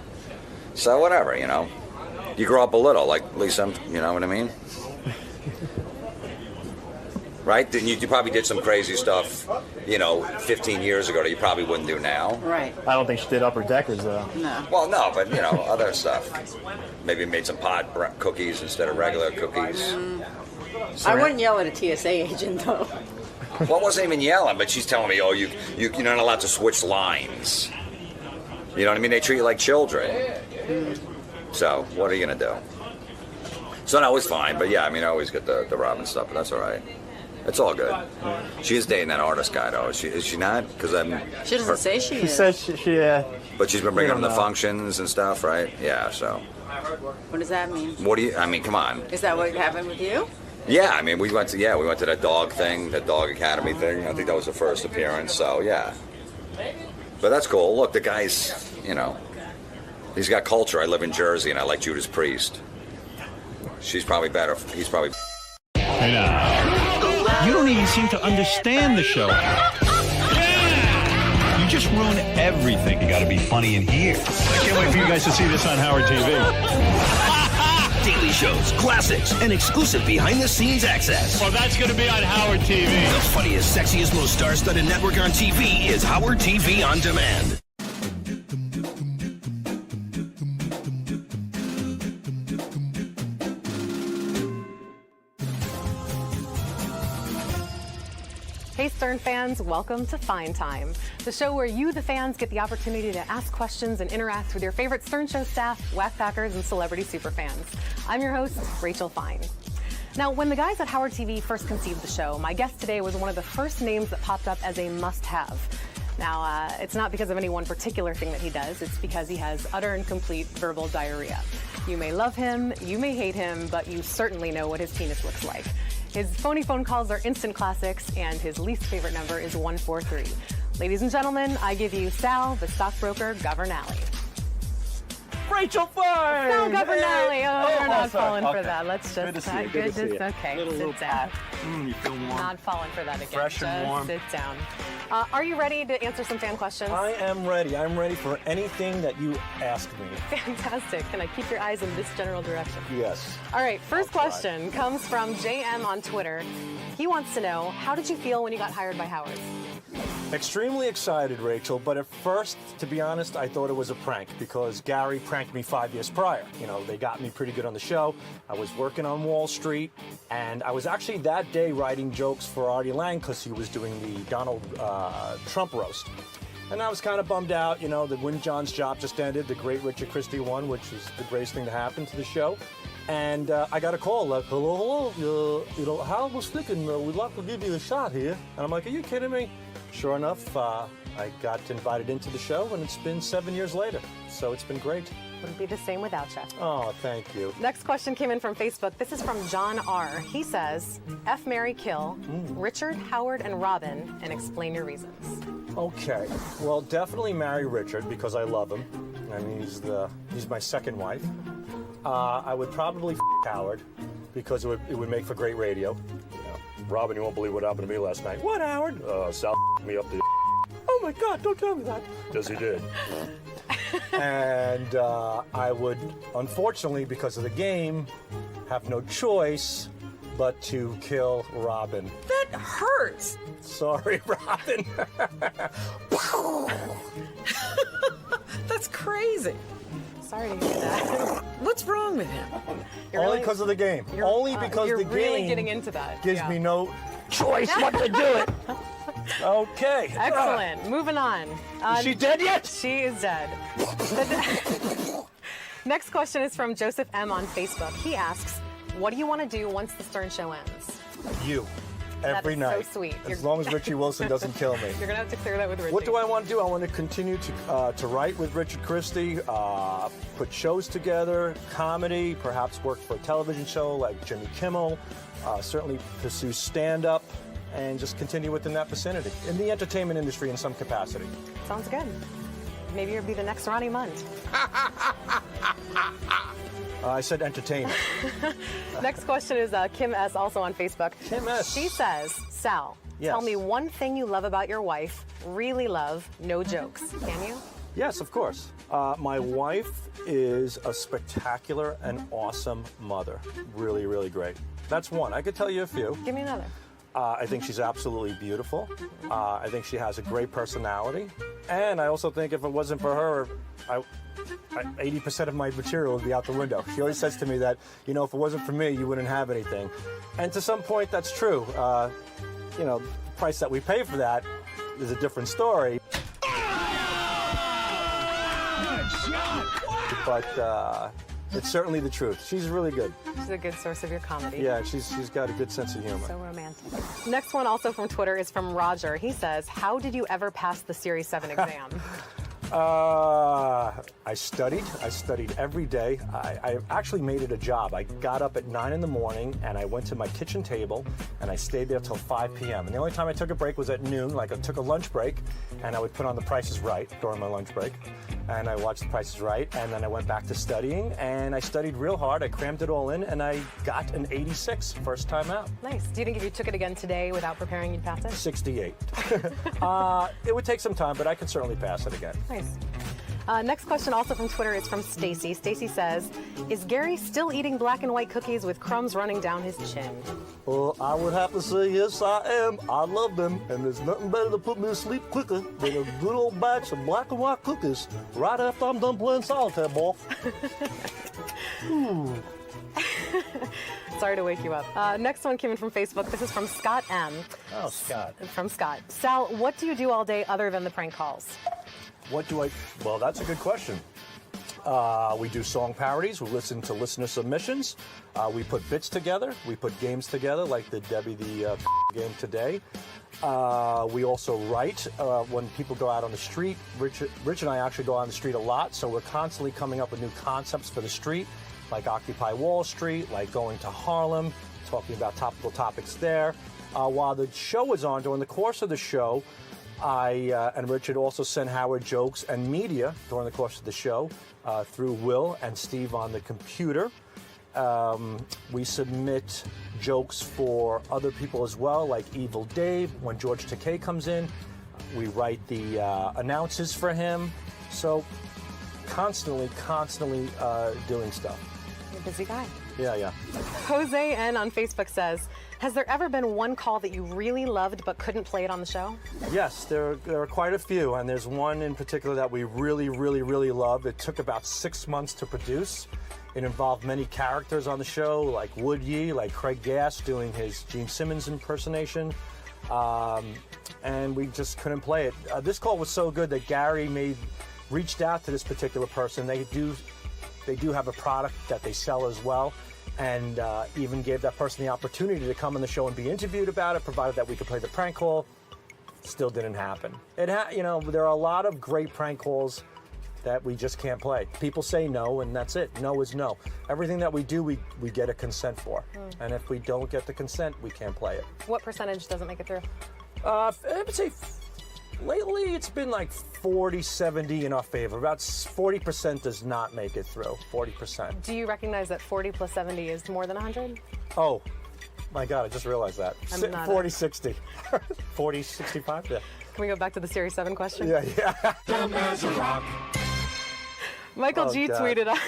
So whatever, You grow up a little, like Lisa, you know what I mean? Right? You probably did some crazy stuff, 15 years ago that you probably wouldn't do now. Right. I don't think she did upper deckers, though. No. Well, no, but, other stuff. Maybe made some pot cookies instead of regular cookies. I wouldn't yell at a TSA agent, though. Well, I wasn't even yelling, but she's telling me, you're not allowed to switch lines. You know what I mean? They treat you like children. So, what are you going to do? So, no, it was fine. But, yeah, I always get the Robin stuff, but that's all right. It's all good. She is dating that artist guy, though. Is she not? Because she doesn't say she is. She says she But she's been bringing them to functions and stuff, right? Yeah, so. What does that mean? Come on. Is that what happened with you? Yeah, we went to that dog thing, that dog academy thing. I think that was the first appearance, so yeah. But that's cool. Look, the guy's, he's got culture. I live in Jersey, and I like Judas Priest. She's probably better. He's probably. You don't even seem to understand the show. Yeah! You just ruin everything. You got to be funny in here. I can't wait for you guys to see this on Howard TV. Daily shows, classics, and exclusive behind-the-scenes access. Well, that's going to be on Howard TV. The funniest, sexiest, most star-studded network on TV is Howard TV On Demand. Hey Stern fans, welcome to Fine Time, the show where you, the fans, get the opportunity to ask questions and interact with your favorite Stern Show staff, whack packers, and celebrity superfans. I'm your host, Rachel Fine. Now, when the guys at Howard TV first conceived the show, my guest today was one of the first names that popped up as a must-have. Now, it's not because of any one particular thing that he does, it's because he has utter and complete verbal diarrhea. You may love him, you may hate him, but you certainly know what his penis looks like. His phony phone calls are instant classics, and his least favorite number is 143. Ladies and gentlemen, I give you Sal, the stockbroker Governale. Rachel Fine! Sal Governale. Hey. We're not sorry. falling for Okay. that. Let's just Good to see you. Good to see you. Okay, Little sit down. You feel warm. Not falling for that again. Fresh and Just warm. sit down. Are you ready to answer some fan questions? I am ready. I'm ready for anything that you ask me. Fantastic. Can I keep your eyes in this general direction? Yes. All right, first question comes from JM on Twitter. He wants to know, how did you feel when you got hired by Howard? Extremely excited, Rachel, but at first, to be honest, I thought it was a prank because Gary pranked me 5 years prior. They got me pretty good on the show. I was working on Wall Street, and I was actually that day writing jokes for Artie Lang because he was doing the Donald Trump roast. And I was kind of bummed out, you know, that when John's job just ended, the great Richard Christie won, which is the greatest thing to happen to the show. And I got a call like, hello, you know, Hal was thinking we'd like to give you a shot here. And I'm like, are you kidding me? Sure enough, I got invited into the show, and it's been 7 years later. So it's been great. Wouldn't be the same without you. Oh, thank you. Next question came in from Facebook. This is from John R. He says, F, marry, kill, Richard, Howard, and Robin, and explain your reasons. Okay. Well, definitely marry Richard because I love him, and he's my second wife. I would probably Howard because it would make for great radio. Robin, you won't believe what happened to me last night. What, Howard? Sal me up the. Oh my God! Don't tell me that. Yes, he did. And I would, unfortunately, because of the game, have no choice but to kill Robin. That hurts. Sorry, Robin. That's crazy. Sorry to hear that. What's wrong with him? Only because of the game. Only because the game really getting into that. Gives me no choice but to do it. Okay. Excellent. Moving on. Is she dead yet? She is dead. Next question is from Joseph M. on Facebook. He asks, what do you want to do once the Stern Show ends? You. Every night. So sweet. As long as Richie Wilson doesn't kill me. You're going to have to clear that with Richie. What do I want to do? I want to continue to write with Richard Christie, put shows together, comedy, perhaps work for a television show like Jimmy Kimmel, certainly pursue stand-up, and just continue within that vicinity in the entertainment industry in some capacity. Sounds good. Maybe you'll be the next Ronnie Munt. I said entertainment. Next question is Kim S. also on Facebook. Kim S. She says, Sal, tell me one thing you love about your wife. Really love, no jokes. Can you? Yes, of course. My wife is a spectacular and awesome mother. Really, really great. That's one. I could tell you a few. Give me another. I think she's absolutely beautiful. I think she has a great personality. And I also think if it wasn't for her, 80% of my material would be out the window. She always says to me that, you know, if it wasn't for me, you wouldn't have anything. And to some point, that's true. You know, the price that we pay for that is a different story. But it's certainly the truth. She's really good. She's a good source of your comedy. Yeah, she's got a good sense of humor. So romantic. Next one also from Twitter is from Roger. He says, how did you ever pass the Series 7 exam? I studied every day. I actually made it a job. I got up at 9 in the morning and I went to my kitchen table and I stayed there till 5 p.m. And the only time I took a break was at noon, like I took a lunch break, and I would put on The Price is Right during my lunch break. And I watched The Price is Right, and then I went back to studying, and I studied real hard. I crammed it all in, and I got an 86 first time out. Nice. Do you think if you took it again today without preparing, you'd pass it? 68. It would take some time, but I could certainly pass it again. Nice. Next question also from Twitter is from Stacy. Stacy says, is Gary still eating black and white cookies with crumbs running down his chin? Well, I would have to say yes, I am. I love them, and there's nothing better to put me to sleep quicker than a good old batch of black and white cookies right after I'm done playing solitaire, boy. Sorry to wake you up. Next one came in from Facebook. This is from Scott M. Oh, Scott. From Scott. Sal, what do you do all day other than the prank calls? Well, that's a good question. We do song parodies. We listen to listener submissions. We put bits together. We put games together, like the Debbie the game today. We also write when people go out on the street. Rich and I actually go out on the street a lot, so we're constantly coming up with new concepts for the street, like Occupy Wall Street, like going to Harlem, talking about topical topics there. While the show is on, during the course of the show, I and Richard also send Howard jokes and media during the course of the show through Will and Steve on the computer. We submit jokes for other people as well, like Evil Dave. When George Takei comes in, we write the announces for him. So constantly doing stuff. You're a busy guy. Yeah. Jose N on Facebook says, has there ever been one call that you really loved but couldn't play it on the show? Yes, there are quite a few, and there's one in particular that we really love. It took about 6 months to produce. It involved many characters on the show, like Wood Yee, like Craig Gass doing his Gene Simmons impersonation. and we just couldn't play it. This call was so good that Gary reached out to this particular person. They do have a product that they sell as well, and even gave that person the opportunity to come on the show and be interviewed about it, provided that we could play the prank call. Still didn't happen. There are a lot of great prank calls that we just can't play. People say no, and that's it. No is no. Everything that we do, we get a consent for. And if we don't get the consent, we can't play it. What percentage doesn't make it through? I would say lately it's been like 40-70 in our favor. About 40% does not make it through. 40%. Do you recognize that 40 plus 70 is more than 100? Oh, my God, I just realized that. 40-60. 40-65, yeah. Can we go back to the Series 7 question? Yeah. Michael G tweeted us.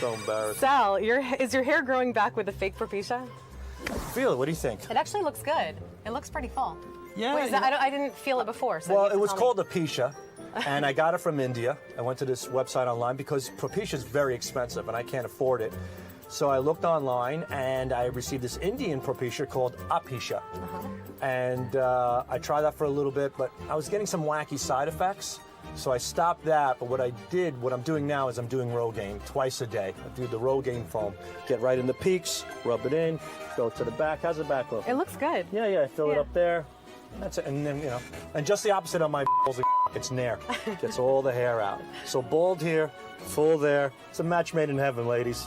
So embarrassing. Sal, is your hair growing back with the fake propecia? Feel it. What do you think? It actually looks good. It looks pretty full. Yeah. Wait, I didn't feel it before. So well, it was called alopecia, and I got it from India. I went to this website online because propecia is very expensive, and I can't afford it. So I looked online, and I received this Indian propecia called alopecia. And I tried that for a little bit, but I was getting some wacky side effects. So I stopped that, but what I'm doing now is I'm doing Rogaine twice a day. I do the Rogaine foam. Get right in the peaks, rub it in, go to the back. How's the back look? It looks good. Yeah, fill it up there. That's it. And then, and just the opposite on my balls, it's nair. Gets all the hair out. So bald here, full there. It's a match made in heaven, ladies.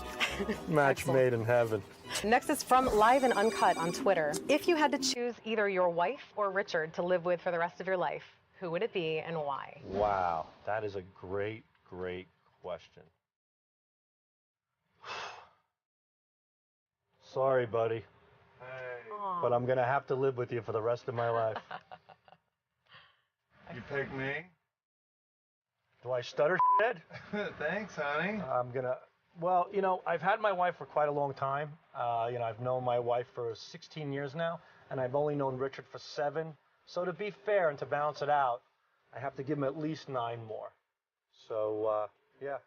Match made in heaven. Next is from Live and Uncut on Twitter. If you had to choose either your wife or Richard to live with for the rest of your life, who would it be and why? Wow, that is a great, great question. Sorry, buddy. Hey. But I'm going to have to live with you for the rest of my life. You pick me? Do I stutter, Ed? Thanks, honey. Well, I've had my wife for quite a long time. I've known my wife for 16 years now, and I've only known Richard for 7. So to be fair and to balance it out, I have to give him at least 9 more. So, yeah.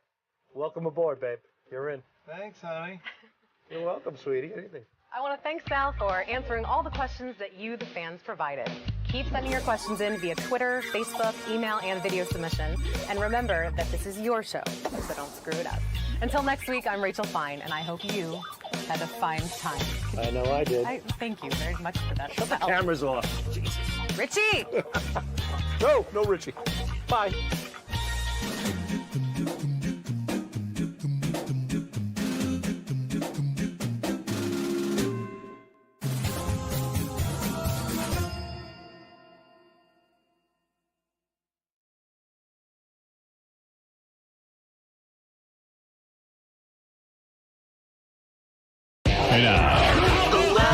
Welcome aboard, babe. You're in. Thanks, honey. You're welcome, sweetie. Anything. I want to thank Sal for answering all the questions that you, the fans, provided. Keep sending your questions in via Twitter, Facebook, email, and video submission. And remember that this is your show, so don't screw it up. Until next week, I'm Rachel Fine, and I hope you had a fine time. I know I did. Thank you very much for that. Shut the cameras off. Jesus. Richie! No, Richie. Bye.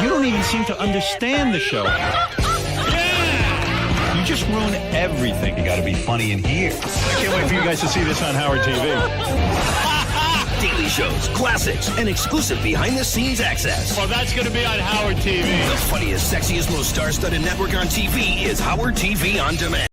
You don't even seem to understand the show. You just ruin everything. You got to be funny in here. I can't wait for you guys to see this on Howard TV. Daily shows, classics, and exclusive behind-the-scenes access. Well, that's going to be on Howard TV. The funniest, sexiest, most star-studded network on TV is Howard TV On Demand.